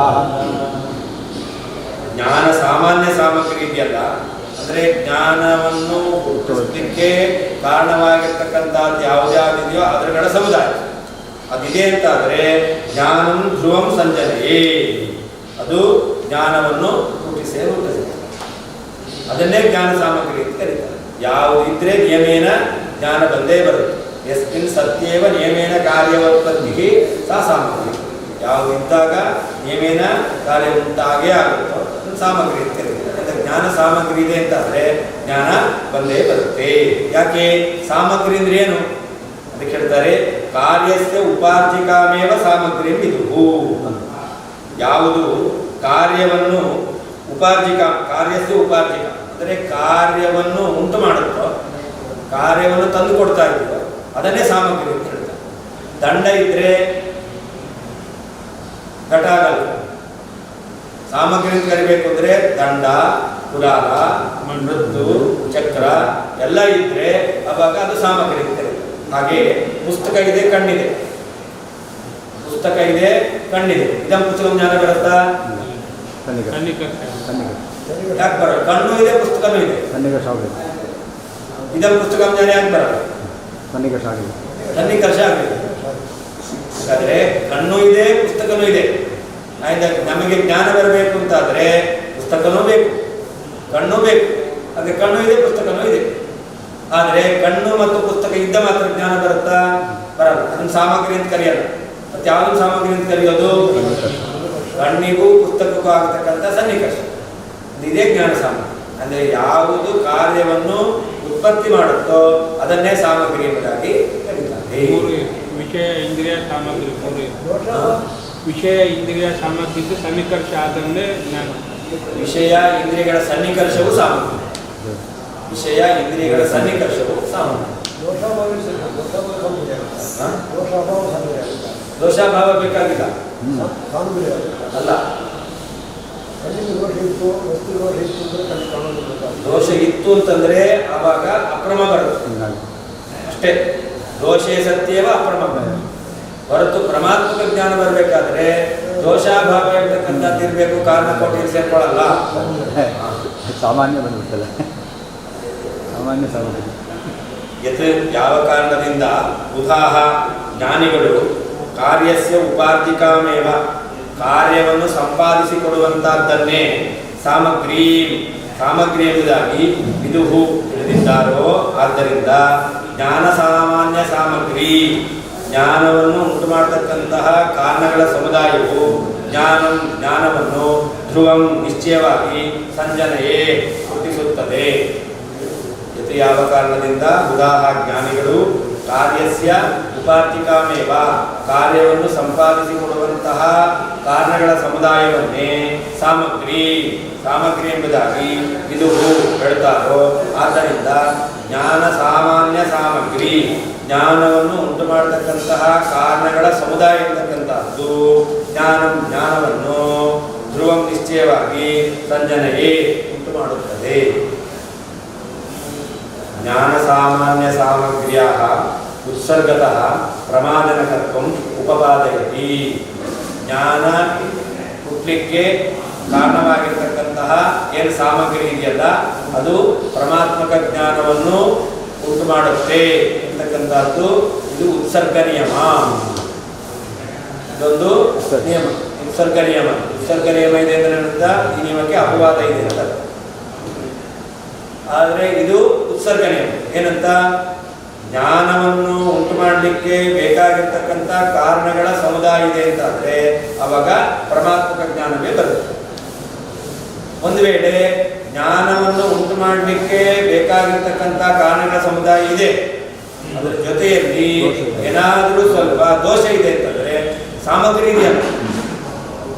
ಜ್ಞಾನ ಸಾಮಾನ್ಯ ಸಾಮಗ್ರಿ ಇದೆಯಲ್ಲ, ಅಂದ್ರೆ ಜ್ಞಾನವನ್ನು ಹುಟ್ಟಿಸಲಿಕ್ಕೆ ಕಾರಣವಾಗಿರ್ತಕ್ಕಂಥದ್ದು ಯಾವುದ್ಯಾವುದಿದೆಯೋ ಅದರಗಳ ಸಮುದಾಯ ಅದಿದೆ ಅಂತಾದರೆ ಜ್ಞಾನಂ ಧ್ರುವಂ ಸಂಜನೆಯೇ, ಅದು ಜ್ಞಾನವನ್ನು ಹುಟ್ಟಿಸೇ ಹುಟ್ಟಿಸುತ್ತೆ. ಅದನ್ನೇ ಜ್ಞಾನ ಸಾಮಗ್ರಿ ಅಂತ ಕರೀತಾರೆ. ಯಾವುದಿದ್ರೆ ನಿಯಮೇನ ಜ್ಞಾನ ಬಂದೇ ಬರುತ್ತೆ. ಯಸ್ಮಿನ್ ಸತ್ಯೇವ ನಿಯಮೇನ ಕಾರ್ಯೋತ್ಪತ್ತಿ ಸಾ ಸಾಮಗ್ರಿ. ಯಾವುದಿದ್ದಾಗ ನಿಯಮೇನ ಕಾರ್ಯ ಉಂಟಾಗೇ ಆಗುತ್ತೋ ಅದನ್ನು ಸಾಮಗ್ರಿ ಅಂತ ಕರೀತಾರೆ. ಜ್ಞಾನ ಸಾಮಗ್ರಿ ಇದೆ ಅಂತಾದರೆ ಜ್ಞಾನ ಬಂದೇ ಬರುತ್ತೆ. ಯಾಕೆ ಸಾಮಗ್ರಿ ಅಂದ್ರೆ ಏನು ಅದಕ್ಕೆ ಹೇಳ್ತಾರೆ, ಕಾರ್ಯಸ್ಯ ಉಪಾರ್ಜಿಕಾಮೇವ ಸಾಮಗ್ರಿ ಇದು. ಯಾವುದು ಕಾರ್ಯವನ್ನು ಉಪಾರ್ಜಿಕ, ಕಾರ್ಯಸ್ಯ ಉಪಾರ್ಜಿಕ ಅಂದರೆ ಕಾರ್ಯವನ್ನು ಉಂಟು ಮಾಡುತ್ತೋ, ಕಾರ್ಯವನ್ನು ತಂದು ಕೊಡ್ತಾ ಇದ್ದೀವೋ ಅದನ್ನೇ ಸಾಮಗ್ರಿ ಅಂತ ಹೇಳ್ತಾರೆ. ದಂಡ ಇದ್ರೆ ಘಟ ಆಗಲ್ಲ. ಸಾಮಗ್ರಿ ಅಂತ ಕರಿಬೇಕು ಅಂದ್ರೆ ದಂಡ, ಕುಡಾಲ, ಮೃತ್ತು, ಚಕ್ರ ಎಲ್ಲ ಇದ್ರೆ ಅವಾಗ ಅದು ಸಾಮಗ್ರಿ ಅಂತ ಕರೀತಾರೆ. ಹಾಗೆ ಪುಸ್ತಕ ಇದೆ, ಕಣ್ಣಿದೆ. ಪುಸ್ತಕ ಇದೆ, ಕಣ್ಣಿದೆ. ಇದಂ ಪುಸ್ತಕ ಜ್ಞಾನ ಬರುತ್ತಾ? ಯಾಕೆ ಬರಲ್ಲ? ಕಣ್ಣು ಇದೆ, ಪುಸ್ತಕನೂ ಇದೆ. ಇದಂ ಪುಸ್ತಕ ಜ್ಞಾನ ಯಾಕೆ ಬರಲ್ಲ? ಸನ್ನಿಕರ್ಷ ಆಗಿದೆ. ಹಾಗಾದ್ರೆ ಕಣ್ಣು ಇದೆ, ಪುಸ್ತಕನೂ ಇದೆ. ನಮಗೆ ಜ್ಞಾನ ಬರಬೇಕು ಅಂತಾದ್ರೆ ಪುಸ್ತಕನೂ ಬೇಕು, ಕಣ್ಣು ಬೇಕು. ಹಾಗೆ ಕಣ್ಣು ಇದೆ, ಪುಸ್ತಕನೂ ಇದೆ. ಆದರೆ ಕಣ್ಣು ಮತ್ತು ಪುಸ್ತಕ ಇದ್ದ ಮಾತ್ರ ಜ್ಞಾನ ಬರುತ್ತಾ? ಬರಲ್ಲ. ಅದನ್ನು ಸಾಮಗ್ರಿ ಅಂತ ಕರೆಯಲ್ಲ. ಮತ್ತೆ ಯಾವುದು ಸಾಮಗ್ರಿ ಅಂತ ಕರೆಯೋದು? ಕಣ್ಣಿಗೂ ಪುಸ್ತಕಕ್ಕೂ ಆಗತಕ್ಕಂಥ ಸನ್ನಿಕರ್ಷ, ಇದೇ ಜ್ಞಾನ ಸಾಮಗ್ರಿ. ಅಂದರೆ ಯಾವುದು ಕಾರ್ಯವನ್ನು ಉತ್ಪತ್ತಿ ಮಾಡುತ್ತೋ ಅದನ್ನೇ ಸಾಮಗ್ರಿ ಎಂಬುದಾಗಿ ಕರೀತಾರೆ. ವಿಷಯ ಇಂದ್ರಿಯ ಸಾಮಗ್ರಿ, ವಿಷಯ ಇಂದ್ರಿಯ ಸಾಮಗ್ರಿ ಸನ್ನಿಕರ್ಷ ಆದಂತೆ ಜ್ಞಾನ. ವಿಷಯ ಇಂದ್ರಿಯಗಳ ಸನ್ನಿಕರ್ಷವು ಸಾಮಗ್ರಿ. ವಿಷಯ ಇಂದ್ರಿಯಗಳ ಸನ್ನಿಕರ್ಷವು ಸಾಮಗ್ರಿ. ದೋಷಾಭಾವ ಬೇಕಾಗಿಲ್ಲ ಅಲ್ಲ. ದೋಷ ಇತ್ತು ಅಂತಂದ್ರೆ ಆವಾಗ ಅಕ್ರಮ ಬರುತ್ತೆ ಅಷ್ಟೇ. ದೋಷೇ ಸತ್ಯವ ಅಕ್ರಮ ಹೊರತು ಪರಮಾತ್ಮಕ ಜ್ಞಾನ ಬರಬೇಕಾದ್ರೆ ದೋಷಾಭಾವ ಇರ್ತಕ್ಕಂಥದ್ದು ಇರಬೇಕು. ಕಾರಣ ಕೊಟ್ಟು ಸೇರ್ಕೊಳ್ಳಲ್ಲ. ಸಾಮಾನ್ಯ ಬಂದ್ಬಿಡ್ತಲ್ಲ, ಸಾಮಾನ್ಯ ಸಾಮಗ್ರಿ. ಯಾವ ಕಾರಣದಿಂದ ಉದಾಹ ಜ್ಞಾನಿಗಳು ಕಾರ್ಯಸ್ಯ ಉಪಾರ್ಜಿಕಾಮೇವ ಕಾರ್ಯವನ್ನು ಸಂಪಾದಿಸಿಕೊಡುವಂತಹದ್ದನ್ನೇ ಸಾಮಗ್ರಿ ಸಾಮಗ್ರಿ ಎಂಬುದಾಗಿ ವಿದುಹು ತಿಳಿದಿದ್ದಾರೋ. ಆದ್ದರಿಂದ ಜ್ಞಾನ ಸಾಮಾನ್ಯ ಸಾಮಗ್ರಿ, ಜ್ಞಾನವನ್ನು ಉಂಟು ಮಾಡತಕ್ಕಂತಹ ಕಾರಣಗಳ ಸಮುದಾಯವು ಜ್ಞಾನವನ್ನು ಧ್ರುವಂ ನಿಶ್ಚಯವಾಗಿ ಸಂಜನೆಯೇ ಹುಟ್ಟಿಸುತ್ತದೆ. ಯಾವ ಕಾರಣದಿಂದ ಉದಾಹ ಜ್ಞಾನಿಗಳು ಕಾರ್ಯಸ್ಯ ಉಪಾರ್ಜಿಕಾಮೇವ ಕಾರ್ಯವನ್ನು ಸಂಪಾದಿಸಿಕೊಡುವಂತಹ ಕಾರಣಗಳ ಸಮುದಾಯವನ್ನೇ ಸಾಮಗ್ರಿ ಎಂಬುದಾಗಿ ಇದು ಹೇಳ್ತಾರೋ. ಆದ್ದರಿಂದ ಜ್ಞಾನ ಸಾಮಾನ್ಯ ಸಾಮಗ್ರಿ, ಜ್ಞಾನವನ್ನು ಉಂಟು ಮಾಡತಕ್ಕಂತಹ ಕಾರಣಗಳ ಸಮುದಾಯ ಇರತಕ್ಕಂತಹದ್ದು ಜ್ಞಾನವನ್ನು ಧ್ರುವಂ ನಿಶ್ಚಯವಾಗಿ ಸಂಜನೆಯೇ ಉಂಟು ಮಾಡುತ್ತದೆ. ಜ್ಞಾನ ಸಾಮಾನ್ಯ ಸಾಮಗ್ರಿಯ ಉತ್ಸರ್ಗತಃ ಪ್ರಮಾದನಕತ್ವ ಉಪಪಾದಯತಿ. ಜ್ಞಾನ ಹುಟ್ಟಲಿಕ್ಕೆ ಕಾರಣವಾಗಿರ್ತಕ್ಕಂತಹ ಏನು ಸಾಮಗ್ರಿ ಇದೆಯಲ್ಲ ಅದು ಪರಮಾತ್ಮಕ ಜ್ಞಾನವನ್ನು ಉಂಟು ಮಾಡುತ್ತೆ ಅಂತಕ್ಕಂಥದ್ದು. ಇದು ಉತ್ಸರ್ಗ ನಿಯಮ. ಇದೊಂದು ನಿಯಮ, ಉತ್ಸರ್ಗ ನಿಯಮ. ಉತ್ಸರ್ಗ ನಿಯಮ ಇದೆ ಅಂದ್ರೆ ಈ ನಿಯಮಕ್ಕೆ ಅಪವಾದ ಇದೆ ಅಂತ. ಆದರೆ ಇದು ಉತ್ಸರ್ಗ ನಿಯಮ ಏನಂತ, ಜ್ಞಾನವನ್ನು ಉಂಟು ಮಾಡಲಿಕ್ಕೆ ಬೇಕಾಗಿರ್ತಕ್ಕಂಥ ಕಾರಣಗಳ ಸಮುದಾಯ ಇದೆ ಅಂತಾದ್ರೆ ಅವಾಗ ಪರಮಾತ್ಮಕ ಜ್ಞಾನವೇ ಬರುತ್ತೆ. ಒಂದು ವೇಳೆ ಜ್ಞಾನವನ್ನು ಉಂಟು ಮಾಡಲಿಕ್ಕೆ ಬೇಕಾಗಿರ್ತಕ್ಕಂಥ ಕಾರಣಗಳ ಸಮುದಾಯ ಇದೆ, ಅದರ ಜೊತೆಯಲ್ಲಿ ಏನಾದರೂ ಸ್ವಲ್ಪ ದೋಷ ಇದೆ ಅಂತಂದ್ರೆ ಸಾಮಗ್ರಿ ಇದೆಯಲ್ಲ,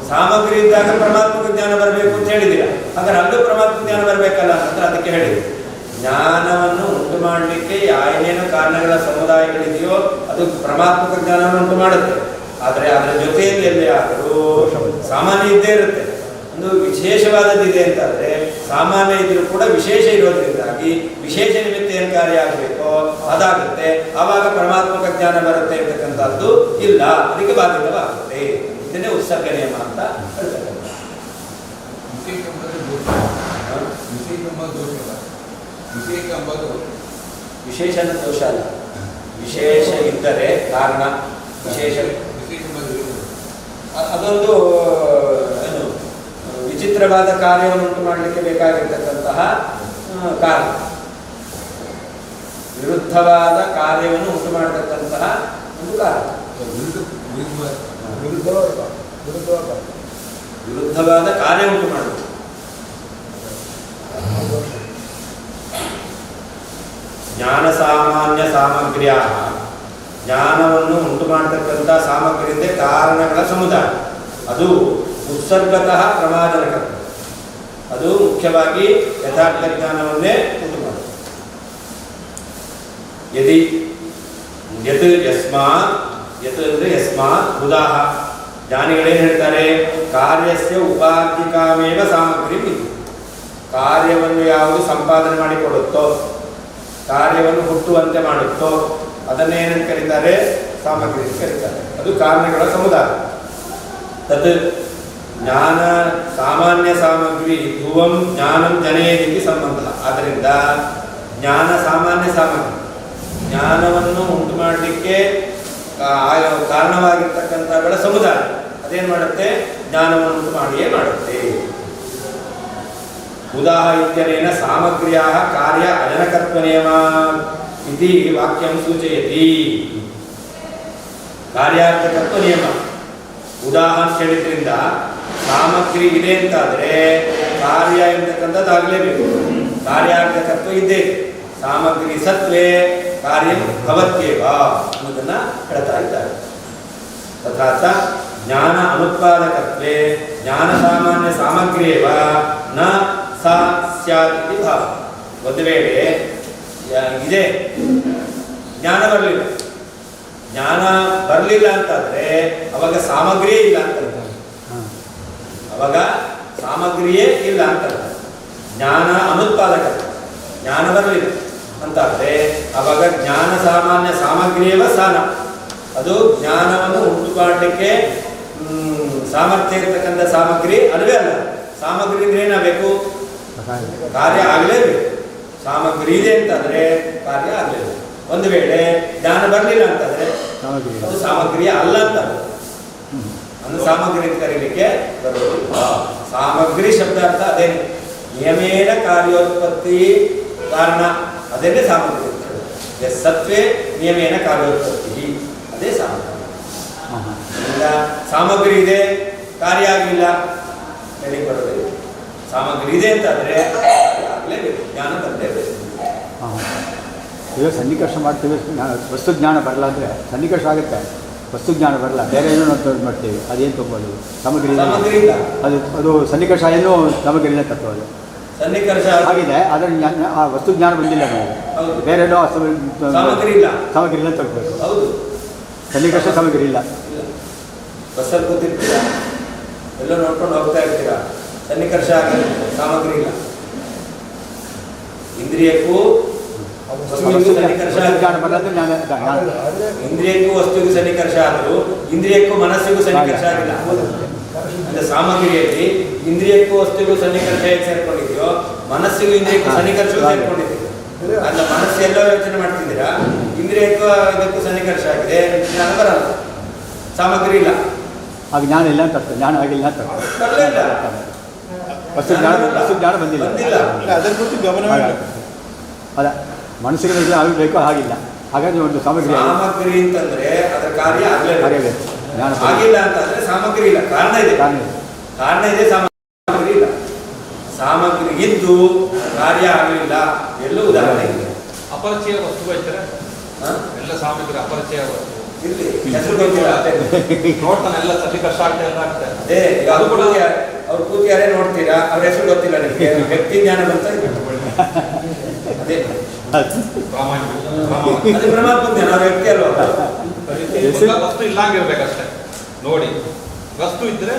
ಸಾಮಗ್ರಿ ಇದ್ದಾಗ ಪರಮಾತ್ಮಕ ಜ್ಞಾನ ಬರಬೇಕು ಅಂತ ಹೇಳಿದ್ದೀರಾ. ಹಾಗಾದ್ರೆ ಅಲ್ಲೂ ಪರಮಾತ್ಮ ಜ್ಞಾನ ಬರಬೇಕಲ್ಲ ಅಂತ ಅದಕ್ಕೆ ಹೇಳಿದ್ರು. ಜ್ಞಾನವನ್ನು ಉಂಟು ಮಾಡಲಿಕ್ಕೆ ಏನೇನು ಕಾರಣಗಳ ಸಮುದಾಯಗಳಿದೆಯೋ ಅದು ಪರಮಾತ್ಮಕ ಜ್ಞಾನವನ್ನು ಉಂಟು ಮಾಡುತ್ತೆ. ಆದರೆ ಅದರ ಜೊತೆಯಲ್ಲಿ ಎಲ್ಲಿ ಆದರೂ ಸಾಮಾನ್ಯ ಇದ್ದೇ ಇರುತ್ತೆ. ಒಂದು ವಿಶೇಷವಾದದ್ದಿದೆ ಅಂತಾದರೆ ಸಾಮಾನ್ಯ ಇದ್ರೂ ಕೂಡ ವಿಶೇಷ ಇರೋದ್ರಿಂದಾಗಿ ವಿಶೇಷ ನಿಮಿತ್ತ ಏನು ಕಾರ್ಯ ಆಗಬೇಕೋ ಅದಾಗುತ್ತೆ. ಆವಾಗ ಪರಮಾತ್ಮಕ ಜ್ಞಾನ ಬರುತ್ತೆ ಅಂತಕ್ಕಂಥದ್ದು ಇಲ್ಲ, ಅದಕ್ಕೆ ಬಾಧಿತವಾಗುತ್ತೆ. ಇದನ್ನೇ ಉತ್ಸರ್ಗ ನಿಯಮ ಅಂತ ಹೇಳ್ತಕ್ಕಂಥ. ವಿಶೇಷ ದೋಷ ಅಲ್ಲ, ವಿಶೇಷ ಇದ್ದರೆ ಕಾರಣ ವಿಶೇಷ. ಅದೊಂದು ಏನು ವಿಚಿತ್ರವಾದ ಕಾರ್ಯವನ್ನು ಉಂಟು ಮಾಡಲಿಕ್ಕೆ ಬೇಕಾಗಿರ್ತಕ್ಕಂತಹ ಕಾರಣ, ವಿರುದ್ಧವಾದ ಕಾರ್ಯವನ್ನು ಉಂಟು ಮಾಡತಕ್ಕಂತಹ ಒಂದು ಕಾರಣ. ವಿರುದ್ಧವಾದ ಕಾರ್ಯ ಉಂಟು ಮಾಡುವುದು ಜ್ಞಾನ ಸಾಮಾನ್ಯ ಸಾಮಗ್ರಿಯ ಜ್ಞಾನವನ್ನು ಉಂಟು ಮಾಡತಕ್ಕಂಥ ಸಾಮಗ್ರಿ ಅಂದರೆ ಕಾರಣಗಳ ಸಮುದಾಯ. ಅದು ಉತ್ಸರ್ಗತಃ ಪ್ರಮಾದನಕ, ಅದು ಮುಖ್ಯವಾಗಿ ಯಥಾರ್ಥ ಜ್ಞಾನವನ್ನೇ ಉಂಟು ಮಾಡುತ್ತೆ. ಯತ್ ಅಂದರೆ ಯಸ್ಮಾತ್ ಬುಧಾಹ, ಜ್ಞಾನಿಗಳೇನು ಹೇಳ್ತಾರೆ, ಕಾರ್ಯಸ್ಯ ಉಪಾಧಿಕಾಮೇವ ಸಾಮಗ್ರಿ ಇದು. ಕಾರ್ಯವನ್ನು ಯಾವುದು ಸಂಪಾದನೆ ಮಾಡಿಕೊಡುತ್ತೋ, ಕಾರ್ಯವನ್ನು ಹುಟ್ಟುವಂತೆ ಮಾಡುತ್ತೋ ಅದನ್ನೇನಂತ ಕರೀತಾರೆ, ಸಾಮಗ್ರಿ ಅಂತ ಕರೀತಾರೆ. ಅದು ಕಾರಣಗಳ ಸಮುದಾಯ. ತತ್ ಜ್ಞಾನ ಸಾಮಾನ್ಯ ಸಾಮಗ್ರಿ ಧ್ರುವಂ ಜ್ಞಾನಂ ಜನಯೇತಿ ಸಂಬಂಧ. ಆದ್ದರಿಂದ ಜ್ಞಾನ ಸಾಮಾನ್ಯ ಸಾಮಗ್ರಿ, ಜ್ಞಾನವನ್ನು ಉಂಟು ಮಾಡಲಿಕ್ಕೆ ಕಾರಣವಾಗಿರ್ತಕ್ಕಂಥಗಳ ಸಮುದಾಯ. ಅದೇನು ಮಾಡುತ್ತೆ, ಜ್ಞಾನವನ್ನು ಉಂಟು ಮಾಡಿಯೇ ಮಾಡುತ್ತೆ. ಉದಾಹ ಇತ್ಯನೇನ ಸಾಮಗ್ರಿಯ ಕಾರ್ಯ ಅಜನಕತ್ವ ನಿಯಮ ಇತಿ ವಾಕ್ಯಂ ಸೂಚಯತಿ. ಕಾರ್ಯಾರ್ಥಕತ್ವ ನಿಯಮ ಉದಾಹ ಅಂತ ಹೇಳಿದ್ರಿಂದ ಸಾಮಗ್ರಿ ಇದೆ ಅಂತಾದರೆ ಕಾರ್ಯ ಎಂತಕ್ಕಂಥದ್ದು ಆಗಲೇಬೇಕು. ಕಾರ್ಯಾರ್ಥಕತ್ವ ಇದ್ದೇ, ಸಾಮಗ್ರಿ ಸತ್ವೇ ಕಾರ್ಯ ಭವತ್ಯೇವ ಅನ್ನೋದನ್ನ ಹೇಳ್ತಾ ಇದ್ದಾರೆ. ತಥಾಚ ಜ್ಞಾನ ಅನುತ್ಪಾದಕತ್ವೇ ಜ್ಞಾನ ಸಾಮಾನ್ಯ ಸಾಮಗ್ರಿಯೇವ ನ ಸಾ ಸ್ಯಾತ್ ಇತಿ ಭಾವ. ಒಂದು ವೇಳೆ ಇದೆ ಜ್ಞಾನ ಬರಲಿಲ್ಲ, ಜ್ಞಾನ ಬರಲಿಲ್ಲ ಅಂತಾದ್ರೆ ಅವಾಗ ಸಾಮಗ್ರಿಯೇ ಇಲ್ಲ ಅಂತ, ಅವಾಗ ಸಾಮಗ್ರಿಯೇ ಇಲ್ಲ ಅಂತ. ಜ್ಞಾನ ಅನುತ್ಪಾದಕ, ಜ್ಞಾನ ಬರಲಿಲ್ಲ ಅಂತಾದ್ರೆ ಅವಾಗ ಜ್ಞಾನ ಸಾಮಾನ್ಯ ಸಾಮಗ್ರಿಯವ ಸಾನ, ಅದು ಜ್ಞಾನವನ್ನು ಉಂಟು ಮಾಡಲಿಕ್ಕೆ ಸಾಮರ್ಥ್ಯ ಇರತಕ್ಕಂಥ ಸಾಮಗ್ರಿ ಅಲ್ಲವೇ ಅಲ್ಲ. ಸಾಮಗ್ರಿ ಅಂದ್ರೆ ಏನಾಗಬೇಕು, ಕಾರ್ಯ ಆಗಲೇಬೇಕು. ಸಾಮಗ್ರಿ ಇದೆ ಅಂತಂದ್ರೆ ಕಾರ್ಯ ಆಗಲೇಬೇಕು. ಒಂದು ವೇಳೆ ಜ್ಞಾನ ಬರಲಿಲ್ಲ ಅಂತಂದ್ರೆ ಅದು ಸಾಮಗ್ರಿಯ ಅಲ್ಲ ಅಂತ, ಅಂದ್ರೆ ಸಾಮಗ್ರಿ ಕರೀಲಿಕ್ಕೆ ಬರೋದಿಲ್ಲ. ಸಾಮಗ್ರಿ ಶಬ್ದಾರ್ಥ ಅದೇನೆ, ನಿಯಮೇನ ಕಾರ್ಯೋತ್ಪತ್ತಿ ಕಾರಣ, ಅದೇನೇ ಸಾಮಗ್ರಿ. ಸತ್ವೇ ನಿಯಮೇನ ಕಾರ್ಯೋತ್ಪತ್ತಿ, ಅದೇ ಸಾಮಗ್ರಿ. ಸಾಮಗ್ರಿ ಇದೆ ಕಾರ್ಯ ಆಗಲಿಲ್ಲ ಹೇಳಿ ಬರೋದಿಲ್ಲ. ಸಾಮಗ್ರಿ ಇದೆ ಅಂತಾದ್ರೆ ಆಗಲೇಬೇಕು, ಜ್ಞಾನ ಬರಲೇಬೇಕು. ಈಗ ಸನ್ನಿಕರ್ಷ ಮಾಡ್ತೀವಿ, ವಸ್ತು ಜ್ಞಾನ ಬರಲ್ಲ ಅಂದರೆ ಸನ್ನಿಕರ್ಷ ಆಗುತ್ತೆ, ವಸ್ತು ಜ್ಞಾನ ಬರಲ್ಲ, ಬೇರೆ ಏನೋ ನಾವು ಮಾಡ್ತೀವಿ, ಅದೇನು ತಗೋದು ಸಾಮಗ್ರಿ ಇಲ್ಲ, ಅದು ಸನ್ನಿಕರ್ಷ ಏನು ಸಾಮಗ್ರಿನ ತತ್ವದು ಸನ್ನಿಕರ್ಷ ಆಗಿದೆ. ಆದರೆ ಆ ವಸ್ತು ಜ್ಞಾನ ಬಂದಿಲ್ಲ, ನಾವು ಬೇರೆ ಏನೋ ಸಾಮಗ್ರಿ ಇಲ್ಲ, ಸಾಮಗ್ರಿನ ತಗೋಬೇಕು. ಹೌದು, ಸನ್ನಿಕರ್ಷ ಸಾಮಗ್ರಿ ಇಲ್ಲ. ಬಸ್ಸಲ್ಲಿ ಕೂತಿರ್ತೀರಾ, ಎಲ್ಲೋ ನೋಡ್ಕೊಂಡು ಹೋಗ್ತಾ ಇರ್ತೀರಾ, ಸನ್ನಿಕರ್ಷ ಆಗಿದೆ, ಸಾಮಗ್ರಿ ಇಲ್ಲ. ಇಂದ್ರಿಯಕ್ಕೂ ಇಂದ್ರಿಯಕ್ಕೂ ವಸ್ತುವಿಗೂ ಸನ್ನಿಕರ್ಷ ಆದರೂ ಇಂದ್ರಿಯಕ್ಕೂ ಮನಸ್ಸಿಗೂ ಸನ್ನಿಕರ್ಷ ಆಗಿಲ್ಲ. ಅಂದ್ರೆ ಸಾಮಗ್ರಿಯಲ್ಲಿ ಇಂದ್ರಿಯಕ್ಕೂ ವಸ್ತುವಿಗೂ ಸನ್ನಿಕರ್ಷ ಹೇಗೆ ಸೇರ್ಕೊಂಡಿದೆಯೋ ಮನಸ್ಸಿಗೂ ಇಂದ್ರಿಯಕ್ಕೂ ಸನ್ನಿಕರ್ಷವೂ ಸೇರ್ಕೊಂಡಿದೆ. ಅಲ್ಲ, ಮನಸ್ಸು ಎಲ್ಲೋ ಯೋಚನೆ ಮಾಡ್ತಿದ್ದೀರಾ, ಇಂದ್ರಿಯಕ್ಕೂ ಇದಕ್ಕೂ ಸನ್ನಿಕರ್ಷ ಆಗಿದೆ, ಜ್ಞಾನ ಬರಲ್ಲ, ಸಾಮಗ್ರಿ ಇಲ್ಲ, ಆಗ ಜ್ಞಾನ ಇಲ್ಲ ಅಂತ, ಜ್ಞಾನ ಆಗಿಲ್ಲ ಅಂತ, ವಸ್ತು ಜ್ಞಾನ ಬಂದಿಲ್ಲ. ಅದರ ಕುರಿತು ಗಮನವೇ ಅಲ್ಲ, ಮನಸ್ಸಿಗೆ ಆಗಬೇಕು, ಹಾಗಿಲ್ಲ. ಹಾಗಾಗಿ ಒಂದು ಸಾಮಗ್ರಿ ಅಂತಂದ್ರೆ ಅದರ ಕಾರ್ಯ ಆಗಲೇಬೇಕು, ಜ್ಞಾನ ಆಗಿಲ್ಲ ಅಂತಂದ್ರೆ ಸಾಮಗ್ರಿ ಇಲ್ಲ, ಕಾರಣ ಇದೆ, ಕಾರಣ ಇದೆ, ಸಾಮಗ್ರಿ ಇಲ್ಲ. ಸಾಮಗ್ರಿ ಇದ್ದು ಕಾರ್ಯ ಆಗಲಿಲ್ಲ, ಎಲ್ಲೂ ಉದಾಹರಣೆ ಇದೆ. ಅಪರಿಚಯ ವಸ್ತು ಬೈತಾರೆ, ಎಲ್ಲ ಸಾಮಗ್ರಿ ಅಪರಿಚಯ ವಸ್ತು ಇಲ್ಲಿ ಹೆಸರು ಗೊತ್ತಿಲ್ಲ, ನೋಡ್ತಾನೆ ಎಲ್ಲ ಸನ್ನಿಕರ್ಷ ಆಗ್ತಾ ಎಲ್ಲ ಆಗ್ತದೆ. ಅದೇ ಅದು ಕೂಡ ಅವ್ರು ಕೂತಿ ಯಾರೇ ನೋಡ್ತೀರಾ, ಅವ್ರ ಹೆಸರು ಗೊತ್ತಿಲ್ಲ ನಿಮಗೆ, ವ್ಯಕ್ತಿ ಜ್ಞಾನ ಬಂತ ಅದೇ ಅದು ಪರಮಾತ್ಮ ಜ್ಞಾನ, ಅವ್ರ ವ್ಯಕ್ತಿ ಅಲ್ವಾ. ವಸ್ತು ಇಲ್ಲಂಗಿರ್ಬೇಕಷ್ಟೇ, ನೋಡಿ ವಸ್ತು ಇದ್ರೆ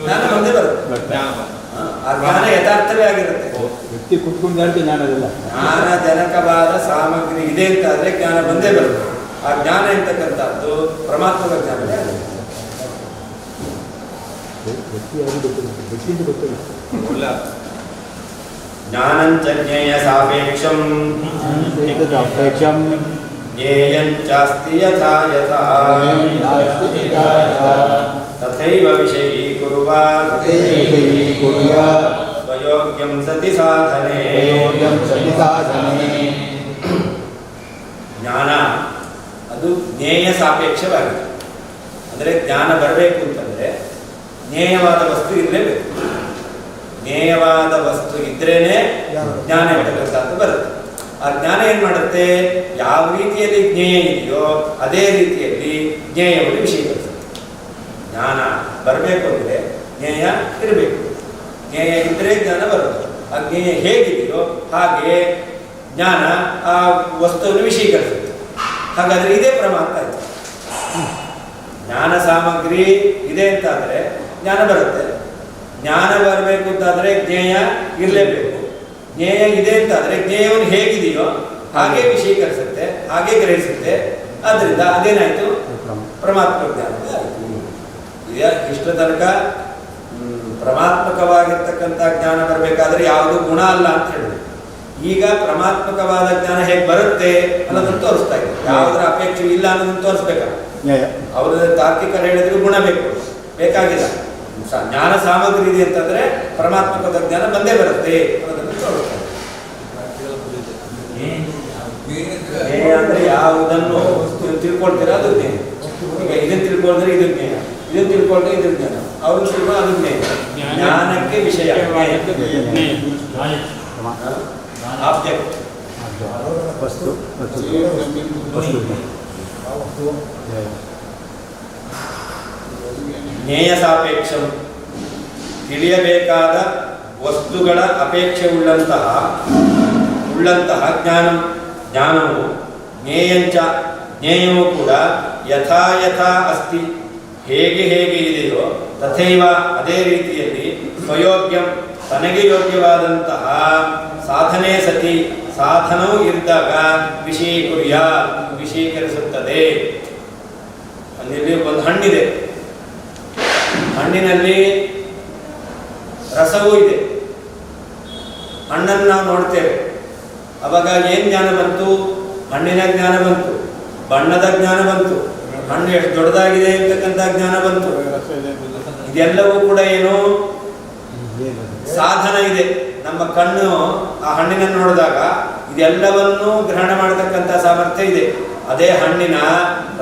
ಜ್ಞಾನ ಬಂದೇ ಬರುತ್ತೆ, ಜ್ಞಾನ ಬಂದ ಆ ಜ್ಞಾನ ಯಥಾರ್ಥವೇ ಆಗಿರುತ್ತೆ. ವ್ಯಕ್ತಿ ಕುತ್ಕೊಂಡಾಡ್ಕೆ ಜ್ಞಾನ ಇಲ್ಲ. ಜ್ಞಾನ ಜನಕವಾದ ಸಾಮಗ್ರಿ ಇದೆ ಅಂತ ಆದ್ರೆ ಜ್ಞಾನ ಬಂದೇ ಬರುತ್ತೆ. ಆ ಜ್ಞಾನ ಎಂತಕ್ಕಂಥದ್ದು ಪರಮಾತ್ಮದ ಜ್ಞಾನವೇ ಆಗುತ್ತೆ. ಒಳ್ಳೆ ಜ್ಞಾನಂಚ ಜ್ಞೇಯ ಸಾಪೇಕ್ಷಂ ಜ್ಞೇಯಂಚಾಸ್ತಿ ಯಥಾ ಯಥಾ ತಥೈವ ವಿಷಯೀಕುರ್ವಾತ್ ಸ್ವಯೋಗ್ಯಂ ಸತಿ ಸಾಧನೆ. ಜ್ಞಾನ ಅದು ಜ್ಞೇಯ ಸಾಪೇಕ್ಷವಾಗಿದೆ. ಅಂದರೆ ಜ್ಞಾನ ಬರಬೇಕು ಅಂತಂದರೆ ಜ್ಞೇಯವಾದ ವಸ್ತು ಇರಲೇಬೇಕು. ಜ್ಞೇಯವಾದ ವಸ್ತು ಇದ್ರೇನೆ ಜ್ಞಾನ ಇರತಕ್ಕಂಥದ್ದು ಬರುತ್ತೆ. ಆ ಜ್ಞಾನ ಏನ್ ಮಾಡುತ್ತೆ, ಯಾವ ರೀತಿಯಲ್ಲಿ ಜ್ಞೇಯ ಇದೆಯೋ ಅದೇ ರೀತಿಯಲ್ಲಿ ಜ್ಞೇಯವನ್ನು ವಿಷಯೀಕರಿಸುತ್ತೆ. ಜ್ಞಾನ ಬರಬೇಕು ಅಂದರೆ ಜ್ಞೇಯ ಇರಬೇಕು, ಜ್ಞೇಯ ಇದ್ರೆ ಜ್ಞಾನ ಬರುತ್ತೆ. ಆ ಜ್ಞೇಯ ಹೇಗಿದೆಯೋ ಹಾಗೆ ಜ್ಞಾನ ಆ ವಸ್ತುವನ್ನು ವಿಷಯೀಕರಿಸುತ್ತೆ. ಹಾಗಾದ್ರೆ ಇದೇ ಪ್ರಮಾಣ ಆಯ್ತು. ಜ್ಞಾನ ಸಾಮಗ್ರಿ ಇದೆ ಅಂತಾದ್ರೆ ಜ್ಞಾನ ಬರುತ್ತೆ. ಜ್ಞಾನ ಬರಬೇಕು ಅಂತಾದ್ರೆ ಜ್ಞೇಯ ಇರಲೇಬೇಕು. ಜ್ಞೇಯ ಇದೆ ಅಂತಾದ್ರೆ ಜ್ಞೇಯವನ್ನು ಹೇಗಿದೆಯೋ ಹಾಗೆ ವಿಷಯೀಕರಿಸುತ್ತೆ, ಹಾಗೆ ಗ್ರಹಿಸುತ್ತೆ. ಆದ್ರಿಂದ ಅದೇನಾಯ್ತು, ಪರಮಾತ್ಮ ಜ್ಞಾನ ಆಯ್ತು. ಇಷ್ಟು ತನಕ ಪ್ರಮಾತ್ಮಕವಾಗಿರ್ತಕ್ಕಂಥ ಜ್ಞಾನ ಬರಬೇಕಾದ್ರೆ ಯಾವುದು ಗುಣ ಅಲ್ಲ ಅಂತ ಹೇಳಿದ್ರು. ಈಗ ಪ್ರಮಾತ್ಮಕವಾದ ಜ್ಞಾನ ಹೇಗೆ ಬರುತ್ತೆ ಅನ್ನೋದನ್ನು ತೋರಿಸ್ತಾ ಇದೆ. ಯಾವುದರ ಅಪೇಕ್ಷೆ ಇಲ್ಲ ಅನ್ನೋದನ್ನು ತೋರಿಸ್ಬೇಕಲ್ಲ. ಅವರು ತಾರ್ಕಿಕರು ಹೇಳಿದ್ರು ಗುಣ ಬೇಕು, ಬೇಕಾಗಿಲ್ಲ. ಜ್ಞಾನ ಸಾಮಗ್ರಿ ಇದೆ ಅಂತಂದ್ರೆ ಪರಮಾತ್ಮಕದ ಜ್ಞಾನ ಬಂದೇ ಬರುತ್ತೆ ಅನ್ನೋದನ್ನು ತೋರಿಸ್ತಾರೆ. ಅಂದ್ರೆ ಯಾವುದನ್ನು ತಿಳ್ಕೊಳ್ತೀರಾ ಅದು ಜ್ಞಾನ. ಈಗ ಇದನ್ನು ತಿಳ್ಕೊಂಡ್ರೆ ಇದು ಜ್ಞಾನ, ಇದನ್ನು ತಿಳ್ಕೊಂಡ್ರೆ ಇದು ಜ್ಞಾನ, ಅವ್ರು ತಿಳ್ಕೊಂಡು ಅದು ಜ್ಞಾನ. ಜ್ಞಾನಕ್ಕೆ ವಿಷಯ ಆಬ್ಜೆಕ್ಟ್ ವಸ್ತು ಜ್ಞೇಯ ಸಾಪೇಕ್ಷ ತಿಳಿಯಬೇಕಾದ ವಸ್ತುಗಳ ಅಪೇಕ್ಷೆ ಉಳ್ಳಂತಹ ಜ್ಞಾನವು ಜ್ಞೇಯಂಚ ಜ್ಞೇಯವೂ ಕೂಡ ಯಥಾ ಯಥಾ ಅಸ್ತಿ ಹೇಗೆ ಇದೆಯೋ ತಥೈವ ಅದೇ ರೀತಿಯಲ್ಲಿ ಸ್ವಯೋಗ್ಯಂ ತನಗೆ ಯೋಗ್ಯವಾದಂತಹ ಸಾಧನೆ ಸತಿ ಸಾಧನವು ಇದ್ದಾಗ ವಿಷಯೀಕರಿಸುತ್ತದೆ. ಅಲ್ಲಿ ಒಂದು ಹಣ್ಣಿದೆ, ಹಣ್ಣಿನಲ್ಲಿ ರಸವೂ ಇದೆ. ಹಣ್ಣನ್ನು ನಾವು ನೋಡ್ತೇವೆ, ಅವಾಗ ಏನು ಜ್ಞಾನ ಬಂತು? ಹಣ್ಣಿನ ಜ್ಞಾನ ಬಂತು, ಬಣ್ಣದ ಜ್ಞಾನ ಬಂತು, ಹಣ್ಣು ಎಷ್ಟು ದೊಡ್ಡದಾಗಿದೆ ಅಂತಕ್ಕಂಥ ಜ್ಞಾನ ಬಂತು. ಇದೆಲ್ಲವೂ ಕೂಡ ಏನು ಸಾಧನ ಇದೆ. ನಮ್ಮ ಕಣ್ಣು ಆ ಹಣ್ಣಿನನ್ನು ನೋಡಿದಾಗ ಇದೆಲ್ಲವನ್ನೂ ಗ್ರಹಣ ಮಾಡತಕ್ಕಂಥ ಸಾಮರ್ಥ್ಯ ಇದೆ. ಅದೇ ಹಣ್ಣಿನ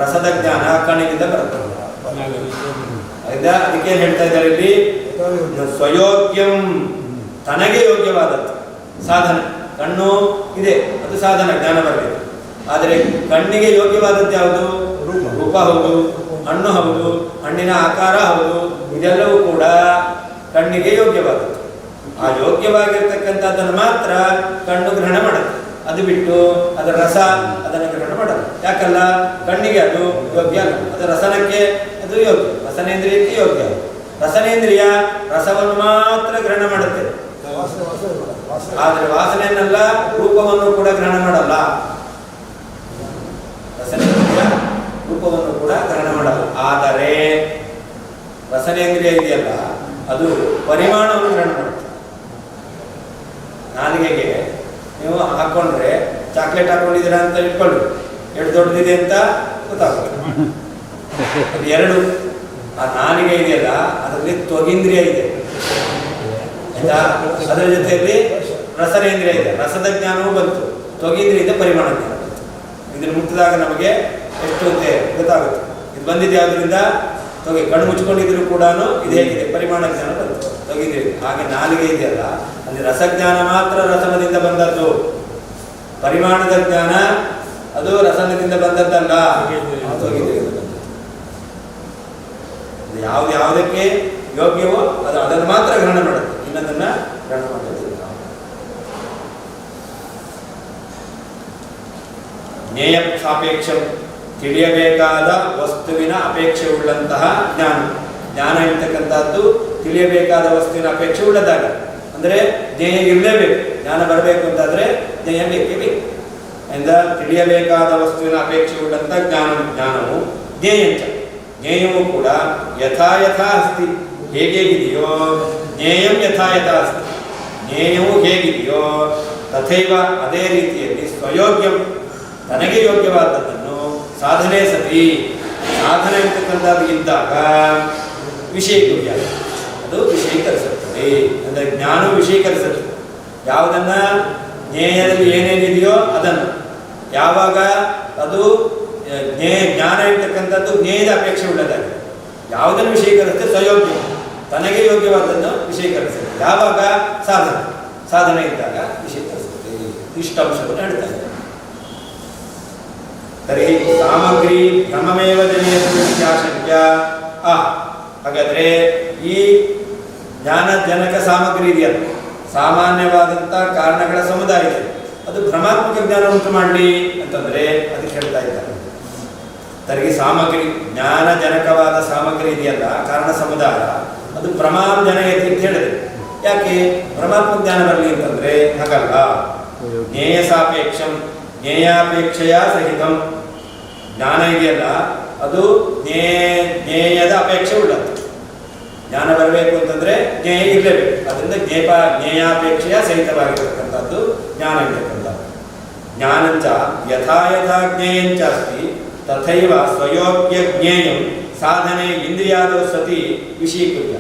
ರಸದ ಜ್ಞಾನ ಕಣ್ಣಿನಿಂದ ಬರ್ತದೆ. ಅದಕ್ಕೆ ಹೇಳ್ತಾ ಇದ್ದಾರೆ ಇಲ್ಲಿ ಸ್ವಯೋಗ್ಯಂ ತನಗೆ ಯೋಗ್ಯವಾದದ್ದು ಸಾಧನ. ಕಣ್ಣು ಇದೆ, ಅದು ಸಾಧನ ಜ್ಞಾನ ಬರಬೇಕು. ಆದರೆ ಕಣ್ಣಿಗೆ ಯೋಗ್ಯವಾದದ್ದು ಯಾವುದು? ರೂಪ ಹೌದು, ಹಣ್ಣು ಹೌದು, ಹಣ್ಣಿನ ಆಕಾರ ಹೌದು, ಇದೆಲ್ಲವೂ ಕೂಡ ಕಣ್ಣಿಗೆ ಯೋಗ್ಯವಾದದ್ದು. ಆ ಯೋಗ್ಯವಾಗಿರ್ತಕ್ಕಂಥದ್ದನ್ನು ಮಾತ್ರ ಕಣ್ಣು ಗ್ರಹಣ ಮಾಡುತ್ತೆ. ಅದು ಬಿಟ್ಟು ಅದರ ರಸ ಅದನ್ನು ಗ್ರಹಣ ಮಾಡಲ್ಲ. ಯಾಕಲ್ಲ? ಕಣ್ಣಿಗೆ ಅದು ಯೋಗ್ಯ ಅಲ್ಲ, ಅದರ ರಸನಕ್ಕೆ ಅದು ಯೋಗ್ಯ, ರಸನೇಂದ್ರಿಯಕ್ಕೆ ಯೋಗ್ಯ. ರಸನೇಂದ್ರಿಯ ರಸವನ್ನು ಮಾತ್ರ ಗ್ರಹಣ ಮಾಡುತ್ತೆ, ಆದರೆ ವಾಸನೆಯನ್ನೆಲ್ಲ ರೂಪವನ್ನು ಕೂಡ ಗ್ರಹಣ ಮಾಡಲ್ಲ. ರಸನೇಂದ್ರಿಯ ರೂಪವನ್ನು ಕೂಡ ಗ್ರಹಣ ಮಾಡಲ್ಲ. ಆದರೆ ರಸನೇಂದ್ರಿಯ ಇದೆಯಲ್ಲ, ಅದು ಪರಿಮಾಣವನ್ನು ಗ್ರಹಣ ಮಾಡುತ್ತೆ. ನಾಲಿಗೆಗೆ ನೀವು ಹಾಕೊಂಡ್ರೆ ಚಾಕ್ಲೇಟ್ ಹಾಕೊಂಡಿದ್ದೀರಾ ಅಂತ ಇಟ್ಕೊಳ್ಳಿ, ಎಷ್ಟು ದೊಡ್ಡದಿದೆ ಅಂತ ಗೊತ್ತಾಗುತ್ತೆ. ಅದು ಎರಡು. ಆ ನಾಲಿಗೆ ಇದೆಯಲ್ಲ, ಅದರಲ್ಲಿ ತ್ವಗೀಂದ್ರಿಯ ಇದೆ, ಆಯ್ತಾ? ಅದರ ಜೊತೆಯಲ್ಲಿ ರಸನೇಂದ್ರಿಯ ಇದೆ, ರಸದ ಜ್ಞಾನವೂ ಬಂತು. ತ್ವಗೀಂದ್ರಿಯಿಂದ ಪರಿಮಾಣ ಜ್ಞಾನ ಬಂತು. ಇದನ್ನು ಮುಟ್ಟಿದಾಗ ನಮಗೆ ಎಷ್ಟು ಅಂತ ಗೊತ್ತಾಗುತ್ತೆ. ಇದು ಬಂದಿದೆ ಯಾವುದರಿಂದ? ಕಣ್ಣು ಮುಚ್ಕೊಂಡಿದ್ರು ಕೂಡ ಇದು ಹೇಗಿದೆ? ಪರಿಮಾಣ ಜ್ಞಾನ ಬಂತು, ತ್ವಗೀಂದ್ರಿಯ. ಹಾಗೆ ನಾಲಿಗೆ ಇದೆಯಲ್ಲ, ಅಲ್ಲಿ ರಸಜ್ಞಾನ ಮಾತ್ರ ರಸನದಿಂದ ಬಂದದ್ದು. ಪರಿಮಾಣದ ಜ್ಞಾನ ಅದು ರಸನದಿಂದ ಬಂದದ್ದಲ್ಲ, ತ್ವಗೀಂದ್ರಿಯದಿಂದ ಬಂದದ್ದು. ಯಾವುದಕ್ಕೆ ಯೋಗ್ಯವೋ ಅದನ್ನು ಮಾತ್ರ ಗ್ರಹಣ ಮಾಡುತ್ತೆ, ಇನ್ನದನ್ನ ಗ್ರಹಣ ಮಾಡುತ್ತೆ. ಜ್ಞೇಯ ಸಾಪೇಕ್ಷ ತಿಳಿಯಬೇಕಾದ ವಸ್ತುವಿನ ಅಪೇಕ್ಷೆ ಉಳ್ಳಂತಹ ಜ್ಞಾನ ಇರ್ತಕ್ಕಂಥದ್ದು ತಿಳಿಯಬೇಕಾದ ವಸ್ತುವಿನ ಅಪೇಕ್ಷೆ ಉಳ್ಳದಾಗ. ಅಂದರೆ ಜ್ಞೇಯ ಇರಲೇಬೇಕು, ಜ್ಞಾನ ಬರಬೇಕು ಅಂತಾದ್ರೆ ಜ್ಞೇಯ ಬೇಕೇ ಬೇಕು. ಇಂದ ತಿಳಿಯಬೇಕಾದ ವಸ್ತುವಿನ ಅಪೇಕ್ಷೆ ಉಳ್ಳಂತ ಜ್ಞಾನವು ಜ್ಞೇಯಂಚ ಜ್ಞೇಯವೂ ಕೂಡ ಯಥಾ ಅಸ್ತಿ ಹೇಗಿದೆಯೋ ಜ್ಞೇಯಂ ಯಥಾ ಅಸ್ತಿ ಜ್ಞೇಯವು ಹೇಗಿದೆಯೋ ತಥೈವ ಅದೇ ರೀತಿಯಲ್ಲಿ ಸ್ವಯೋಗ್ಯಂ ತನಗೆ ಯೋಗ್ಯವಾದದ್ದನ್ನು ಸಾಧನೆ ಸತಿ ಸಾಧನೆ ಇರ್ತಕ್ಕಂಥದ್ದು ಇದ್ದಾಗ ವಿಷಯೀಕೃತ ಅದು ವಿಷಯೀಕರಿಸುತ್ತದೆ. ಅಂದರೆ ಜ್ಞಾನವು ವಿಷಯೀಕರಿಸುತ್ತದೆ. ಯಾವುದನ್ನ ಜ್ಞೇಯದಲ್ಲಿ ಏನೇನಿದೆಯೋ ಅದನ್ನು ಯಾವಾಗ ಅದು ಜ್ಞಾನ ಇರ್ತಕ್ಕಂಥದ್ದು ಜ್ಞೇಯದ ಅಪೇಕ್ಷೆ ಉಳ್ಳದಾಗಿದೆ. ಯಾವುದನ್ನು ವಿಷಯೀಕರಿಸುತ್ತೆ? ಸ್ವಯೋಗ್ಯ. ತನಗೆ ಯೋಗ್ಯವಾದನ್ನು ವಿಷಯೀಕರಿಸುತ್ತೆ. ಯಾವಾಗ? ಸಾಧನೆ ಇದ್ದಾಗ ವಿಷಯೀಕರಿಸುತ್ತೆ. ಇಷ್ಟ ಅಂಶವನ್ನು ಹೇಳ್ತಾ ಇದ್ದಾರೆ. ತರ್ಹಿ ಸಾಮಗ್ರಿ ಭ್ರಮಮೇವ ಜನಯತಿ ಇತ್ಯಾಶಂಕ್ಯ. ಹಾಗಾದ್ರೆ ಈ ಜ್ಞಾನಜನಕ ಸಾಮಗ್ರಿ ಇದೆಯಲ್ಲ, ಸಾಮಾನ್ಯವಾದಂಥ ಕಾರಣಗಳ ಸಮುದಾಯ ಇದೆ, ಅದು ಭ್ರಮಾತ್ಮಕ ಜ್ಞಾನ ಉಂಟು ಮಾಡಲಿ ಅಂತಂದ್ರೆ ಅದಕ್ಕೆ ಹೇಳ್ತಾ ಇದ್ದಾರೆ. ತರ್ಹಿ ಸಾಮಗ್ರಿ, ಜ್ಞಾನಜನಕವಾದ ಸಾಮಗ್ರಿ ಇದೆಯಲ್ಲ, ಕಾರಣ ಸಮುದಾಯ, ಅದು ಪ್ರಮಾಣ ಜನಯತಿ ಅಂತ ಹೇಳಿದೆ. ಯಾಕೆ ಭ್ರಮಾತ್ಮಕ ಜ್ಞಾನ ಬರಲಿ ಅಂತಂದ್ರೆ ಹಾಗಲ್ಲ. ಜ್ಞೇಯ ಸಾಪೇಕ್ಷಂ, ಜ್ಞೇಯಾಪೇಕ್ಷೆಯ ಸಹಿತಂ. ಜ್ಞಾನ ಇದೆಯಲ್ಲ ಅದು ಜ್ಞೇಯದ ಅಪೇಕ್ಷೆ ಉಳ್ಳದ್ದು. ಜ್ಞಾನ ಬರಬೇಕು ಅಂತಂದ್ರೆ ಜ್ಞೇಯ ಇರಲೇಬೇಕು. ಅದರಿಂದ ಜ್ಞೇಯಾಪೇಕ್ಷೆಯ ಸಹಿತವಾಗಿರತಕ್ಕಂಥದ್ದು ಜ್ಞಾನ ಇರತಕ್ಕಂಥದ್ದು. ಜ್ಞಾನಂಚ ಯಥಾ ಯಥಾ ಜ್ಞೇಯಂಚ ಅಸ್ತಿ ತಥೈವ ಸ್ವಯೋಗ್ಯ ಜ್ಞೇಯಂ ಸಾಧನೆ ಇಂದ್ರಿಯಾದೋ ಸತಿ ವಿಷೀಕೃತ್ಯ.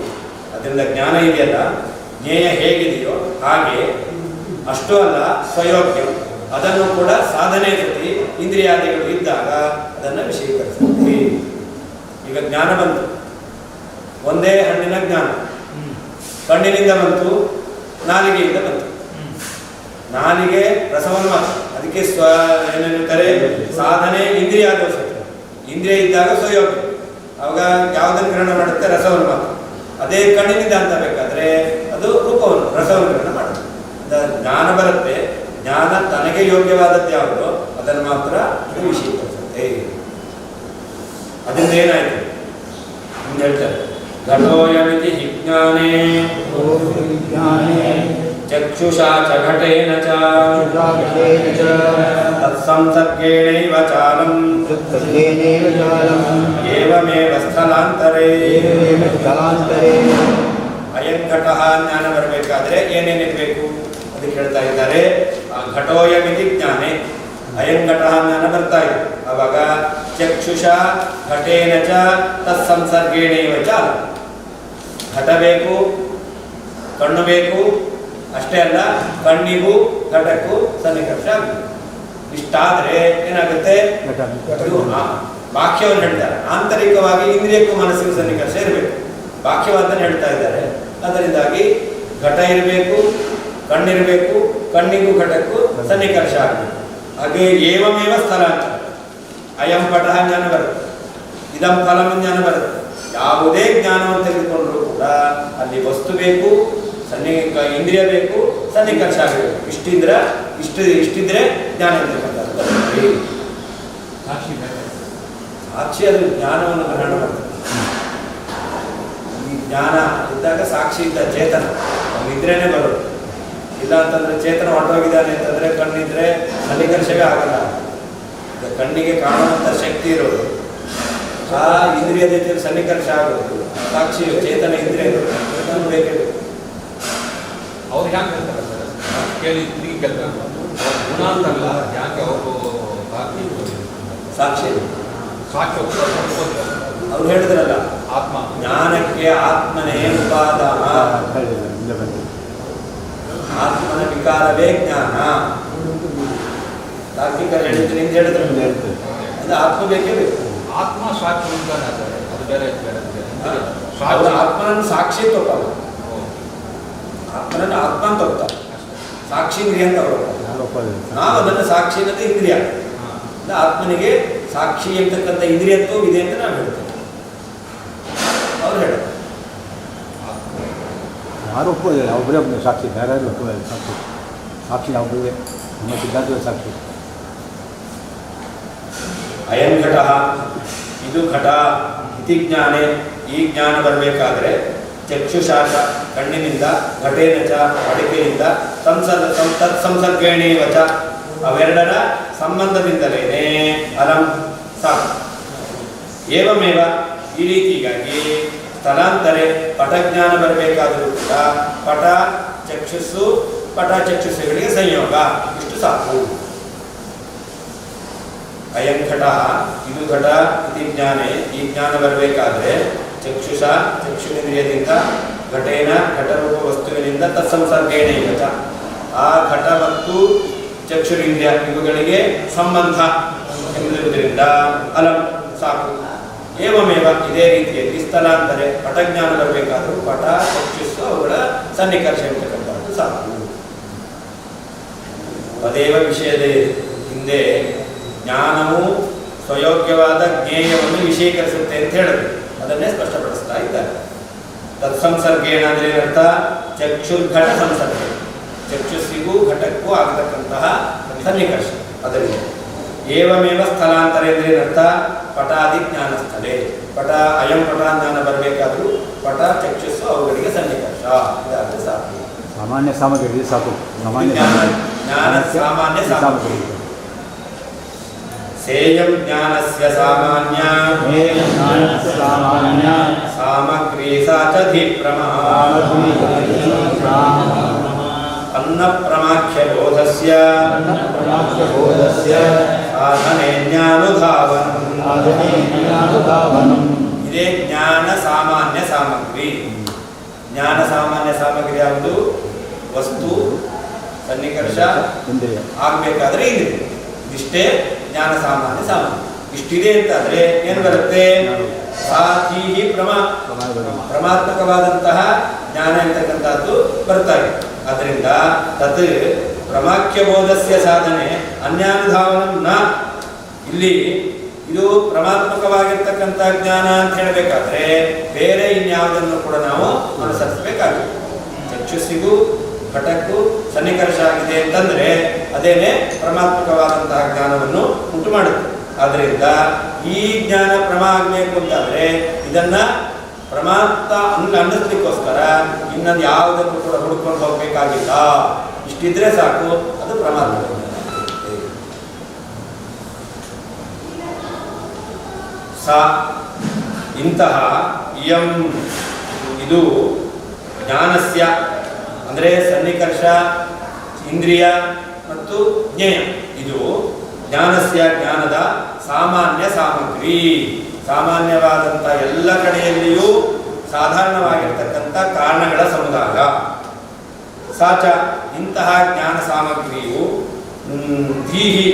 ಅದರಿಂದ ಜ್ಞಾನ ಇದೆಯಲ್ಲ, ಜ್ಞೇಯ ಹೇಗಿದೆಯೋ ಹಾಗೆ, ಅಷ್ಟೂ ಅಲ್ಲ ಸ್ವಯೋಗ್ಯ, ಅದನ್ನು ಕೂಡ ಸಾಧನೆ ಸತಿ ಇಂದ್ರಿಯಾದಿಗಳು ಇದ್ದಾಗ ಅದನ್ನು ವಿಷಯೀಕರಿಸುತ್ತೆ. ಈಗ ಜ್ಞಾನ ಬಂತು, ಒಂದೇ ಹಣ್ಣಿನ ಜ್ಞಾನ ಕಣ್ಣಿನಿಂದ ಬಂತು, ನಾಲಿಗೆಯಿಂದ ಬಂತು. ನಾಲಿಗೆ ರಸವನ್ನು ಮಾತ್ರ, ಅದಕ್ಕೆ ಏನೇನುತ್ತಾರೆ ಸಾಧನೆ ಇಂದ್ರಿಯಾದೋ ಸತಿ. ಇಂದ್ರಿಯ ಇದ್ದಾಗ ಸ್ವಯೋಗ್ಯ, ಅವಾಗ ಯಾವುದನ್ನು ಗ್ರಹಣ ಮಾಡುತ್ತೆ? ರಸವನ್ನು ಮಾತ್ರ. ಅದೇ ಕಣ್ಣಿನಿಂದ ಅಂತ ಬೇಕಾದ್ರೆ ಅದು ರೂಪವನ್ನು ರಸವನ್ನು ಗ್ರಹಣ ಮಾಡುತ್ತೆ. ಜ್ಞಾನ ಬರುತ್ತೆ, ಜ್ಞಾನ ತನಗೆ ಯೋಗ್ಯವಾದದ್ದು ಯಾವುದೋ ಅದನ್ನು ಮಾತ್ರ ವಿಷಯೀಕರಿಸುತ್ತೆ. ಅದರಿಂದ ಏನಾಯ್ತು ಅಂತ ಹೇಳ್ತಾರೆ. ಘಟೋಯಮಿತಿ ಹಿಜ್ಞಾನೇ ಚಕ್ಷುಷಾ ಚ ಘಟೇನ ಚ ತತ್ಸಂಸರ್ಗೇಣೈವ ಚಾಲಂ ಏವಮೇವ ಸ್ಥಳಾಂತರೇ. ಅಯಂ ಘಟಃ ಜ್ಞಾನ ಬರಬೇಕಾದ್ರೆ ಏನೇನಿರಬೇಕು ಅದಕ್ಕೆ ಹೇಳ್ತಾ ಇದ್ದಾರೆ. ಘಟೋಯಮಿತಿ ಜ್ಞಾನೇ, ಅಯಂ ಘಟಃ ಜ್ಞಾನ ಬರ್ತಾ ಇದೆ. ಅವಾಗ ಚಕ್ಷುಷ ಘಟೇನ ಚ ತತ್ಸಂಸರ್ಗೇಣೈವ ಚ. ಘಟ ಬೇಕು, ಕಣ್ಣು ಬೇಕು, ಅಷ್ಟೇ ಅಲ್ಲ ಕಣ್ಣಿಗೂ ಘಟಕ್ಕೂ ಸನ್ನಿಕರ್ಷ ಆಗುತ್ತೆ. ಇಷ್ಟಾದ್ರೆ ಏನಾಗುತ್ತೆ? ಬಾಹ್ಯವನ್ನು ಹೇಳ್ತಾರೆ. ಆಂತರಿಕವಾಗಿ ಇಂದ್ರಿಯಕ್ಕೂ ಮನಸ್ಸಿಗೂ ಸನ್ನಿಕರ್ಷ ಇರಬೇಕು. ಬಾಹ್ಯವಾದನ್ನು ಹೇಳ್ತಾ ಇದ್ದಾರೆ. ಅದರಿಂದಾಗಿ ಘಟ ಇರಬೇಕು, ಕಣ್ಣಿರಬೇಕು, ಕಣ್ಣಿಗೂ ಘಟಕ್ಕೂ ಸನ್ನಿಕರ್ಷ ಆಗಬೇಕು. ಹಾಗೆ ಏವಮೇವ ಸ್ಥಳಾಂತರ. ಅಯಂ ಪಟಃ ಜ್ಞಾನ ಬರುತ್ತೆ, ಇದಂ ಫಲಂ ಜ್ಞಾನ ಬರುತ್ತೆ. ಯಾವುದೇ ಜ್ಞಾನವನ್ನು ತೆಗೆದುಕೊಂಡ್ರೂ ಕೂಡ ಅಲ್ಲಿ ವಸ್ತು ಬೇಕು, ಇಂದ್ರಿಯ ಬೇಕು, ಸನ್ನಿಕರ್ಷ ಆಗಬೇಕು. ಇಷ್ಟಿದ್ರೆ ಜ್ಞಾನ ಇರ್ತಕ್ಕಂಥದ್ದು. ಸಾಕ್ಷಿ ಅದು ಜ್ಞಾನವನ್ನು ಗ್ರಹಣ ಮಾಡ್ತದೆ. ಈ ಜ್ಞಾನ ಇದ್ದಾಗ ಸಾಕ್ಷಿ ಇದ್ದ ಚೇತನ ಇದ್ರೇನೆ ಬರೋದು. ಇಲ್ಲ ಅಂತಂದ್ರೆ ಚೇತನ ಹೊರಟೋಗಿದ್ದಾನೆ ಅಂತಂದ್ರೆ ಕಣ್ಣಿದ್ರೆ ಸನ್ನಿಕರ್ಷವೇ ಆಗಲ್ಲ. ಈಗ ಕಣ್ಣಿಗೆ ಕಾಣುವಂಥ ಶಕ್ತಿ ಇರೋದು, ಆ ಇಂದ್ರಿಯ ಜೊತೆ ಸನ್ನಿಕರ್ಷ ಆಗೋದು, ಸಾಕ್ಷಿ ಚೇತನ ಇಂದ್ರಿಯ ಬೇಕೇ ಬೇಕು. ಅವ್ರು ಹ್ಯಾಂಗೆ ಹೇಳ್ತಾರೆ ಸರ್? ಕೇಳಿ ತಿರುಗಿ ಕೇಳ್ತಾರೆ, ಗುಣ ಅಂತಲ್ಲ ಯಾಕೆ ಅವರು ಸಾಕ್ಷಿ ಅವ್ರು ಹೇಳಿದ್ರಲ್ಲ, ಆತ್ಮ ಜ್ಞಾನಕ್ಕೆ ಆತ್ಮನೇ ಉಪಾದಾನ, ಆತ್ಮನ ವಿಕಾರವೇ ಜ್ಞಾನ. ತಾರ್ಕಿಕರು ಹೇಳಿದ್ರೆ ಹಿಂದೆ ಹೇಳಿದ್ರು, ಅದು ಆತ್ಮ ಬೇಕೇ ಬೇಕು. ಆತ್ಮ ಸಾಕ್ಷಿ ಉಂಟಾನೆ, ಅದು ಬೇರೆ ಆತ್ಮನನ್ನು ಸಾಕ್ಷಿ ತಗೊಳ್ಳ, ಆತ್ಮನನ್ನು ಆತ್ಮ ಅಂತ ಹೋಗ್ತಾರೆ, ಸಾಕ್ಷಿ ಇಂದ್ರಿಯ ಅಂತ ಹೋಗ್ತಾರೆ. ನಾವು ಅದನ್ನು ಸಾಕ್ಷಿ ಅನ್ನೋದು ಇಂದ್ರಿಯ, ಆತ್ಮನಿಗೆ ಸಾಕ್ಷಿ ಅಂತಕ್ಕಂಥ ಇಂದ್ರಿಯತ್ವ ಇದೆ ಅಂತ ನಾವು ಹೇಳ್ತೇವೆ. ಅವ್ರು ಹೇಳ ಯಾರು ಒಪ್ಪೋದಿಲ್ಲ, ಒಬ್ಬರೇ ಒಬ್ಬರು ಸಾಕ್ಷಿ, ಬೇರೆ ಒಪ್ಪೋದಿಲ್ಲ. ಸಾಕ್ಷಿ ಒಬ್ಬರೇ, ನಮ್ಮ ಸಿದ್ಧಾಂತದ ಸಾಕ್ಷಿ. ಅಯಂ ಘಟ, ಇದು ಘಟ ಇತಿ ಜ್ಞಾನೇ, ಈ ಜ್ಞಾನ ಬರಬೇಕಾದ್ರೆ ಚಕ್ಷುಷಾಚ ಕಣ್ಣಿನಿಂದ, ಘಟೇನ ಚ ಅಡಿಕೆಯಿಂದ, ತತ್ಸಂಸರ್ಗೇಣೇವ ಚ ಅವೆರಡರ ಸಂಬಂಧದಿಂದಲೇನೆ ಅಲಂ ಸಾಕು. ಏವಮೇವ, ಈ ರೀತಿಗಾಗಿ ಸ್ಥಳಾಂತರೆ ಪಟಜ್ಞಾನ ಬರಬೇಕಾದರೂ ಕೂಡ ಪಟ ಚಕ್ಷುಸ್ಸು, ಪಟ ಚಕ್ಷುಸ್ಸುಗಳಿಗೆ ಸಂಯೋಗ, ಇಷ್ಟು ಸಾಕು. ಅಯಂ ಘಟ, ಇದು ಘಟ ಇತಿ ಜ್ಞಾನೇ, ಈ ಜ್ಞಾನ ಬರಬೇಕಾದ್ರೆ ಚಕ್ಷುಷ ಚಕ್ಷುರೇಂದ್ರಿಯದಿಂದ, ಘಟೇನ ಘಟರೂಪ ವಸ್ತುವಿನಿಂದ, ತತ್ಸಂಸರ್ಗೇಣೈವ ಚ ಆ ಘಟ ಮತ್ತು ಚಕ್ಷುರೇಂದ್ರಿಯ ಇವುಗಳಿಗೆ ಸಂಬಂಧ ಎಂದಿರುವುದರಿಂದ ಅಲಂ ಸಾಕು. ಏವಮೇವ ಇದೇ ರೀತಿಯಲ್ಲಿ ಸ್ಥಳಾಂತರೆ ಪಟಜ್ಞಾನ ಬರಬೇಕಾದರೂ ಪಟ ಚಕ್ಷುಸ್ಸು ಅವುಗಳ ಸನ್ನಿಕರ್ಷ ಇರ್ತಕ್ಕಂಥದ್ದು ಸಾಕು. ಅದೇವ ವಿಷಯದ ಹಿಂದೆ ಜ್ಞಾನವು ಸ್ವಯೋಗ್ಯವಾದ ಜ್ಞೇಯವನ್ನು ವಿಷಯೀಕರಿಸುತ್ತೆ ಅಂತ ಹೇಳಿದ್ರು. ಅದನ್ನೇ ಸ್ಪಷ್ಟಪಡಿಸ್ತಾ ಇದ್ದಾರೆ. ತತ್ಸಂಸರ್ಗೇಣ ಅಂದರೆ ಏನರ್ಥ? ಚಕ್ಷುರ್ಘಟ ಸಂಸರ್ಗ, ಚಕ್ಷುಸ್ಸಿಗೂ ಘಟಕ್ಕೂ ಆಗತಕ್ಕಂತಹ ಸನ್ನಿಕರ್ಷ ಅದರಿಂದ. ಏವಮೇವ ಸ್ಥಳಾಂತರ ಅಂದರೆ ಏನರ್ಥ? ಪಟಾದಿ ಜ್ಞಾನ ಸ್ಥಳೇ, ಪಟ ಅಯಂ ಪಟ ಜ್ಞಾನ ಬರಬೇಕಾದ್ರೂ ಪಟ ಚಕ್ಷುಸ್ಸು ಅವುಗಳಿಗೆ ಸನ್ನಿಕರ್ಷ ಇದಾದರೆ ಸಾಕು. ಸಾಮಾನ್ಯ ಸಾಮಗ್ರಿ ಸಾಕು. ಸಾಮಾನ್ಯ ಜ್ಞಾನ ಸಾಮಾನ್ಯ ಸಾಮಗ್ರಿ. ಸೇಯಂ ಜ್ಞಾನಸ್ಯ ಸಾಮಾನ್ಯ ಸಾಮಗ್ರಿ ಸಾ ಚ ಧೀಪ್ರಮಃ ಅನ್ನ ಪ್ರಮಾಖ್ಯ ಬೋಧಸ್ಯ ಸಾಧನೆ ಜ್ಞಾನುಧಾವನಂ. ಇದೇ ಜ್ಞಾನ ಸಾಮಾನ್ಯ ಸಾಮಗ್ರಿ. ಜ್ಞಾನ ಸಾಮಾನ್ಯ ಸಾಮಗ್ರಿ ಯಾವುದು? ವಸ್ತು ಸನ್ನಿಕರ್ಷ ಇಂದ್ರಿಯ ಆಗಬೇಕಾದ್ರೆ ಇಂದ್ರಿಯ. ಇಷ್ಟೇ ಜ್ಞಾನ ಸಾಮಾನ್ಯ ಸಾಮಗ್ರಿ. ಇಷ್ಟಿದೆ ಅಂತಾದ್ರೆ ಏನು ಬರುತ್ತೆ? ಸಾಧೀಹಿ ಪ್ರಮಾತ್ಮಕವಾದಂತಹ ಜ್ಞಾನ ಅಂತಕ್ಕಂಥದ್ದು ಬರ್ತಾರೆ. ಅದರಿಂದ ತತ್ ಪ್ರಮಾಖ್ಯ ಬೋಧಸ್ಯ ಸಾಧನೆ ಅನ್ಯಾನುಧಾವನಂ ನ. ಇಲ್ಲಿ ಇದು ಪ್ರಮಾತ್ಮಕವಾಗಿರ್ತಕ್ಕಂಥ ಜ್ಞಾನ ಅಂತ ಹೇಳಬೇಕಾದ್ರೆ ಬೇರೆ ಇನ್ಯಾವುದನ್ನು ಕೂಡ ನಾವು ಅನುಸರಿಸಬೇಕಾಗುತ್ತೆ. ಚಕ್ಷುಸ್ಸಿಗೂ ಘಟಕ್ಕೂ ಸನ್ನಿಕರ್ಷ ಆಗಿದೆ ಅಂತಂದ್ರೆ ಅದೇನೆ ಪ್ರಮಾತ್ಮಕವಾದಂತಹ ಜ್ಞಾನವನ್ನು ಉಂಟು ಮಾಡುತ್ತೆ. ಆದ್ದರಿಂದ ಈ ಜ್ಞಾನ ಪ್ರಮ ಆಗಬೇಕು ಅಂತಾದ್ರೆ ಇದನ್ನ ಪ್ರಮಾತ್ತ ಅನ್ನಿಸ್ಲಿಕ್ಕೋಸ್ಕರ ಇನ್ನೊಂದು ಯಾವುದನ್ನು ಕೂಡ ಹುಡ್ಕೊಂಡು ಹೋಗ್ಬೇಕಾಗಿಲ್ಲ. ಇಷ್ಟಿದ್ರೆ ಸಾಕು, ಅದು ಪ್ರಮಾತ್ಮಕ. ಸ ಇಂತಹ ಇಯಂ ಇದು ಜ್ಞಾನಸ್ಯ ಅಂದರೆ ಸನ್ನಿಕರ್ಷ ಇಂದ್ರಿಯ ಮತ್ತು ಜ್ಞೇಯ ಇದು ಜ್ಞಾನಸ್ಯ ಜ್ಞಾನದ ಸಾಮಾನ್ಯ ಸಾಮಗ್ರಿ. ಸಾಮಾನ್ಯವಾದಂಥ ಎಲ್ಲ ಕಡೆಯಲ್ಲಿಯೂ ಸಾಧಾರಣವಾಗಿರ್ತಕ್ಕಂಥ ಕಾರಣಗಳ ಸಮುದಾಯ. ಸಾಚ ಇಂತಹ ಜ್ಞಾನ ಸಾಮಗ್ರಿಯು ಧೀಹಿ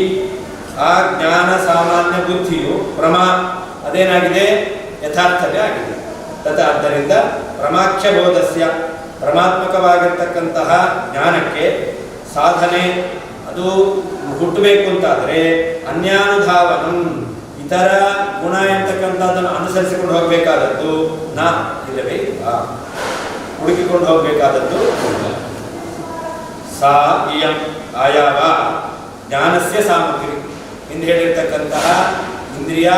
ಆ ಜ್ಞಾನ ಸಾಮಾನ್ಯ ಬುದ್ಧಿಯು ಪ್ರಮಾ ಅದೇನಾಗಿದೆ? ಯಥಾರ್ಥವೇ ಆಗಿದೆ. ಆದ್ದರಿಂದ ಪ್ರಮಾಖ್ಯ ಬೋಧಸ್ಯ ಪ್ರಮಾತ್ಮಕವಾಗಿರ್ತಕ್ಕಂತಹ ಜ್ಞಾನಕ್ಕೆ ಸಾಧನೆ ಅದು ಹುಟ್ಟಬೇಕು ಅಂತಾದರೆ ಅನ್ಯಾನುಧಾವನಂ ಇತರ ಗುಣ ಎಂತಕ್ಕಂಥದ್ದನ್ನು ಅನುಸರಿಸಿಕೊಂಡು ಹೋಗಬೇಕಾದದ್ದು ನಾ ಇಲ್ಲವೇ ಇಲ್ಲ, ಹುಡುಕಿಕೊಂಡು ಹೋಗಬೇಕಾದದ್ದು ಸಾ ಇಯಂ ಆಯಾವ ಜ್ಞಾನಸ್ಯ ಸಾಮಗ್ರಿ ಎಂದು ಹೇಳಿರ್ತಕ್ಕಂತಹ ಇಂದ್ರಿಯ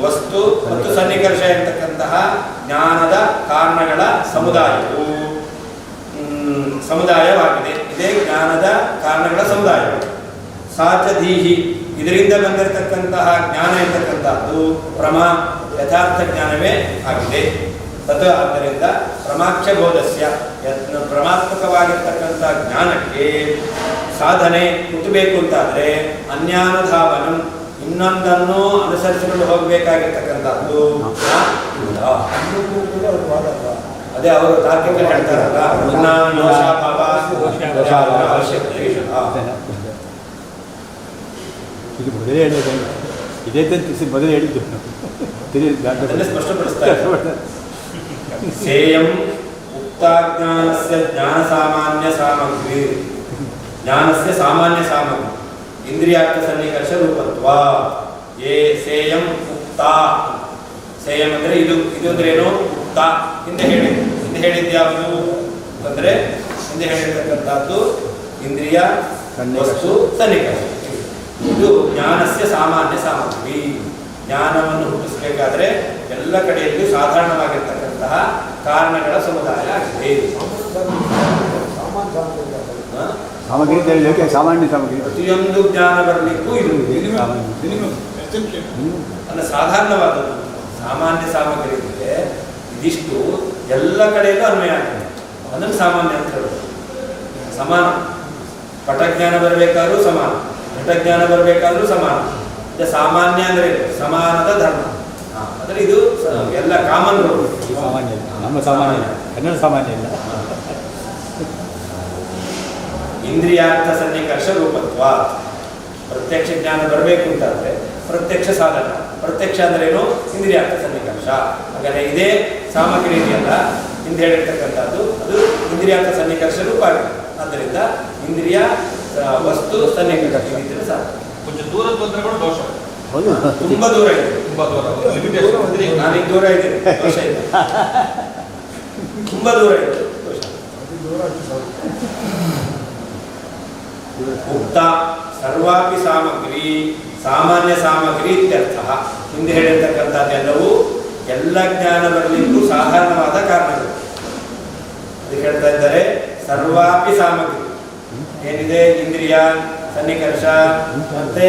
ವಸ್ತು ಮತ್ತು ಸನ್ನಿಕರ್ಷ ಇರತಕ್ಕಂತಹ ಜ್ಞಾನದ ಕಾರಣಗಳ ಸಮುದಾಯವಾಗಿದೆ. ಇದೇ ಜ್ಞಾನದ ಕಾರಣಗಳ ಸಮುದಾಯ. ಸಾಚಧೀಹಿ ಇದರಿಂದ ಬಂದಿರತಕ್ಕಂತಹ ಜ್ಞಾನ ಇರತಕ್ಕಂಥದ್ದು ಪ್ರಮಾ ಯಥಾರ್ಥ ಜ್ಞಾನವೇ ಆಗಿದೆ. ತತ್ ಆದ್ದರಿಂದ ಪ್ರಮಾಖ್ಯ ಬೋಧಸ್ಯ ಪ್ರಮಾತ್ಮಕವಾಗಿರ್ತಕ್ಕಂಥ ಜ್ಞಾನಕ್ಕೆ ಸಾಧನೆ ಹುಟ್ಟಬೇಕು ಅಂತಾದರೆ ಅನ್ಯಾನುಧಾವನಂ ಇನ್ನೊಂದನ್ನು ಅನುಸರಿಸಿಕೊಂಡು ಹೋಗಬೇಕಾಗಿರ್ತಕ್ಕಂಥದ್ದು ಅದೇ ಅವರು ತಾರ್ಕಿಕ ಹೇಳ್ತಾರಲ್ಲ, ಇದು ಮೊದಲೇ ಹೇಳಿದೆ, ಇದೇ ತಿಳಿಸಿ ಮೊದಲೇ ಹೇಳಿದ್ದು ಸ್ಪಷ್ಟಪಡಿಸ್ತಾರೆ. ಸೇಯಂ ಉಕ್ತಾಜ್ಞಾನಸ್ಯ ಜ್ಞಾನ ಸಾಮಾನ್ಯ ಸಾಮಗ್ರಿ ಜ್ಞಾನಸ್ಯ ಸಾಮಾನ್ಯ ಸಾಮಗ್ರಿ ಇಂದ್ರಿಯಾರ್ಥ ಸನ್ನಿಕರ್ಷ ರೂಪತ್ವ. ಏ ಸೇಯಂ ಉಕ್ತ ಸೇಯಂ ಅಂದರೆ ಇದು ಅಂದ್ರೆ ಏನು? ಉಕ್ತ ಹಿಂದೆ ಹೇಳಿದ್ದು ಯಾವುದು ಅಂದರೆ ಹಿಂದೆ ಹೇಳಿರ್ತಕ್ಕಂಥದ್ದು ಇಂದ್ರಿಯ ವಸ್ತು ಸನ್ನಿಕರ್ಷ. ಇದು ಜ್ಞಾನಸ್ಯ ಸಾಮಾನ್ಯ ಸಾಮಗ್ರಿ. ಜ್ಞಾನವನ್ನು ಹುಟ್ಟಿಸಬೇಕಾದ್ರೆ ಎಲ್ಲ ಕಡೆಯಲ್ಲೂ ಸಾಧಾರಣವಾಗಿರ್ತಕ್ಕಂತಹ ಕಾರಣಗಳ ಸಮುದಾಯ ಆಗಿದೆ. ಸಾಮಗ್ರಿ ಹೇಳಲಿಕ್ಕೆ ಸಾಮಾನ್ಯ ಸಾಮಗ್ರಿ ಪ್ರತಿಯೊಂದು ಜ್ಞಾನ ಬರಲಿಕ್ಕೂ ಇದು ಅಂದರೆ ಸಾಧಾರಣವಾದದ್ದು ಸಾಮಾನ್ಯ ಸಾಮಗ್ರಿ ಇದ್ದರೆ ಇದಿಷ್ಟು ಎಲ್ಲ ಕಡೆಯಲ್ಲೂ ಅನ್ವಯ ಆಗ್ತದೆ. ಅದನ್ನು ಸಾಮಾನ್ಯ ಅಂತ ಹೇಳೋದು. ಸಮಾನ ಪಟಜ್ಞಾನ ಬರಬೇಕಾದ್ರೂ ಸಮಾನ, ಘಟಜ್ಞಾನ ಬರಬೇಕಾದ್ರೂ ಸಮಾನ. ಸಾಮಾನ್ಯ ಅಂದರೆ ಸಮಾನದ ಧರ್ಮ. ಅಂದರೆ ಇದು ಎಲ್ಲ ಕಾಮನ್ ರೋಡ್. ಸಾಮಾನ್ಯ ನಮ್ಮ ಸಾಮಾನ್ಯ ಕನ್ನಡ ಸಾಮಾನ್ಯ ಇಲ್ಲ. ಇಂದ್ರಿಯಾರ್ಥ ಸನ್ನಿಕರ್ಷ ರೂಪತ್ವ ಪ್ರತ್ಯಕ್ಷ ಜ್ಞಾನ ಬರಬೇಕು ಅಂತಾದ್ರೆ ಪ್ರತ್ಯಕ್ಷ ಸಾಧನ. ಪ್ರತ್ಯಕ್ಷ ಅಂದ್ರೇನು? ಇಂದ್ರಿಯಾರ್ಥ ಸನ್ನಿಕರ್ಷ. ಹಾಗಾದರೆ ಇದೇ ಸಾಮಗ್ರಿ ಇದೆಯಲ್ಲ ಹಿಂದೆ ಹೇಳಿರ್ತಕ್ಕಂಥದ್ದು, ಅದು ಇಂದ್ರಿಯಾರ್ಥ ಸನ್ನಿಕರ್ಷ ರೂಪ ಆಗಿದೆ. ಆದ್ದರಿಂದ ಇಂದ್ರಿಯ ವಸ್ತು ಸನ್ನಿಕರ್ಷ ಇದ್ರೆ ಸಾಕು. ಕೊಂಚ ದೂರದ ಬಂದ್ರೆ ದೋಷ. ಹೌದು, ತುಂಬಾ ದೂರ ಇದೆ. ತುಂಬಾ ದೂರ ಲಿಮಿಟೇಷನ್. ನಾನೀಗ ದೂರ ಇದ್ದೀನಿ, ದೋಷ ಇಲ್ಲ. ತುಂಬಾ ದೂರ ಇದೆ, ದೋಷ. ಉಕ್ತ ಸರ್ವಾಪಿ ಸಾಮಗ್ರಿ ಸಾಮಾನ್ಯ ಸಾಮಗ್ರಿ ಇತ್ಯರ್ಥ. ಹಿಂದೆ ಹೇಳಿರ್ತಕ್ಕಂಥದ್ದೆಲ್ಲವೂ ಎಲ್ಲ ಜ್ಞಾನ ಬರಲಿಕ್ಕೂ ಸಾಧಾರಣವಾದ ಕಾರಣಗಳು. ಅದು ಹೇಳ್ತಾ ಇದ್ದಾರೆ ಸರ್ವಾಪಿ ಸಾಮಗ್ರಿ ಏನಿದೆ, ಇಂದ್ರಿಯ ಸನ್ನಿಕರ್ಷ ಮತ್ತೆ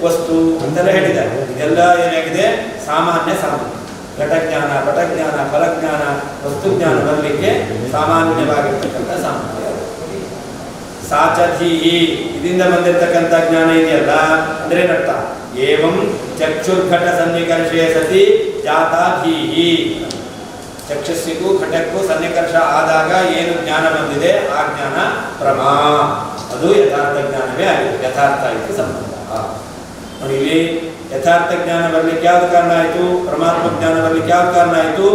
ವಸ್ತು ಅಂತೆಲ್ಲ ಹೇಳಿದ್ದಾರೆ. ಇದೆಲ್ಲ ಏನಾಗಿದೆ? ಸಾಮಾನ್ಯ ಸಾಮಗ್ರಿ. ಘಟಜ್ಞಾನ, ಪಟಜ್ಞಾನ, ಫಲಜ್ಞಾನ, ವಸ್ತುಜ್ಞಾನ ಬರಲಿಕ್ಕೆ ಸಾಮಾನ್ಯವಾಗಿರ್ತಕ್ಕಂಥ ಸಾಮಗ್ರಿ. ಸಾಚಧೀಹಿ ಇದರಿಂದ ಬಂದಿರತಕ್ಕಂಥ ಜ್ಞಾನ ಇದೆಯಲ್ಲ ಅಂದ್ರೆ ಏನರ್ಥ? ಏವಂ ಚಕ್ಷುರ್ಘಟ ಸನ್ನಿಕರ್ಷೆ ಸತಿ ಜಾತಾಧೀಹಿ. ಚಕ್ಷುಸ್ಸಿಗೂ ಘಟಕ್ಕೂ ಸನ್ನಿಕರ್ಷ ಆದಾಗ ಏನು ಜ್ಞಾನ ಬಂದಿದೆ ಆ ಜ್ಞಾನ ಪ್ರಮಾ, ಅದು ಯಥಾರ್ಥ ಜ್ಞಾನವೇ ಆಗಿದೆ. ಯಥಾರ್ಥ ಇದು ಸಂಬಂಧ. ನೋಡಿ, ಇಲ್ಲಿ ಯಥಾರ್ಥ ಜ್ಞಾನ ಬರಲಿಕ್ಕೆ ಯಾವ್ದು ಕಾರಣ ಆಯಿತು? ಪರಮಾತ್ಮ ಜ್ಞಾನ ಬರಲಿಕ್ಕೆ ಯಾವ್ದು ಕಾರಣ ಆಯಿತು?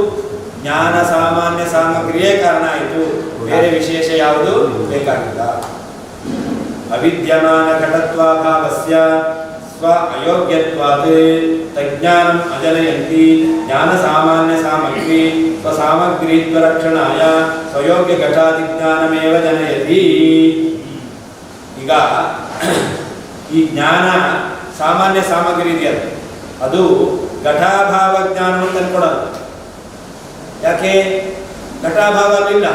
ಜ್ಞಾನ ಸಾಮಾನ್ಯ ಸಾಮಗ್ರಿಯೇ ಕಾರಣ ಆಯಿತು. ಬೇರೆ ವಿಶೇಷ ಯಾವುದು ಬೇಕಾಗಿಲ್ಲ. ಅವಿದ್ಯಮಾನ ಘಟತ್ವಾಭಾವಸ್ಯ ಸ್ವ ಅಯೋಗ್ಯತ್ವಾತ್ ತಜ್ಞಾನಂ ಅಜನಯಂತಿ ಜ್ಞಾನ ಸಾಮಾನ್ಯ ಸಾಮಗ್ರಿ ಸ್ವಸಾಮಗ್ರೀತ್ವ ರಕ್ಷಣಾಯ ಸ್ವಯೋಗ್ಯ ಘಟಾದಿಜ್ಞಾನಮೇವ ಜನಯತಿ. ಈಗ ಈ ಜ್ಞಾನ ಸಾಮಾನ್ಯ ಸಾಮಗ್ರಿ ಇದೆಯಲ್ಲ, ಅದು ಘಟಾಭಾವ ಜ್ಞಾನವನ್ನು ತಂದುಕೊಡೋದು. ಯಾಕೆ? ಘಟಾಭಾವ ಅಲ್ಲಿಲ್ಲ.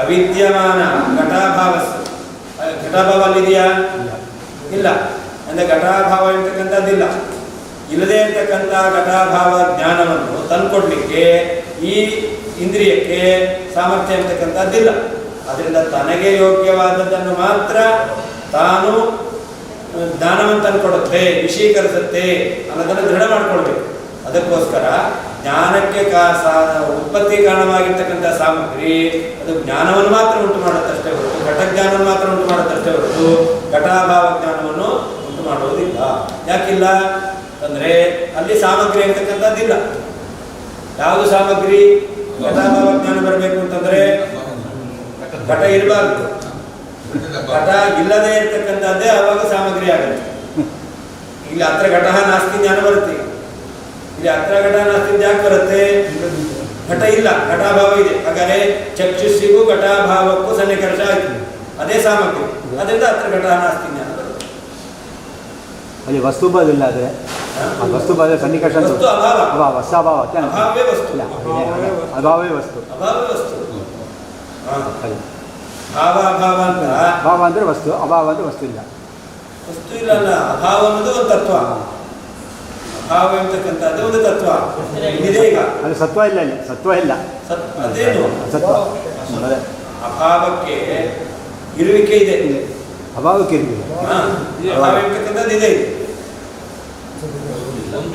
ಅವಿದ್ಯಮಾನ ಘಟಾಭಾವ, ಘಟಾಭಾವ ಅಲ್ಲಿದೆಯಾ? ಇಲ್ಲ. ಅಂದರೆ ಘಟಾಭಾವ ಇರ್ತಕ್ಕಂಥದ್ದಿಲ್ಲ. ಇಲ್ಲದೆ ಇರ್ತಕ್ಕಂಥ ಘಟಾಭಾವ ಜ್ಞಾನವನ್ನು ತಂದುಕೊಡ್ಲಿಕ್ಕೆ ಈ ಇಂದ್ರಿಯಕ್ಕೆ ಸಾಮರ್ಥ್ಯ ಇರ್ತಕ್ಕಂಥದ್ದಿಲ್ಲ. ಅದರಿಂದ ತನಗೆ ಯೋಗ್ಯವಾದದ್ದನ್ನು ಮಾತ್ರ ತಾನು ಜ್ಞಾನವನ್ನು ತಂದುಕೊಡುತ್ತೆ, ವಿಷೀಕರಿಸುತ್ತೆ ಅನ್ನೋದನ್ನು ದೃಢ ಮಾಡ್ಕೊಳ್ಬೇಕು. ಅದಕ್ಕೋಸ್ಕರ ಜ್ಞಾನಕ್ಕೆ ಉತ್ಪತ್ತಿ ಕಾರಣವಾಗಿರ್ತಕ್ಕಂಥ ಸಾಮಗ್ರಿ ಅದು ಜ್ಞಾನವನ್ನು ಮಾತ್ರ ಉಂಟು ಮಾಡುತ್ತಷ್ಟೇ ಹೊರತು, ಘಟಜ್ಞಾನವನ್ನು ಮಾತ್ರ ಉಂಟು ಮಾಡುತ್ತಷ್ಟೇ ಹೊರತು ಘಟಾಭಾವ ಜ್ಞಾನವನ್ನು ಉಂಟು ಮಾಡುವುದಿಲ್ಲ. ಯಾಕಿಲ್ಲ ಅಂದರೆ ಅಲ್ಲಿ ಸಾಮಗ್ರಿ ಅಂತಕ್ಕಂಥದ್ದಿಲ್ಲ. ಯಾವುದು ಸಾಮಗ್ರಿ? ಘಟಾಭಾವ ಜ್ಞಾನ ಬರಬೇಕು ಅಂತಂದ್ರೆ ಘಟ ಇರಬಾರ್ದು. ಘಟ ಇಲ್ಲದೆ ಇರ್ತಕ್ಕಂಥದ್ದೇ ಆವಾಗ ಸಾಮಗ್ರಿ ಆಗುತ್ತೆ. ಇಲ್ಲಿ ಹತ್ರ ಘಟ ನಾಸ್ತಿ ಜ್ಞಾನ ಬರುತ್ತೆ. ಇಲ್ಲಿ ಹತ್ರ ಘಟ ನಾಸ್ತಿ ಯಾಕೆ ಬರುತ್ತೆ? ಘಟ ಇಲ್ಲ, ಘಟಾಭಾವ ಇದೆ. ಹಾಗಾದ್ರೆ ಚಕ್ಷುಸ್ಸಿಗೂ ಘಟಾಭಾವಕ್ಕೂ ಸನ್ನಿಕರ್ಷ ಆಯ್ತು, ಅದೇ ಸಾಮಗ್ರಿ. ಅದರಿಂದ ಹತ್ರ ಘಟ ನಾಸ್ತಿ ಜ್ಞಾನ ಬರುತ್ತೆ. ಅಲ್ಲಿ ವಸ್ತುಭಾವ ಇಲ್ಲ. ಆದರೆ ವಸ್ತುಭಾವ ಸನ್ನಿಕರ್ಷ ವಸ್ತು ಅಭಾವ, ಅಭಾವ ಅಭಾವ ಅಭಾವವೇ ವಸ್ತು. ಅಭಾವವೇ ವಸ್ತು. ಅಭಾವವೇ ವಸ್ತು. ಅದು ಭಾವ ಅಭಾವ ಅಂತ. ಭಾವ ಅಂದರೆ ವಸ್ತು, ಅಭಾವ ಅಂದರೆ ವಸ್ತು ಇಲ್ಲ. ವಸ್ತು ಇಲ್ಲ ಅಲ್ಲ, ಅಭಾವ ಅನ್ನೋದು ಒಂದು ತತ್ವ. ಅಭಾವ ಎಂತಕ್ಕಂಥದ್ದು ಒಂದು ತತ್ವ ಇದೆ. ಈಗ ಅಲ್ಲಿ ಸತ್ವ ಇಲ್ಲ, ಅಲ್ಲಿ ಸತ್ವ ಇಲ್ಲ. ಅದೇನು ಸತ್ವ? ಅದೇ ಅಭಾವಕ್ಕೆ ಇರುವಿಕೆ ಇದೆ. ಅಭಾವಕ್ಕೆ ಇರುವಿಕೆ. ಅಭಾವ ಎಂತಕ್ಕಂಥದ್ದು ಇದೆ.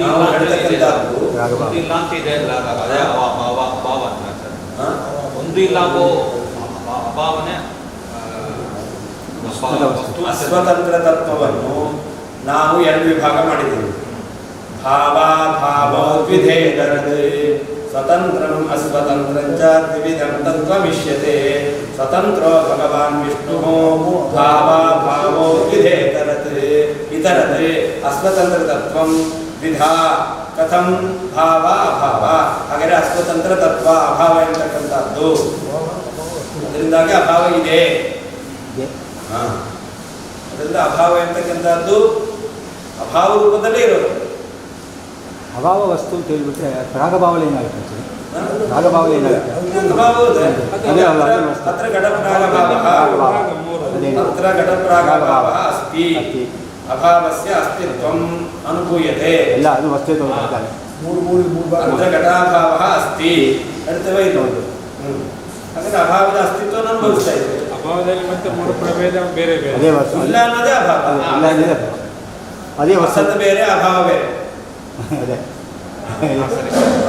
ನಾವು ಹೇಳ್ತಕ್ಕಂಥದ್ದು ಒಂದು ಇಲ್ಲ ಅಂತ ಇದೆ. ಅದೇ ಅಭಾವ ಅಂತ ಒಂದು ಇಲ್ಲ ಅಭಾವನೆ ಅಸ್ವತಂತ್ರ ತತ್ವವನ್ನು ನಾವು ಎರಡು ವಿಭಾಗ ಮಾಡಿದ್ದೇವೆ. ಭಾವ ಭಾವೋದ್ವಿಧೇಯರತ್ ಸ್ವತಂತ್ರಂ ಅಸ್ವತಂತ್ರಂ ಚ ದ್ವಿವಿಧಂ ತತ್ವಮಿಷ್ಯತೆ. ಸ್ವತಂತ್ರೋ ಭಗವಾನ್ ವಿಷ್ಣುಃ ಭಾವ ಭಾವೋದ್ವಿಧೇಯರತ್ ಇತರತ್ ಅಸ್ವತಂತ್ರ ತತ್ವಂ ದ್ವಿಧಾ ಕಥಂ ಭಾವ ಅಭಾವ. ಹಾಗಾದರೆ ಅಸ್ವತಂತ್ರ ತತ್ವ ಅಭಾವ ಎಂತಕ್ಕಂಥದ್ದು. ಅದರಿಂದಾಗಿ ಅಭಾವ ಇದೆ. ಅದರಿಂದ ಅಭಾವ ಎಂತಕ್ಕಂಥದ್ದು ಅಭಾವ ರೂಪದಲ್ಲೇ ಇರೋದು. ಅಭಾವ ವಸ್ತು ಅಂತ ಹೇಳ್ಬಿಟ್ರೆ ರಾಗಭಾವನೆ ಏನಾಗುತ್ತೆ? ರಾಗಭಾವನೆ ಏನಾಗುತ್ತೆ? ಅತ್ರ ಘಟಪ್ರಾಗಭಾವ ಅಸ್ತಿ ಅಭಾವಸ್ಯ ಅಸ್ತಿತ್ವಂ ಅನುಭೂಯತೆ. ಎಲ್ಲ ಅದು ವಸ್ತು ತಗೊಳ್ತಾರೆ. ಅತ್ರ ಘಟಾಭಾವ ಅಸ್ತಿ ಹೇಳ್ತೇವೆ ಇದು. ಹಾಗಾದ್ರೆ ಅಭಾವದ ಅಸ್ತಿತ್ವವನ್ನು ಅನುಭವಿಸ್ತಾ ಇದ್ದೇವೆ. ಅಭಾವದಲ್ಲಿ ಮತ್ತೆ ಮೂರು ಪ್ರಭೇದ ಬೇರೆ ಬೇರೆ. ಅದೇ ವಸ್ತು ಇಲ್ಲ ಅನ್ನೋದೇ ಅಭಾವ. ಇಲ್ಲ ಅನ್ನೋದೇ ಅದೇ ವಸ್ತು. ಅಸತ್ ಬೇರೆ ಅಭಾವ ಬೇರೆ. ಅದೇ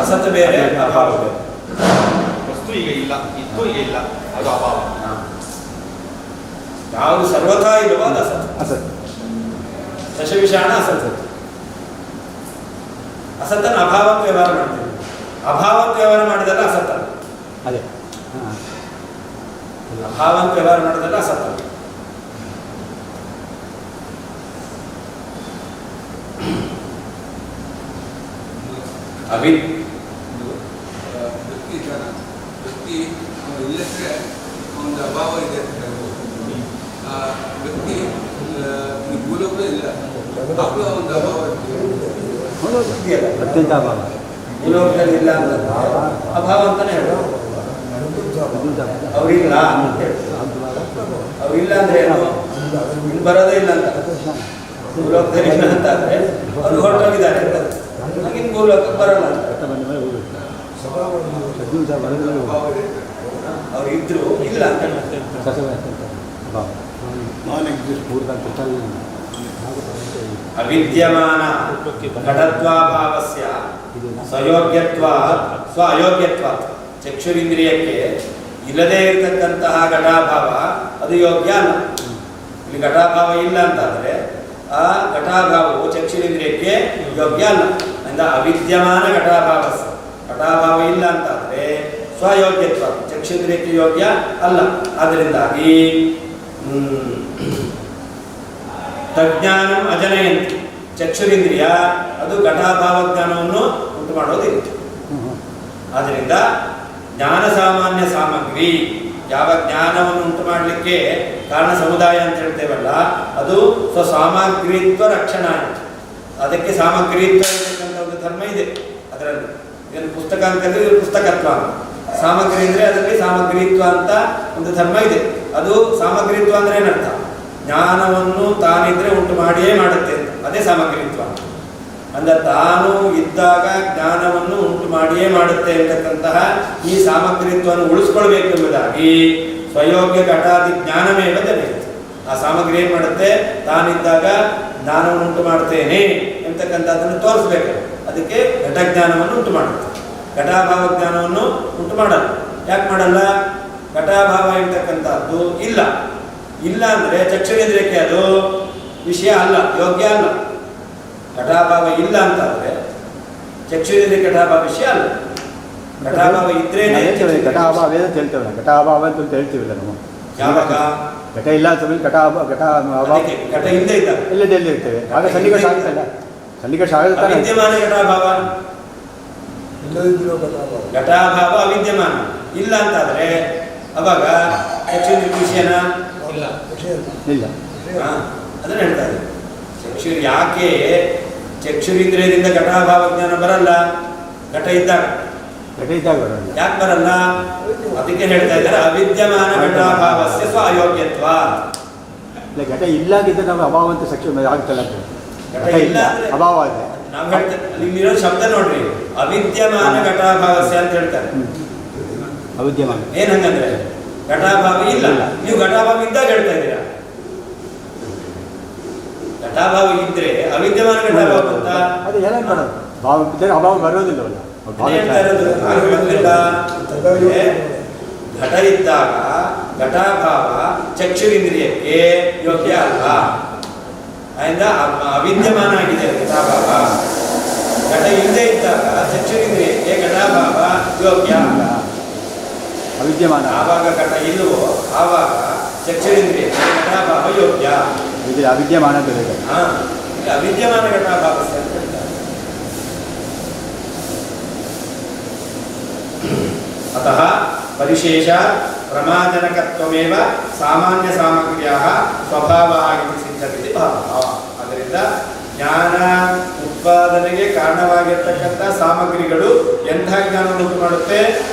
ಅಸತ್ ಬೇರೆ ಅಭಾವ ಬೇರೆ. ವಸ್ತು ಈಗ ಇಲ್ಲ, ಇತ್ತು ಈಗ ಇಲ್ಲ, ಅದು ಅಭಾವ. ಯಾವುದು ಸರ್ವಥಾ ಇಲ್ಲವೋ ಅದು ಅಸತ್. ಅಸತ್. ದಶವಿಷಾಣ ಅಸತ್. ಅಸತನ ಅಭಾವಕ್ಕೆ ವ್ಯವಹಾರ ಮಾಡ್ತೀವಿ. ಅಭಾವಕ್ಕೆ ವ್ಯವಹಾರ ಮಾಡಿದಲ್ಲ ಅಸತ. ಅದೇ ಹಾಂ ಅಭಾವಕ್ಕೆ ವ್ಯವಹಾರ ಮಾಡಿದಲ್ಲ ಅಸತ. ವ್ಯಕ್ತಿ ಇಲ್ಲದ್ರೆ ಒಂದು ಅಭಾವ ಇದೆ ಅಂತ ಹೇಳ್ಬೋದು. ಆ ವ್ಯಕ್ತಿ ಈ ಭೂಲೋಕ ಇಲ್ಲ, ಆಗ ಒಂದು ಅಭಾವ ಅತ್ಯಂತ ಅಭಾವ ಭೂಲೋಕದಲ್ಲಿ ಇಲ್ಲ ಅಂತ ಅಭಾವ ಅಂತಾನೆ ಹೇಳೋದು. ಅವ್ರಿಲ್ಲ ಅಂತ ಹೇಳ್ತಾರೆ. ಅವ್ರಿಲ್ಲ ಅಂದ್ರೆ ಏನು? ಇನ್ನು ಬರೋದೇ ಇಲ್ಲ ಅಂತ. ಭೂಲೋಕದಲ್ಲಿ ಇಲ್ಲ ಅಂತ ಅಂದ್ರೆ ಅವ್ರು ಹೊರಟೋಗಿದ್ದಾರೆ ಅಂತ. ಹಾಗಿನ್ ಭೂಲೋಕಕ್ಕೆ ಬರೋಲ್ಲ ಅಂತ. ಅವ್ರು ಇದ್ರು ಇಲ್ಲ ಅಂತ ಅವಿದ್ಯಮಾನ ಘಟತ್ವಾಭಾವಸ್ಯ ಸ್ವಯೋಗ್ಯತ್ವಾತ್ ಸ್ವ ಅಯೋಗ್ಯತ್ವಾತ್. ಚಕ್ಷುರಿಂದ್ರಿಯಕ್ಕೆ ಇಲ್ಲದೇ ಇರತಕ್ಕಂತಹ ಘಟಾಭಾವ ಅದು ಯೋಗ್ಯ ಅಲ್ಲ. ಇಲ್ಲಿ ಘಟಾಭಾವ ಇಲ್ಲ ಅಂತಾದರೆ ಆ ಘಟಾಭಾವವು ಚಕ್ಷುರಿಂದ್ರಿಯಕ್ಕೆ ಯೋಗ್ಯ ಅಲ್ಲ. ಅಂದ ಅವಿದ್ಯಮಾನ ಘಟಾಭಾವಸ್ಯ, ಘಟಾಭಾವ ಇಲ್ಲ ಅಂತಾದರೆ ಸ್ವಯೋಗ್ಯತ್ವ ಚಕ್ಷುಂದ್ರಿಯಕ್ಕೆ ಯೋಗ್ಯ ಅಲ್ಲ. ಆದ್ದರಿಂದಾಗಿ ತಜ್ಞಾನಂ ಅಜನಯಂತಿ, ಚಕ್ಷುರಿಂದ್ರಿಯ ಅದು ಘಟಾಭಾವ ಜ್ಞಾನವನ್ನು ಉಂಟು ಮಾಡೋದಿಲ್ಲ. ಆದ್ದರಿಂದ ಜ್ಞಾನ ಸಾಮಾನ್ಯ ಸಾಮಗ್ರಿ, ಯಾವ ಜ್ಞಾನವನ್ನು ಉಂಟು ಮಾಡಲಿಕ್ಕೆ ಕಾರಣ ಸಮುದಾಯ ಅಂತ ಹೇಳ್ತೇವಲ್ಲ, ಅದು ಸ್ವಸಾಮಗ್ರಿತ್ವ ರಕ್ಷಣಾ. ಅದಕ್ಕೆ ಸಾಮಗ್ರಿತ್ವ ಇರತಕ್ಕಂಥ ಒಂದು ಧರ್ಮ ಇದೆ. ಅದರಲ್ಲಿ ಇದನ್ನು ಪುಸ್ತಕ ಅಂತ ಕರೆದ್ರೆ ಪುಸ್ತಕತ್ವ, ಸಾಮಗ್ರಿ ಅಂದರೆ ಅದರಲ್ಲಿ ಸಾಮಗ್ರಿತ್ವ ಅಂತ ಒಂದು ಧರ್ಮ ಇದೆ. ಅದು ಸಾಮಗ್ರಿತ್ವ ಅಂದರೆ ಏನರ್ಥ? ಜ್ಞಾನವನ್ನು ತಾನಿದ್ರೆ ಉಂಟು ಮಾಡಿಯೇ ಮಾಡುತ್ತೆ ಅಂತ, ಅದೇ ಸಾಮಗ್ರಿತ್ವ. ಅಂದ್ರೆ ತಾನು ಇದ್ದಾಗ ಜ್ಞಾನವನ್ನು ಉಂಟು ಮಾಡಿಯೇ ಮಾಡುತ್ತೆ ಅಂತಕ್ಕಂತಹ ಈ ಸಾಮಗ್ರಿತ್ವವನ್ನು ಉಳಿಸ್ಕೊಳ್ಬೇಕು ಎಂಬುದಾಗಿ ಸ್ವಯೋಗ್ಯ ಘಟಾದಿ ಜ್ಞಾನವೇ ಬಂದಿದೆ. ಆ ಸಾಮಗ್ರಿ ಏನು ಮಾಡುತ್ತೆ? ತಾನಿದ್ದಾಗ ಜ್ಞಾನವನ್ನು ಉಂಟು ಮಾಡ್ತೇನೆ ಎಂತಕ್ಕಂಥದ್ದನ್ನು ತೋರಿಸ್ಬೇಕು. ಅದಕ್ಕೆ ಘಟಜ್ಞಾನವನ್ನು ಉಂಟು ಮಾಡುತ್ತೆ. ಘಟಾಭಾವ ಜ್ಞಾನವನ್ನು ಉಂಟು ಮಾಡಲ್ಲ. ಯಾಕೆ ಮಾಡಲ್ಲ? ಘಟಾಭಾವ ಎಂತಕ್ಕಂಥದ್ದು ಇಲ್ಲ. ಇಲ್ಲ ಅಂದರೆ ಚಕ್ಷುರೇಂದ್ರಿಯಕ್ಕೆ ಅದು ವಿಷಯ ಅಲ್ಲ, ಯೋಗ್ಯ ಅಲ್ಲ. ಘಟಾಭಾವ ಇಲ್ಲ ಅಂತಾದರೆ ಚಕ್ಷುರೇಂದ್ರಿಯಕ್ಕೆ ಘಟಾಭಾವ ವಿಷಯ ಅಲ್ಲ. ಘಟಾಭಾವ ಇದ್ರೇನೆ ಘಟಾಭಾವ ಅಂತ ಹೇಳ್ತೇವೆ. ಘಟಾಭಾವ ಅಂತ ಹೇಳ್ತೀವಿಲ್ಲ ನಾವು. ಯಾವಾಗ ಘಟ ಇಲ್ಲ ಅಂತ ಘಟ ಇಲ್ಲದೆ ಇದ್ದಾಗ ಎಲ್ಲದೆಲ್ಲ ಇರ್ತೇವೆ. ಆಗ ಸನ್ನಿವೇಶ ಆಗ್ತಲ್ಲ, ಸನ್ನಿವೇಶ ಆಗುತ್ತೆ. ವಿದ್ಯಮಾನ ಘಟಾಭಾವ, ಘಟಾಭಾವ ಅವಿದ್ಯಮಾನ ಇಲ್ಲ ಅಂತಾದ್ರೆ ಅವಾಗ ಚಕ್ಷುರೇಂದ್ರಿಯ ವಿಷಯನ ಇಲ್ಲ. ಅದನ್ನ ಹೇಳ್ತಾ ಇದ್ದಾರೆ. ಯಾಕೆ ಚಕ್ಷುರೇಂದ್ರಿಯದಿಂದ ಘಟಾಭಾವ ಜ್ಞಾನ ಬರಲ್ಲ? ಘಟ ಇದ್ದಾಗ ಬರಲ್ಲ. ಯಾಕೆ ಬರಲ್ಲ? ಅದಕ್ಕೆ ಹೇಳ್ತಾ ಇದ್ದಾರೆ ಅವಿದ್ಯಮಾನ ಘಟಾಭಾವಸ್ಯ ಸ್ವ ಅಯೋಗ್ಯತ್ವ. ಘಟ ಇಲ್ಲಾಗಿದ್ದರೆ ನಾವು ಅಭಾವ ಅಂತ ಆಗ್ತಲ್ಲ. ಘಟ ಇಲ್ಲ ಅಭಾವ ಇದೆ. ನಾವು ಹೇಳ್ತೇವೆ ಇಲ್ಲಿರೋ ಶಬ್ದ ನೋಡ್ರಿ, ಅವಿದ್ಯಮಾನ ಘಟಾಭಾವಸ್ಯ ಅಂತ ಹೇಳ್ತಾರೆ. ಅವಿದ್ಯಮಾನ ಏನ್ ಹಂಗಂದ್ರೆ ಘಟಾಭಾವ ಇಲ್ಲ. ನೀವು ಘಟಾಭಾವ ಇದ್ದಾಗ ಹೇಳ್ತಾ ಇದ್ದೀರಾ. ಘಟಾಭಾವ ಇದ್ರೆ ಅವಿದ್ಯಮಾನ ಘಟಾಭಾವ ಅಂತ ಅದು ಎಲ್ಲ ಮಾಡೋದು. ಭಾವ ಇದ್ದರೆ ಅಭಾವ ಬರೋದಿಲ್ಲವಲ್ಲ. ಹೇಳ್ತಾ ಇರೋದು ಬಂದಿಲ್ಲ. ಘಟ ಇದ್ದಾಗ ಘಟಾಭಾವ ಚಕ್ಷುರಿಂದ್ರಿಯಕ್ಕೆ ಯೋಗ್ಯ ಅಲ್ಲ. ಅದರಿಂದ ಅವಿದ್ಯಮಾನ ಆಗಿದೆ ಘಟಾಭಾವ. ಘಟ ಇಲ್ಲದೆ ಇದ್ದಾಗ ಚಕ್ಷುರಿಂದ್ರಿಯಕ್ಕೆ ಘಟಾಭಾವ ಯೋಗ್ಯ ಅಲ್ಲ. ಅವಿದ್ಯಮಾನ ಆವಾಗ ಘಟ ಇಲ್ಲವೋ ಆವಾಗ ಚಕ್ಷುರಿಂದ್ರಿಯಕ್ಕೆ ಘಟಾಭಾವ ಯೋಗ್ಯ. ಇದು ಅವಿದ್ಯಮಾನ ಅವಿದ್ಯಮಾನ ಘಟಾಭಾವ ಅಂತ ಹೇಳ್ತಾರೆ. ಅತಃ ಪರಿಶೇಷ ಪ್ರಮಾಜನಕತ್ವಮೇವ ಸಾಮಾನ್ಯ ಸಾಮಗ್ರ್ಯಾಃ ಸ್ವಭಾವಃ ಇತಿ ಸಿದ್ಧವಿತಿ ಭಾವಃ. ಆದ್ದರಿಂದ ಜ್ಞಾನ ಉತ್ಪಾದನೆಗೆ ಕಾರಣವಾಗಿರ್ತಕ್ಕಂಥ ಸಾಮಗ್ರಿಗಳು ಎಂಥ ಜ್ಞಾನವನ್ನು ಉಂಟು ಮಾಡುತ್ತೆ?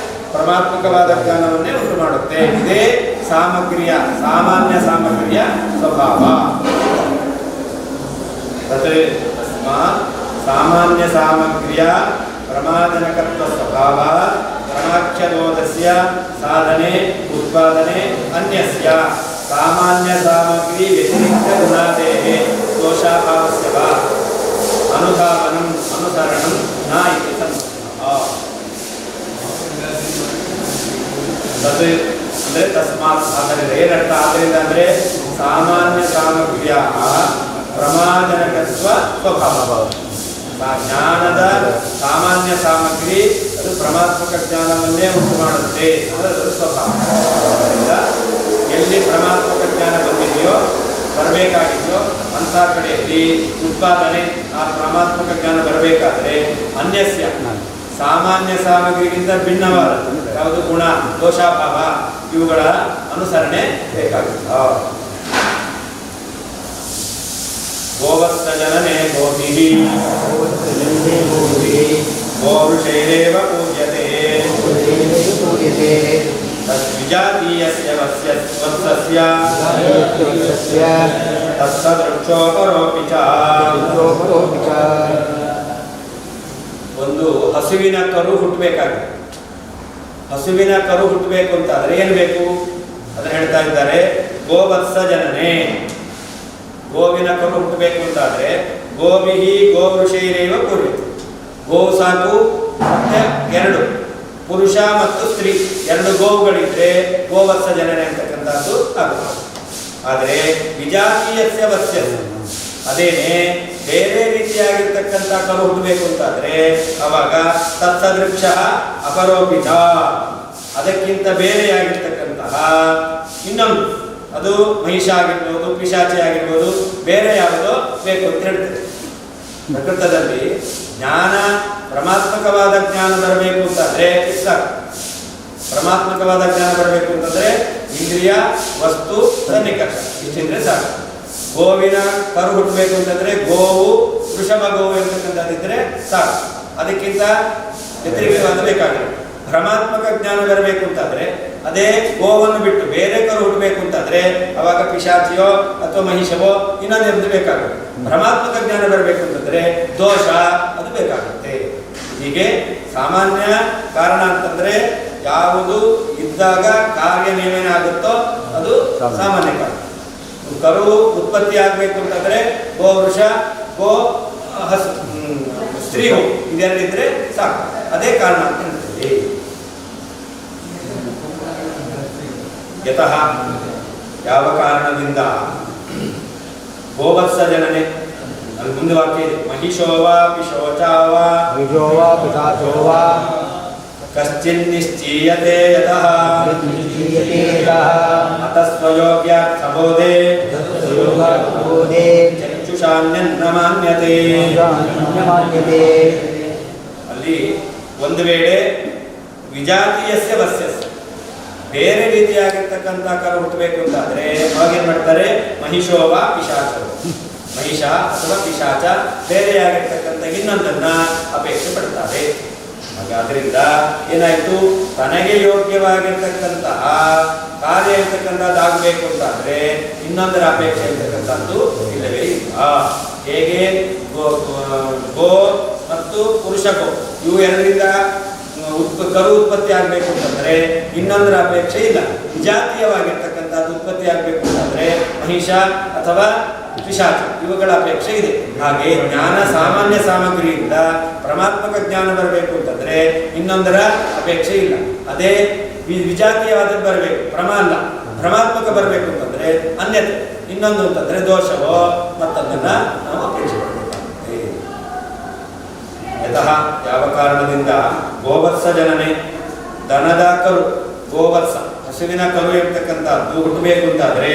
ಪರಮಾತ್ಮಕವಾದ ಜ್ಞಾನವನ್ನೇ ಉಂಟು ಮಾಡುತ್ತೆ. ಇದೇ ಸಾಮಗ್ರಿಯ ಸಾಮಾನ್ಯ ಸಾಮಗ್ರಿಯ ಸ್ವಭಾವ. ತಸ್ಮಾತ್ ಸಾಮಾನ್ಯ ಸಾಮಗ್ರಿಯ ಪ್ರಮಾಜನಕತ್ವ ಸ್ವಭಾವ ಕ್ರಮಾಖ್ಯಬೋಧಸ್ಯ ಸಾಧನೆ ಉತ್ಪಾದನೆ ಅನ್ಯಸ್ಯ ಸಾಮಾನ್ಯ ಸಾಮಗ್ರಿ ವ್ಯತಿರಿಕ್ತ ಗುಣಾದೇಃ ದೋಷಾಭಾವಸ್ಯ ವಾ ಅನುಧಾವನಂ ಅನುಸರಣಂ ನ ಇತಿ ಸಂಸ್ಕೃತಃ. ಅಂದರೆ ತಸ್ಮಾತ್ ಆದ್ದರಿಂದ ಏನರ್ಥ? ಆದ್ದರಿಂದ ಅಂದರೆ ಸಾಮಾನ್ಯ ಸಾಮಗ್ರಿಯ ಪ್ರಮಾಜನಕತ್ವ ಸ್ವಭಾವ. ಜ್ಞಾನದ ಸಾಮಾನ್ಯ ಸಾಮಗ್ರಿ ಅದು ಪರಮಾತ್ಮಕ ಜ್ಞಾನವನ್ನೇ ಉಂಟು ಮಾಡುತ್ತೆ, ಅದರ ಸ್ವಭಾವ. ಆದ್ದರಿಂದ ಎಲ್ಲಿ ಪರಮಾತ್ಮಕ ಜ್ಞಾನ ಬಂದಿದೆಯೋ, ಬರಬೇಕಾಗಿದೆಯೋ ಅಂಥ ಕಡೆಯಲ್ಲಿ ಉತ್ಪಾದನೆ ಆ ಪರಮಾತ್ಮಕ ಜ್ಞಾನ ಬರಬೇಕಾದ್ರೆ ಅನ್ಯಸ್ಯ ಸಾಮಾನ್ಯ ಸಾಮಗ್ರಿಗಿಂತ ಭಿನ್ನವಾದ ಯಾವುದು ಗುಣ ದೋಷಾಭಾವ ಇವುಗಳ ಅನುಸರಣೆ ಬೇಕಾಗಿಲ್ಲ. ಗೋವತ್ಸ ಜನನೇ ಗೋಭಿಃ ಗೋವೃಷೈರೇವ ಪೂಜ್ಯತೆ ತದ್ವಿಜಾತೀಯಸ್ಯ ವತ್ಸಸ್ಯ ತತ್ಸದೃಕ್ಷೋಪರೋಪಿ ಚ. ಒಂದು ಹಸುವಿನ ಕರು ಹುಟ್ಟಬೇಕಾಗಿದೆ. ಹಸುವಿನ ಕರು ಹುಟ್ಟಬೇಕು ಅಂತಾದರೆ ಏನು ಬೇಕು ಅದನ್ನು ಹೇಳ್ತಾ ಇದ್ದಾರೆ. ಗೋವತ್ಸ ಜನನೇ, ಗೋವಿನ ಕರು ಹುಟ್ಟಬೇಕು ಅಂತಾದ್ರೆ ಗೋವಿಹಿ ಗೋವೃಷೈರೇವ ಪೂರ್ಯತೆ. ಗೋವು ಸಾಕು, ಮತ್ತೆ ಎರಡು ಪುರುಷ ಮತ್ತು ಸ್ತ್ರೀ ಎರಡು ಗೋವುಗಳಿದ್ರೆ ಗೋವತ್ಸ ಜನನೇ ಅಂತಕ್ಕಂಥದ್ದು ಆಗುತ್ತೆ. ಆದರೆ ವಿಜಾತೀಯಸ್ಯ ವತ್ಸ್ಯ ಅದೇನೆ ಬೇರೆ ರೀತಿಯಾಗಿರ್ತಕ್ಕಂಥ ಕರು ಹುಟ್ಟಬೇಕು ಅಂತಾದ್ರೆ ಅವಾಗ ತತ್ಸದೃಕ್ಷ ಅಪರೋಪಿತ, ಅದಕ್ಕಿಂತ ಬೇರೆಯಾಗಿರ್ತಕ್ಕಂತಹ ಇನ್ನೊಂದು, ಅದು ಮಹಿಷ ಆಗಿರ್ಬೋದು, ಪಿಶಾಚಿ ಆಗಿರ್ಬೋದು, ಬೇರೆ ಯಾವುದೋ ಬೇಕು ಅಂತ ಹೇಳ್ತಾರೆ. ಪ್ರಕೃತದಲ್ಲಿ ಜ್ಞಾನ ಪರಮಾತ್ಮಕವಾದ ಜ್ಞಾನ ಬರಬೇಕು ಅಂತಾದ್ರೆ ಸಾಕು. ಪರಮಾತ್ಮಕವಾದ ಜ್ಞಾನ ಬರಬೇಕು ಅಂತಂದ್ರೆ ಇಂದ್ರಿಯ ವಸ್ತು ಸನ್ನಿಕರ್ಷ ಇಷ್ಟಿದ್ರೆ ಸಾಕು. ಗೋವಿನ ಕರು ಹುಟ್ಟಬೇಕು ಅಂತಂದ್ರೆ ಗೋವು ವೃಷಭ ಗೋವು ಇರ್ತಕ್ಕಂಥದ್ದಿದ್ರೆ ಸಾಕು, ಅದಕ್ಕಿಂತ ವ್ಯತಿರಿಕ್ತವಾದ ಬೇಕಾಗಿಲ್ಲ. ಭ್ರಮಾತ್ಮಕ ಜ್ಞಾನ ಬರಬೇಕು ಅಂತಾದ್ರೆ ಅದೇ ಗೋವನ್ನು ಬಿಟ್ಟು ಬೇರೆ ಕರು ಹುಟ್ಟಬೇಕು ಅಂತಾದ್ರೆ ಅವಾಗ ಪಿಶಾಚಿಯೋ ಅಥವಾ ಮಹಿಷವೋ ಇನ್ನೊಂದು ಬೇಕಾಗುತ್ತೆ. ಭ್ರಮಾತ್ಮಕ ಜ್ಞಾನ ಬರಬೇಕು ಅಂತಂದ್ರೆ ದೋಷ ಅದು ಬೇಕಾಗುತ್ತೆ. ಹೀಗೆ ಸಾಮಾನ್ಯ ಕಾರಣ ಅಂತಂದ್ರೆ ಯಾವುದು ಇದ್ದಾಗ ಕಾರ್ಯನಿಯಮನ ಆಗುತ್ತೋ ಅದು ಸಾಮಾನ್ಯ ಕಾರಣ. ಕರು ಉತ್ಪತ್ತಿ ಆಗಬೇಕು ಅಂತಂದ್ರೆ ಗೋ ವೃಷ, ಗೋ ಹಸು, ಸ್ತ್ರೀ ಹೋ ಇದೆರಡಿದ್ರೆ ಸಾಕು, ಅದೇ ಕಾರಣ ಅಂತ ಹೇಳ್ತೀವಿ. ಯತಃ ಯಾವ ಕಾರಣದಿಂದ ಗೋವತ್ಸ ಜನನೆ, ಅಲ್ಲಿ ಮುಂದೆ ವಾಕ್ಯ ಇದೆ. ಮಹಿಷೋವಾ ಪಿಶೋಚಾವಾ ವಿಜೋವಾ ಪಿಶಾಚೋವಾ ಕಶ್ಚಿನ್ನಿಶ್ಚೀಯತೆ ಯತಃ ಅತಸ್ವಯೋಗ್ಯಾರ್ಥಬೋಧೆ ಚಕ್ಷುಷಾನ್ಯನ್ನ ಮಾನ್ಯತೆ. ಅಲ್ಲಿ ಒಂದು ವೇಳೆ ವಿಜಾತೀಯಸ್ಯ ವಸ್ಯಸ್ಯ ಬೇರೆ ರೀತಿಯಾಗಿರ್ತಕ್ಕಂಥ ಕರು ಹುಟ್ಟಬೇಕು ಅಂತಾದ್ರೆ ಅವಾಗೇನ್ ಮಾಡ್ತಾರೆ, ಮಹಿಷೋವ ಪಿಶಾಚ, ಮಹಿಷ ಅಥವಾ ಪಿಶಾಚ ಬೇರೆಯಾಗಿರ್ತಕ್ಕಂಥ ಇನ್ನೊಂದನ್ನ ಅಪೇಕ್ಷೆ ಪಡ್ತಾರೆ. ಹಾಗಾದ್ರಿಂದ ಏನಾಯ್ತು, ತನಗೆ ಯೋಗ್ಯವಾಗಿರ್ತಕ್ಕಂತಹ ಕಾರ್ಯ ಇರ್ತಕ್ಕಂಥದ್ದಾಗಬೇಕು ಅಂತಾದ್ರೆ ಇನ್ನೊಂದರ ಅಪೇಕ್ಷೆ ಇರ್ತಕ್ಕಂಥದ್ದು ಇಲ್ಲವೇ ಇಲ್ಲ. ಹೇಗೆ ಗೋ ಮತ್ತು ಪುರುಷ ಗೋ ಇವು ಎರಡರಿಂದ ಕರು ಉತ್ಪತ್ತಿ ಆಗಬೇಕು ಅಂತಂದ್ರೆ ಇನ್ನೊಂದರ ಅಪೇಕ್ಷೆ ಇಲ್ಲ. ವಿಜಾತೀಯವಾಗಿರ್ತಕ್ಕಂಥದ್ದು ಉತ್ಪತ್ತಿ ಆಗಬೇಕು ಅಂತಂದ್ರೆ ಮಹಿಷ ಅಥವಾ ಪಿಶಾಚ ಇವುಗಳ ಅಪೇಕ್ಷೆ ಇದೆ. ಹಾಗೆ ಜ್ಞಾನ ಸಾಮಾನ್ಯ ಸಾಮಗ್ರಿಯಿಂದ ಪರಮಾತ್ಮಕ ಜ್ಞಾನ ಬರಬೇಕು ಅಂತಂದ್ರೆ ಇನ್ನೊಂದರ ಅಪೇಕ್ಷೆ ಇಲ್ಲ. ಅದೇ ವಿಜಾತೀಯವಾದದ್ದು ಬರಬೇಕು, ಭ್ರಮ ಅಲ್ಲ. ಭ್ರಮಾತ್ಮಕ ಬರಬೇಕು ಅಂತಂದ್ರೆ ಅನ್ಯತೆ, ಇನ್ನೊಂದು ಅಂತಂದ್ರೆ ದೋಷವೋ ಮತ್ತೊಂದನ್ನ ನಾವು ಅಪೇಕ್ಷೆ ಪಡಬೇಕಾಗುತ್ತೆ. ಯತಃ ಯಾವ ಕಾರಣದಿಂದ ಗೋವತ್ಸ ಜನನೆ, ದನದ ಕರು ಗೋವತ್ಸ ಹಸುವಿನ ಕರು ಇರ್ತಕ್ಕಂಥದ್ದು ಹುಟ್ಟಬೇಕು ಅಂತಾದ್ರೆ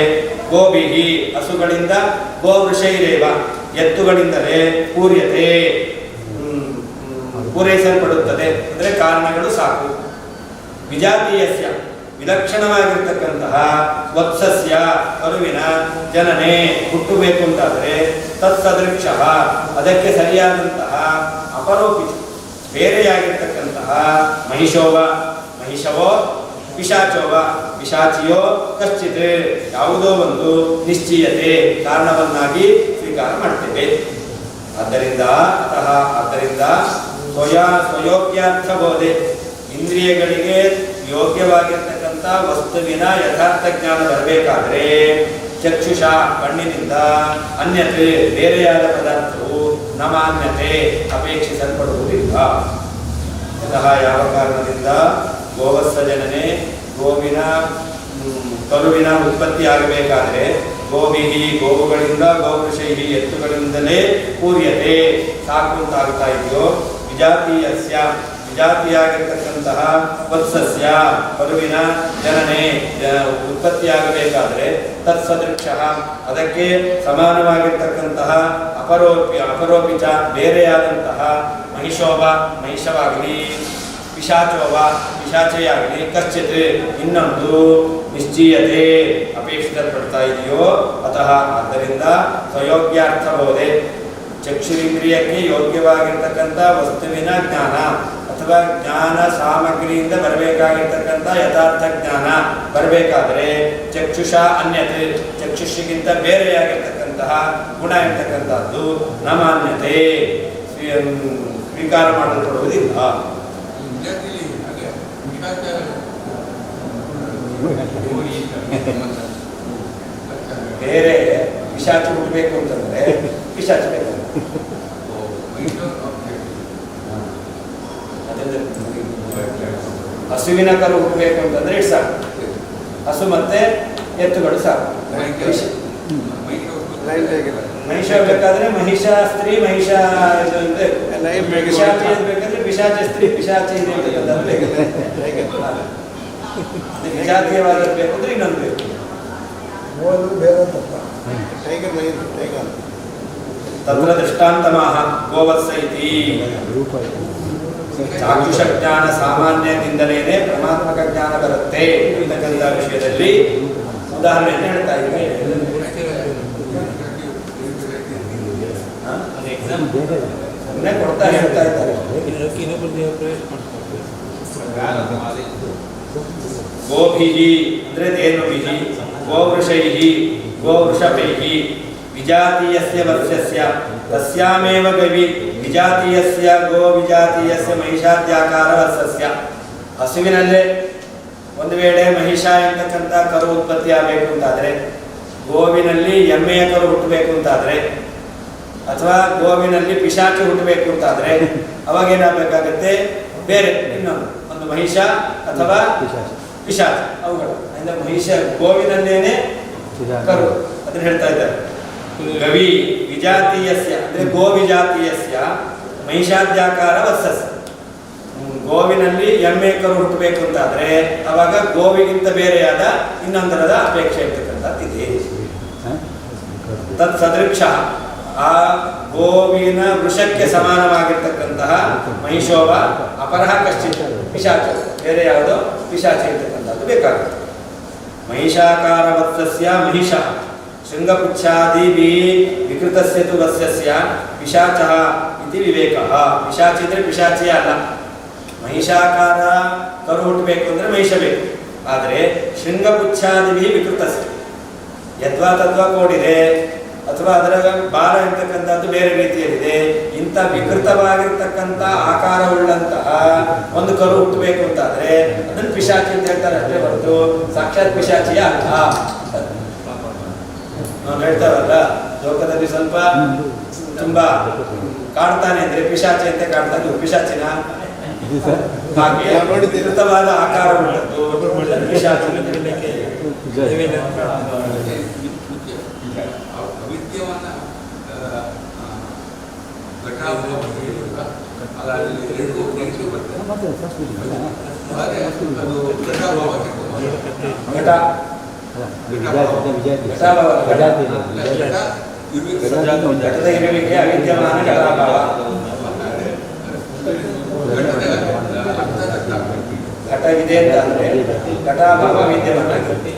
ಗೋಭಿಹಿ ಹಸುಗಳಿಂದ, ಗೋವೃಷೈರೇವ ಎತ್ತುಗಳಿಂದಲೇ ಪೂರ್ಯತೆ ಪೂರೈಸಲ್ಪಡುತ್ತದೆ, ಅಂದರೆ ಕಾರಣಗಳು ಸಾಕು. ವಿಜಾತೀಯಸ್ಯ ವಿಲಕ್ಷಣವಾಗಿರ್ತಕ್ಕಂತಹ ವತ್ಸಸ್ಯ ಕರುವಿನ ಜನನೆ ಹುಟ್ಟಬೇಕು ಅಂತಾದರೆ ತತ್ಸದೃಕ್ಷ ಅದಕ್ಕೆ ಸರಿಯಾದಂತಹ ಅಪರೋಪಿತ ಬೇರೆಯಾಗಿರ್ತಕ್ಕಂತಹ ಮಹಿಷವೋ ಪಿಶಾಚೋವ ಪಿಶಾಚಿಯೋ ಕಶ್ಚಿತ್ ಯಾವುದೋ ಒಂದು ನಿಶ್ಚೀಯತೆ ಕಾರಣವನ್ನಾಗಿ ಸ್ವೀಕಾರ ಮಾಡ್ತೇವೆ. ಆದ್ದರಿಂದ ಸ್ವಯೋಗ್ಯಾರ್ಥ ಬೋಧೆ ಇಂದ್ರಿಯಗಳಿಗೆ ಯೋಗ್ಯವಾಗಿರ್ತಕ್ಕಂಥ ವಸ್ತುವಿನ ಯಥಾರ್ಥ ಜ್ಞಾನ ಬರಬೇಕಾದ್ರೆ ಚಕ್ಷುಷ ಕಣ್ಣಿನಿಂದ ಅನ್ಯತೆ ಬೇರೆಯಾದ ಪದಾರ್ಥವು ನಮಾನ್ಯತೆ ಅಪೇಕ್ಷಿಸಲ್ಪಡುವುದಿಲ್ಲ. ಯಾವ ಕಾರಣದಿಂದ ಗೋವತ್ಸ ಜನನೆ ಗೋವಿನ ಕರುವಿನ ಉತ್ಪತ್ತಿ ಆಗಬೇಕಾದ್ರೆ ಗೋವಿಹಿ ಗೋವುಗಳಿಂದ ಗೋವೃಷೈಹಿ ಎತ್ತುಗಳಿಂದಲೇ ಪೂರ್ಯತೆ ಸಾಕು ಅಂತ ಆಗ್ತಾ ಇದೆಯೋ ವಿಜಾತೀಯಸ್ಯ ವಿಜಾತಿಯಾಗಿರ್ತಕ್ಕಂತಹ ವತ್ಸಸ್ಯ ಕರುವಿನ ಜನನೆ ಉತ್ಪತ್ತಿಯಾಗಬೇಕಾದ್ರೆ ತತ್ಸದೃಕ್ಷ ಅದಕ್ಕೆ ಸಮಾನವಾಗಿರ್ತಕ್ಕಂತಹ ಅಪರೋಪಿಚ ಬೇರೆಯಾದಂತಹ ಮಹಿಷೋಭ ಮಹಿಷವಾಗಲಿ ಪಿಶಾಚೋಭ ಪಿಶಾಚೆಯಾಗಲಿ ಕಶ್ಚಿತ್ ಇನ್ನೊಂದು ನಿಶ್ಚೀಯತೆ ಅಪೇಕ್ಷಿಸಲ್ಪಡ್ತಾ ಇದೆಯೋ ಅತಃ ಆದ್ದರಿಂದ ಸ್ವಯೋಗ್ಯಾರ್ಥಬೋಧೆ ಚಕ್ಷುರಿಂದ್ರಿಯಕ್ಕೆ ಯೋಗ್ಯವಾಗಿರ್ತಕ್ಕಂಥ ವಸ್ತುವಿನ ಜ್ಞಾನ ಅಥವಾ ಜ್ಞಾನ ಸಾಮಗ್ರಿಯಿಂದ ಬರಬೇಕಾಗಿರ್ತಕ್ಕಂಥ ಯಥಾರ್ಥ ಜ್ಞಾನ ಬರಬೇಕಾದ್ರೆ ಚಕ್ಷುಷ ಅನ್ಯತೆ ಚಕ್ಷುಷಿಗಿಂತ ಬೇರೆಯಾಗಿರ್ತಕ್ಕಂತಹ ಗುಣ ಇರ್ತಕ್ಕಂಥದ್ದು ನ ಮಾನ್ಯತೆ ಸ್ವೀಕಾರ ಮಾಡಲ್ಪಡುವುದಿಲ್ಲ. ವಿದ್ಯಾರ್ಥಿಲಿ ಹಾಗೆ ಬೇರೆ ಪಿಶಾಚಿ ಹುಟ್ಟಬೇಕು ಅಂತಂದ್ರೆ ಪಿಶಾಚಿ ಬೇಕು. ಹಸುವಿನ ಕರು ಹುಟ್ಟಬೇಕು ಅಂತಂದ್ರೆ ಇಷ್ಟು ಸಾಕು. ಹಸು ಮತ್ತೆ ಎತ್ತುಗಳು ಸಾಕು. ಮಹಿಷ ಬೇಕಾದ್ರೆ ಮಹಿಷ ಸ್ತ್ರೀ ಮಹಿಷ ಪಿಶಾಚಿ ಬೇಕಾದ್ರೆ ಪಿಶಾಚ ಸ್ತ್ರೀ ಪಿಶಾಚಿ ವಿಜಾತೀಯವಾಗಿರ್ಬೇಕು ಅಂದ್ರೆ ಇನ್ನೊಂದು ಬೇಕು. ತತ್ರ ದೃಷ್ಟಾಂತಮಾಹ ಗೋವತ್ಸ ಇತಿ ಚಾಕ್ಷುಷ ಜ್ಞಾನ ಸಾಮಾನ್ಯದಿಂದಲೇ ಪರಮಾತ್ಮಕ ಜ್ಞಾನ ಬರುತ್ತೆ ಅಂತಕ್ಕಂಥ ವಿಷಯದಲ್ಲಿ ಉದಾಹರಣೆಯನ್ನು ಹೇಳ್ತಾ ಇದ್ದಾರೆ. ಸುಮ್ಮನೆ ಕೊಡ್ತಾ ಹೇಳ್ತಾ ಇದ್ದಾರೆ. ಗೋಭಿಹಿ ಅಂದ್ರೆ ಧೇನುಭಿಹಿ ಗೋವೃಷೈಹಿ ಗೋವೃಷಭೈಹಿ ವಿಜಾತೀಯಸ್ಯ ವತ್ಸ್ಯಸ್ಯ ತಸ್ಯಾಮೇವ ಗವಿ ವಿಜಾತೀಯಸ್ಯ ಗೋ ವಿಜಾತೀಯಸ್ಯ ಮಹಿಷಾದ್ಯಾಕಾರ ವತ್ಸಸ್ಯ. ಹಸುವಿನಲ್ಲೇ ಒಂದು ವೇಳೆ ಮಹಿಷ ಎಂತಕ್ಕಂಥ ಕರು ಉತ್ಪತ್ತಿ ಆಗಬೇಕು ಅಂತಾದ್ರೆ, ಗೋವಿನಲ್ಲಿ ಎಮ್ಮೆಯ ಕರು ಹುಟ್ಟಬೇಕು ಅಂತಾದ್ರೆ, ಅಥವಾ ಗೋವಿನಲ್ಲಿ ಪಿಶಾಚಿ ಹುಟ್ಟಬೇಕು ಅಂತಾದ್ರೆ ಅವಾಗ ಏನಾಗಬೇಕಾಗತ್ತೆ? ಬೇರೆ ಇನ್ನೊಂದು ಒಂದು ಮಹಿಷ ಅಥವಾ ಪಿಶಾಚ ಅವುಗಳು ಅಂದ್ರೆ ಮಹಿಷ ಗೋವಿನಲ್ಲೇನೆ ಕರು ಅದನ್ನ ಹೇಳ್ತಾ ಇದ್ದಾರೆ. ಗವಿ ವಿಜಾತೀಯಸ್ಯ ಅಂದ್ರೆ ಗೋ ವಿಜಾತೀಯಸ್ಯ ಮಹಿಷಾದ್ಯಾಕಾರ ವತ್ಸಸ್ಯ. ಗೋವಿನಲ್ಲಿ ಎಮ್ಮೆ ಕರು ಹುಟ್ಟಬೇಕು ಅಂತಾದ್ರೆ ಅವಾಗ ಗೋವಿಗಿಂತ ಬೇರೆಯಾದ ಇನ್ನೊಂದರದ ಅಪೇಕ್ಷೆ ಇರ್ತಕ್ಕಂಥದ್ದಿದೆ. ತತ್ ಸದೃಕ್ಷ ಆ ಗೋವಿನ ವೃಷಕ್ಕೆ ಸಮಾನವಾಗಿರ್ತಕ್ಕಂತಹ ಮಹಿಷೋಭ ಅಪರಹ ಕಶ್ಚಿತ್ ಪಿಶಾಚ ಬೇರೆ ಯಾವುದೋ ಪಿಶಾಚಿ ಇರ್ತಕ್ಕಂಥದ್ದು ಬೇಕಾಗುತ್ತೆ. ಮಹಿಷಾಕಾರ ವತ್ಸಸ್ಯ ಮಹಿಷ ಶೃಂಗಪುಚ್ಛಾದಿಭಿ ವಿಕೃತಸ್ಯ ತು ವತ್ಸಸ್ಯ ಪಿಶಾಚಃ ಇತಿ ವಿವೇಕಃ. ಪಿಶಾಚಿ ಅಂದ್ರೆ ಪಿಶಾಚಿಯೇ ಅಲ್ಲ. ಮಹಿಷಾಕಾರ ಕರು ಹುಟ್ಟಬೇಕು ಅಂದ್ರೆ ಮಹಿಷ ಬೇಕು. ಆದರೆ ಶೃಂಗಪುಚ್ಛಾದಿಭಿ ವಿಕೃತಸ್ಯ ಯದ್ವಾ ತದ್ವಾ ಕೋಡಿದೆ ಅಥವಾ ಅದರ ಬಾಲ ಇರ್ತಕ್ಕಂಥದ್ದು ಬೇರೆ ರೀತಿಯಲ್ಲಿದೆ. ಇಂಥ ವಿಕೃತವಾಗಿರ್ತಕ್ಕಂಥ ಆಕಾರವುಳ್ಳಂತಹ ಒಂದು ಕರು ಹುಟ್ಟಬೇಕು ಅಂತಾದ್ರೆ ಅದನ್ನು ಪಿಶಾಚಿ ಅಂತ ಹೇಳ್ತಾರೆ ಅಷ್ಟೇ ಹೊರತು ಸಾಕ್ಷಾತ್ ಪಿಶಾಚಿಯ ಅರ್ಥ. ನಾವು ಹೇಳ್ತಾರಲ್ಲ ಲೋಕದಲ್ಲಿ ಸ್ವಲ್ಪ ತುಂಬಾ ಕಾಡ್ತಾನೆ ಅಂದ್ರೆ ಪಿಶಾಚಿ ಅಂತ ಕಾಡ್ತಾನೆ. ಪಿಶಾಚಿನ ಹಾಗೆ ವಿಕೃತವಾದ ಆಕಾರವುಳ್ಳದ್ದು ಪಿಶಾಚಿ. ಅವಿದ್ಯವನ್ನ ಘಟಾಭಾವ ಅದರಲ್ಲಿ ನೆಗೆಟಿವ್ ಬರ್ತದೆ. ಹಾಗೆ ಅದು ಘಟಾಭಾವಕ್ಕೆ ಘಟದ ಇರುವಿಕೆ ಅವಿದ್ಯಮಾನ ಘಟಾಭಾವ. ಘಟ ಇದೆ ಅಂತ ಅಂದ್ರೆ ಘಟಾಭಾವ ವಿದ್ಯಮಾನ ಆಗುತ್ತೆ.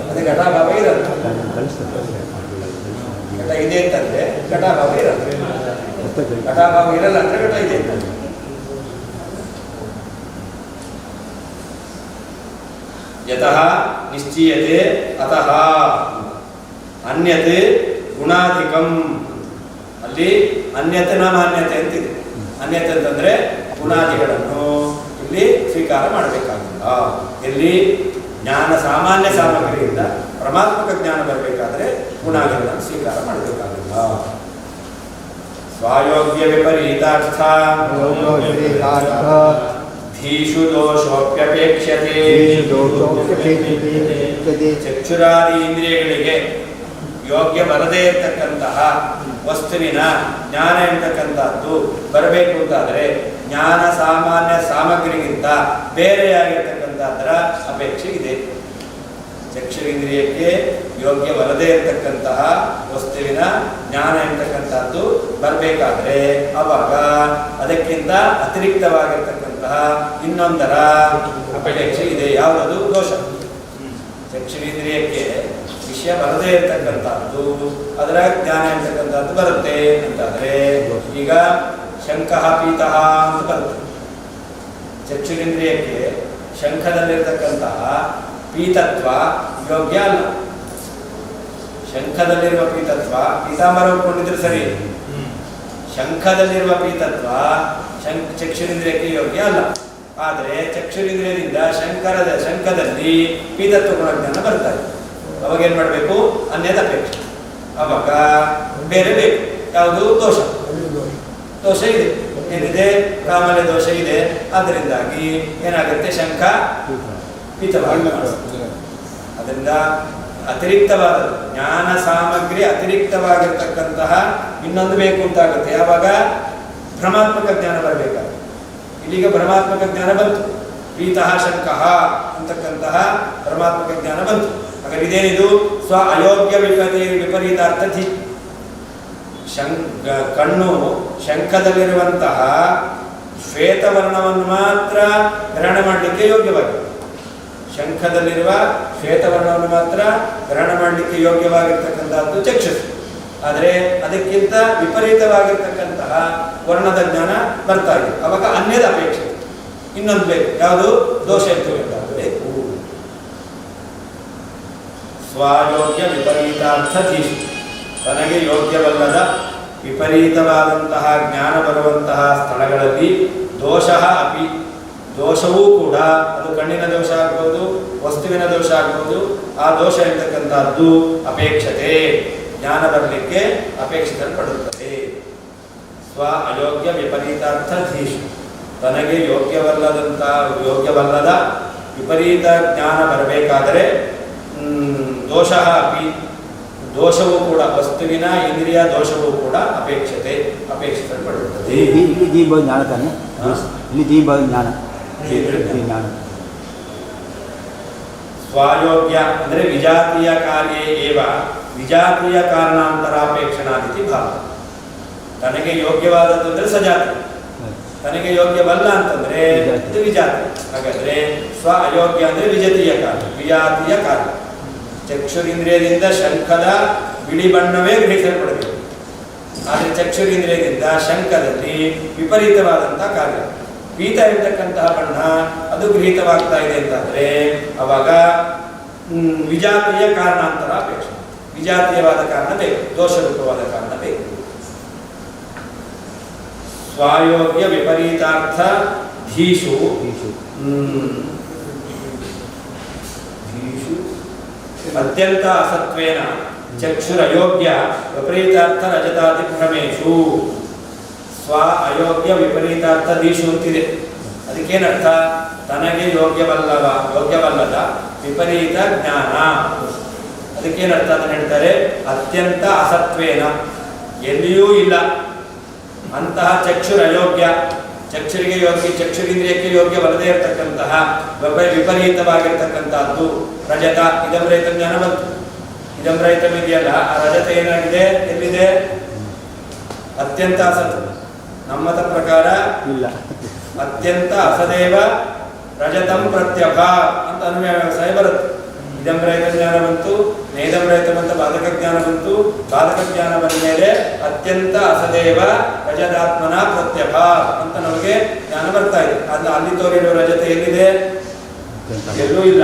ಅದೇ ಘಟಾಭಾವ ಇರಲ್ಲ. ಘಟ ಇದೆ ಅಂತಂದ್ರೆ ಘಟಾಭಾವ ಇರಲ್ಲ. ಘಟಾಭಾವ ಇರಲ್ಲ ಅಂದ್ರೆ ಘಟ ಇದೆ ಅಂತ. ಯತಃ ನಿಶ್ಚೀಯತೆ ಅತಃ ಅನ್ಯತ್ ಗುಣಾಧಿಕಂ. ಅಲ್ಲಿ ಅನ್ಯತೆ ನ ಮಾನ್ಯತೆ ಅಂತಿದೆ. ಅನ್ಯತೆ ಅಂತಂದ್ರೆ ಗುಣಾದಿಗಳನ್ನು ಇಲ್ಲಿ ಸ್ವೀಕಾರ ಮಾಡಬೇಕಾಗಿಲ್ಲ. ಇಲ್ಲಿ ಜ್ಞಾನ ಸಾಮಾನ್ಯ ಸಾಮಗ್ರಿಯಿಂದ ಪರಮಾತ್ಮಕ ಜ್ಞಾನ ಬರಬೇಕಾದ್ರೆ ಗುಣಾದಿಗಳನ್ನು ಸ್ವೀಕಾರ ಮಾಡಬೇಕಾಗಿಲ್ಲ. ಸ್ವಾಯೋಗ್ಯ ವಿಪರೀತಾರ್ಥ ಧೀಷು ದೋಷೋಪ್ಯಪೇಕ್ಷತೆ. ಚಕ್ಷುರಾದಿ ಇಂದ್ರಿಯಗಳಿಗೆ ಯೋಗ್ಯ ಬರದೇ ಇರತಕ್ಕಂತಹ ವಸ್ತುವಿನ ಜ್ಞಾನ ಎಂತಕ್ಕಂಥದ್ದು ಬರಬೇಕು ಅಂತಾದರೆ ಜ್ಞಾನ ಸಾಮಾನ್ಯ ಸಾಮಗ್ರಿಗಿಂತ ಬೇರೆಯಾಗಿರ್ತಕ್ಕಂಥದ್ದರ ಅಪೇಕ್ಷೆ ಇದೆ. ಚಕ್ಷುರಿಂದ್ರಿಯಕ್ಕೆ ಯೋಗ್ಯವಲ್ಲದೇ ಇರತಕ್ಕಂತಹ ವಸ್ತುವಿನ ಜ್ಞಾನ ಎಂತಕ್ಕಂಥದ್ದು ಬರಬೇಕಾದ್ರೆ ಅವಾಗ ಅದಕ್ಕಿಂತ ಅತಿರಿಕ್ತವಾಗಿರ್ತಕ್ಕಂತಹ ಇನ್ನೊಂದರ ಅಪೇಕ್ಷೆ ಇದೆ. ಯಾವುದದು? ದೋಷ. ಚಕ್ಷುರಿಂದ್ರಿಯಕ್ಕೆ ವಿಷಯ ಬರದೇ ಇರತಕ್ಕಂಥದ್ದು ಅದರ ಜ್ಞಾನ ಎಂತಕ್ಕಂಥದ್ದು ಬರುತ್ತೆ ಅಂತಾದರೆ ಈಗ ಶಂಖಃ ಪೀತಃ ಅಂತ ಬರುತ್ತೆ. ಚಕ್ಷುರಿಂದ್ರಿಯಕ್ಕೆ ಶಂಖದಲ್ಲಿರ್ತಕ್ಕಂತಹ ಪೀತತ್ವ ಯೋಗ್ಯ ಅಲ್ಲ. ಶಂಖದಲ್ಲಿರುವ ಪೀತತ್ವ ಪೀತಾಂಬರ ಉಟ್ಕೊಂಡಿದ್ರೆ ಸರಿ, ಶಂಖದಲ್ಲಿರುವ ಪೀತತ್ವ ಚಕ್ಷುರಿಂದ್ರಿಯಕ್ಕೆ ಯೋಗ್ಯ ಅಲ್ಲ. ಆದರೆ ಚಕ್ಷುರಿಂದ್ರಿಯದಿಂದ ಶಂಖದಲ್ಲಿ ಪೀತತ್ವ ಗುಣಜ್ಞಾನ ಬರ್ತಾರೆ. ಅವಾಗ ಏನ್ ಮಾಡಬೇಕು? ಅನ್ಯದ ಅಪೇಕ್ಷೆ. ಅವಾಗ ಬೇರೆ ಬೇಕು. ಯಾವುದು? ದೋಷ. ದೋಷ ಇದೆ. ಏನಿದೆ? ಕಾಮಲೆ ದೋಷ ಇದೆ. ಅದರಿಂದಾಗಿ ಏನಾಗುತ್ತೆ? ಶಂಖ ಪೀತವಾಗಿ. ಅದರಿಂದ ಅತಿರಿಕ್ತವಾದ ಜ್ಞಾನ ಸಾಮಗ್ರಿ ಅತಿರಿಕ್ತವಾಗಿರ್ತಕ್ಕಂತಹ ಇನ್ನೊಂದು ಬೇಕು ಅಂತಾಗುತ್ತೆ. ಯಾವಾಗ? ಭ್ರಮಾತ್ಮಕ ಜ್ಞಾನ ಬರಬೇಕಾಗುತ್ತೆ. ಇಲ್ಲಿಗ ಭ್ರಮಾತ್ಮಕ ಜ್ಞಾನ ಬಂತು. ಪೀತಃ ಶಂಕಃ ಅಂತಕ್ಕಂತಹ ಭ್ರಮಾತ್ಮಕ ಜ್ಞಾನ ಬಂತು. ಹಾಗಾದ್ರೆ ಇದೇನಿದು? ಸ್ವ ಅಯೋಗ್ಯ ವಿಪರೀತಾರ್ಥ ಥಿ. ಕಣ್ಣು ಶಂಖದಲ್ಲಿರುವಂತಹ ಶ್ವೇತವರ್ಣವನ್ನು ಮಾತ್ರ ಗ್ರಹಣ ಮಾಡಲಿಕ್ಕೆ ಯೋಗ್ಯವಾಗಿದೆ. ಶಂಖದಲ್ಲಿರುವ ಶ್ವೇತವರ್ಣವನ್ನು ಮಾತ್ರ ಗ್ರಹಣ ಮಾಡಲಿಕ್ಕೆ ಯೋಗ್ಯವಾಗಿರ್ತಕ್ಕಂಥದ್ದು ಚಕ್ಷುಷ್. ಆದರೆ ಅದಕ್ಕಿಂತ ವಿಪರೀತವಾಗಿರ್ತಕ್ಕಂತಹ ವರ್ಣದ ಜ್ಞಾನ ಬರ್ತಾ ಇದೆ. ಅವಾಗ ಅನ್ಯದ ಅಪೇಕ್ಷೆ ಇನ್ನೊಂದು ಬೇಕು. ಯಾವುದು? ದೋಷ ಬೇಕು. ಸ್ವಯೋಗ್ಯ ವಿಪರೀತಾರ್ಥ ಧೀಷು. ತನಗೆ ಯೋಗ್ಯವಲ್ಲದ ವಿಪರೀತವಾದಂತಹ ಜ್ಞಾನ ಬರುವಂತಹ ಸ್ಥಳಗಳಲ್ಲಿ ದೋಷ ಅಪಿ, ದೋಷವೂ ಕೂಡ ಅದು ಕಣ್ಣಿನ ದೋಷ ಆಗ್ಬೋದು, ವಸ್ತುವಿನ ದೋಷ ಆಗ್ಬೋದು. ಆ ದೋಷ ಇರ್ತಕ್ಕಂಥದ್ದು ಅಪೇಕ್ಷತೆ, ಜ್ಞಾನ ಬರಲಿಕ್ಕೆ ಅಪೇಕ್ಷಿಸಲ್ಪಡುತ್ತದೆ. ಸ್ವ ಅಯೋಗ್ಯ ವಿಪರೀತಾರ್ಥ ಧೀಷು. ತನಗೆ ಯೋಗ್ಯವಲ್ಲದ ವಿಪರೀತ ಜ್ಞಾನ ಬರಬೇಕಾದರೆ ದೋಷ ಅಪಿ, ದೋಷವೂ ಕೂಡ ವಸ್ತುವಿನ ಇಂದ್ರಿಯ ದೋಷವೂ ಕೂಡ ಅಪೇಕ್ಷಿಸಲ್ಪಡುತ್ತದೆ. ಇಲ್ಲಿ ದೀಪ ಜ್ಞಾನ ತಾನೆ, ಇಲ್ಲಿ ದೀಪ ಜ್ಞಾನ ಜ್ಞಾನ. ಸ್ವಾಯೋಗ್ಯ ಅಂದರೆ ವಿಜಾತೀಯ ಕಾರ್ಯೇ ಏವ ವಿಜಾತೀಯ ಕಾರಣಾಂತರಾಪೇಕ್ಷಣಾದಿತಿ ಭಾವ. ತನಗೆ ಯೋಗ್ಯವಾದದ್ದು ಅಂದರೆ ಸಜಾತಿ, ತನಗೆ ಯೋಗ್ಯವಲ್ಲ ಅಂತಂದ್ರೆ ಇದು ವಿಜಾತಿ. ಹಾಗಾದ್ರೆ ಸ್ವ ಅಯೋಗ್ಯ ಅಂದರೆ ವಿಜಾತೀಯ ಕಾರ್ಯ, ವಿಜಾತೀಯ ಕಾರ್ಯ. ಚಕ್ಷುರಿಂದ್ರಿಯದಿಂದ ಶಂಖದ ಬಿಳಿ ಬಣ್ಣವೇ ಗ್ರಹಿಸಲ್ಪಡಬೇಕು. ಆದರೆ ಚಕ್ಷುರಿಂದ್ರಿಯದಿಂದ ಶಂಖದಲ್ಲಿ ವಿಪರೀತವಾದಂತಹ ಕಾರ್ಯ, ಪೀತ ಇರ್ತಕ್ಕಂತಹ ಬಣ್ಣ ಅದು ಗೃಹೀತವಾಗ್ತಾ ಇದೆ ಅಂತಾದ್ರೆ ಅವಾಗ ವಿಜಾತೀಯ ಕಾರಣಾಂತರ ಅಪೇಕ್ಷೆ, ವಿಜಾತೀಯವಾದ ಕಾರಣ ಬೇಕು, ದೋಷರೂಪವಾದ ಕಾರಣ ಬೇಕು. ಸ್ವಾಯೋಗ್ಯ ವಿಪರೀತಾರ್ಥ ಧೀಷು ಅತ್ಯಂತ ಅಸತ್ವೇನ ಚಕ್ಷುರಯೋಗ್ಯ ವಿಪರೀತಾರ್ಥ ರಜತಾದಿ ಭ್ರಮೇಶು. ಸ್ವ ಅಯೋಗ್ಯ ವಿಪರೀತಾರ್ಥ ಧೀಷು ಅಂತಿದೆ. ಅದಕ್ಕೇನರ್ಥ? ತನಗೆ ಯೋಗ್ಯವಲ್ಲದ ವಿಪರೀತ ಜ್ಞಾನ. ಅದಕ್ಕೇನರ್ಥ? ಅದನ್ನು ಹೇಳ್ತಾರೆ ಅತ್ಯಂತ ಅಸತ್ವೇನ, ಎಲ್ಲಿಯೂ ಇಲ್ಲ ಅಂತಹ ಚಕ್ಷುರಯೋಗ್ಯ, ಚಕ್ಷುರಿಗೆ ಯೋಗ್ಯ, ಚಕ್ಷುರಿಂದ್ರಿಯಕ್ಕೆ ಯೋಗ್ಯವಲ್ಲದೇ ಇರತಕ್ಕಂತಹ ವಿಪರೀತವಾಗಿರ್ತಕ್ಕಂಥದ್ದು ರಜತ. ಇದಮ್ರಹಿತ ಜ್ಞಾನ ಬಂತು. ಇದಮ್ರಹಿತ ಇದೆಯಲ್ಲ, ಆ ರಜತ ಏನಾಗಿದೆ? ಎಲ್ಲಿದೆ? ಅತ್ಯಂತ ಅಸತ್. ನಮ್ಮದ ಪ್ರಕಾರ ಇಲ್ಲ, ಅತ್ಯಂತ ಅಸದೇವ ರಜತಂ ಪ್ರತ್ಯಭ ಅಂತ ಅನ್ವಯ ವ್ಯವಸಾಯ ಬರುತ್ತೆ. ಇದಮ್ರಹಿತ ಜ್ಞಾನ ಬಂತು, ನೇದಮ್ರಹಿತ ಬಂತ ಬಾಧಕ ಜ್ಞಾನ ಬಂತು. ಬಾಧಕ ಜ್ಞಾನ ಬಂದ ಮೇಲೆ ಅತ್ಯಂತ ಅಸದೇವ ರಜದಾತ್ಮನ ಪ್ರತ್ಯಭ ಅಂತ ನಮಗೆ ಜ್ಞಾನ ಬರ್ತಾ ಇದೆ. ಅಲ್ಲಿ ತೋರಿರುವ ರಜತ ಎಲ್ಲಿದೆ? ಎಲ್ಲೂ ಇಲ್ಲ.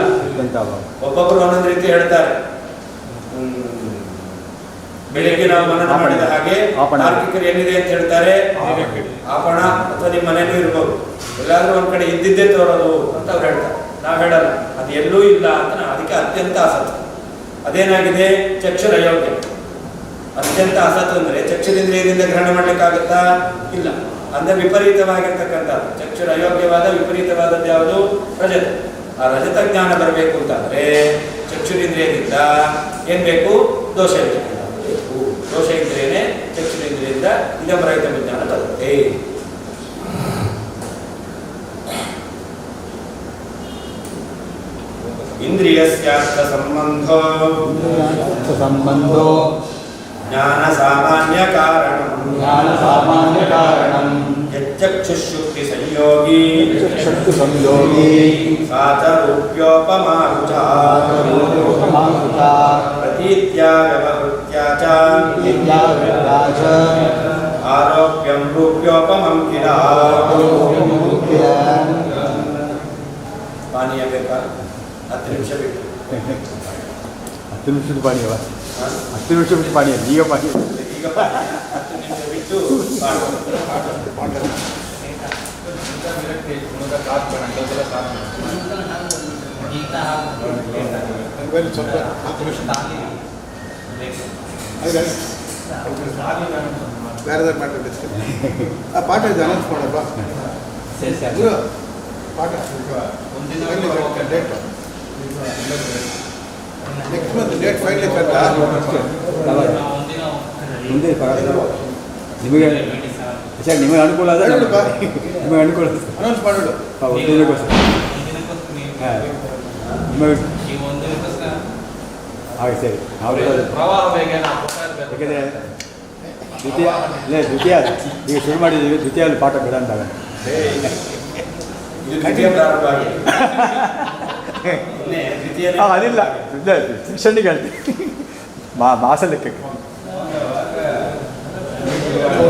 ಒಬ್ಬೊಬ್ಬರು ಒಂದೊಂದು ರೀತಿ ಹೇಳ್ತಾರೆ. ಬೆಳಿಗ್ಗೆ ನಾವು ಮನನ ಮಾಡಿದ ಹಾಗೆ ತಾರ್ಕಿಕರು ಏನಿದೆ ಅಂತ ಹೇಳ್ತಾರೆ? ಆಪಣ ಅಥವಾ ನಿಮ್ಮ ಮನೆಯಲ್ಲೂ ಇರ್ಬೋದು, ಎಲ್ಲಾದ್ರೂ ಒಂದ್ ಕಡೆ ಇದ್ದಿದ್ದೇ ತೋರೋದು ಅಂತ ಅವ್ರು ಹೇಳ್ತಾರೆ. ನಾವು ಹೇಳಲ್ಲ, ಅದು ಎಲ್ಲೂ ಇಲ್ಲ ಅಂತ. ಅದಕ್ಕೆ ಅತ್ಯಂತ ಅಸತ್. ಅದೇನಾಗಿದೆ? ಚಕ್ಷುರ ಅಯೋಗ್ಯ. ಅತ್ಯಂತ ಅಸತ್ ಅಂದ್ರೆ ಚಕ್ಷುರಿಂದ್ರಿಯದಿಂದ ಗ್ರಹಣ ಮಾಡ್ಲಿಕ್ಕಾಗತ್ತಾ? ಇಲ್ಲ. ಅಂದರೆ ವಿಪರೀತವಾಗಿರ್ತಕ್ಕಂಥದ್ದು. ಚಕ್ಷುರ ಅಯೋಗ್ಯವಾದ ವಿಪರೀತವಾದದ್ದು ಯಾವುದು? ರಜತ. ಆ ರಜತ ಜ್ಞಾನ ಬರಬೇಕು ಅಂತಂದರೆ ಚಕ್ಷುರೇಂದ್ರಿಯದಿಂದ ಏನು ಬೇಕು? ದೋಷ ಬೇಕು. ದೋಷ ಇಂದ್ರಿಯನೇ ಚಕ್ಷುರೇಂದ್ರಿಯದಿಂದ ಇದಮರಹಿತ ವಿಜ್ಞಾನ ಬರುತ್ತೆ. ಇಂದ್ರಿಯಸ್ಯಾರ್ಥ ಸಂಬಂಧೋ ಜ್ಞಾನ ಸಾಮಾನ್ಯ ಕಾರಣಂ ಯಚ್ಚಕ್ಷುಶುಕ್ತಿ ಸಂಯೋಗಿ ಸಾಚ ರೂಪ್ಯೋಪಮಾರುಚಾ ಪ್ರತೀತ್ಯಾ ವ್ಯವಹೃತ್ಯಾ ಚ ಆರೋಪ್ಯಂ ರೂಪ್ಯೋಪಮಂ ಕಿಲ. ಪಾನೀಯ ಬೇಕಾ? 10 ನಿಮಿಷ ಬಿಟ್ಟು 10 ನಿಮಿಷದ ಪಾನೀಯವ? 10 ನಿಮಿಷ ಬಿಟ್ಟು ಪಾನೀಯ? ಈಗ ಪಾನೀಯ? ಈಗ 10 ನಿಮಿಷ ಬಿಟ್ಟು ಸ್ವಲ್ಪ 10 ನಿಮಿಷ ಬೇರೆದಾರು ಮಾತಾಡ್ಬೇಕು. ಆ ಪಾಠ ಇದೆ, ಅನೌನ್ಸ್ ಮಾಡಪ್ಪ. ಗುರು, ಪಾಠ date next month date final ಅಂತ ಮುಂದೆ ನಿಮಗೆ ಸರ್, ನಿಮಗೆ ಅನುಕೂಲ ಅದ, ನಿಮಗೆ ಅನುಕೂಲ ಅನೌನ್ಸ್ ಮಾಡೋದು. ಒಂದಿನಕ್ಕೋಸ್ಕರ ಹಾಂ, ನಿಮಗೆ ಹಾಗೆ ಸರಿ. ನಾವು ಪ್ರವಾಹ ಬೇಗ ನಾವು ಕೊಡ್ತಾ ಇರ್ಬೇಕು. ಯಾಕೆಂದರೆ ದ್ವಿತೀಯ ಈಗ ಶುರು ಮಾಡಿದ್ದೀವಿ. ದ್ವಿತೀಯಲ್ಲಿ ಪಾಠ ಬಿಡ ಅಂದಾಗ ದ್ವಿತೀಯ ಪ್ರಾರಂಭ ಆಗಿದೆ. ದ್ವಿತೀಯ ಅದಿಲ್ಲ, ಸೆಷನ್ನಿಗೆ ಹೇಳ್ತೀನಿ ಮಾಸ ಲೆಕ್ಕಕ್ಕೆ.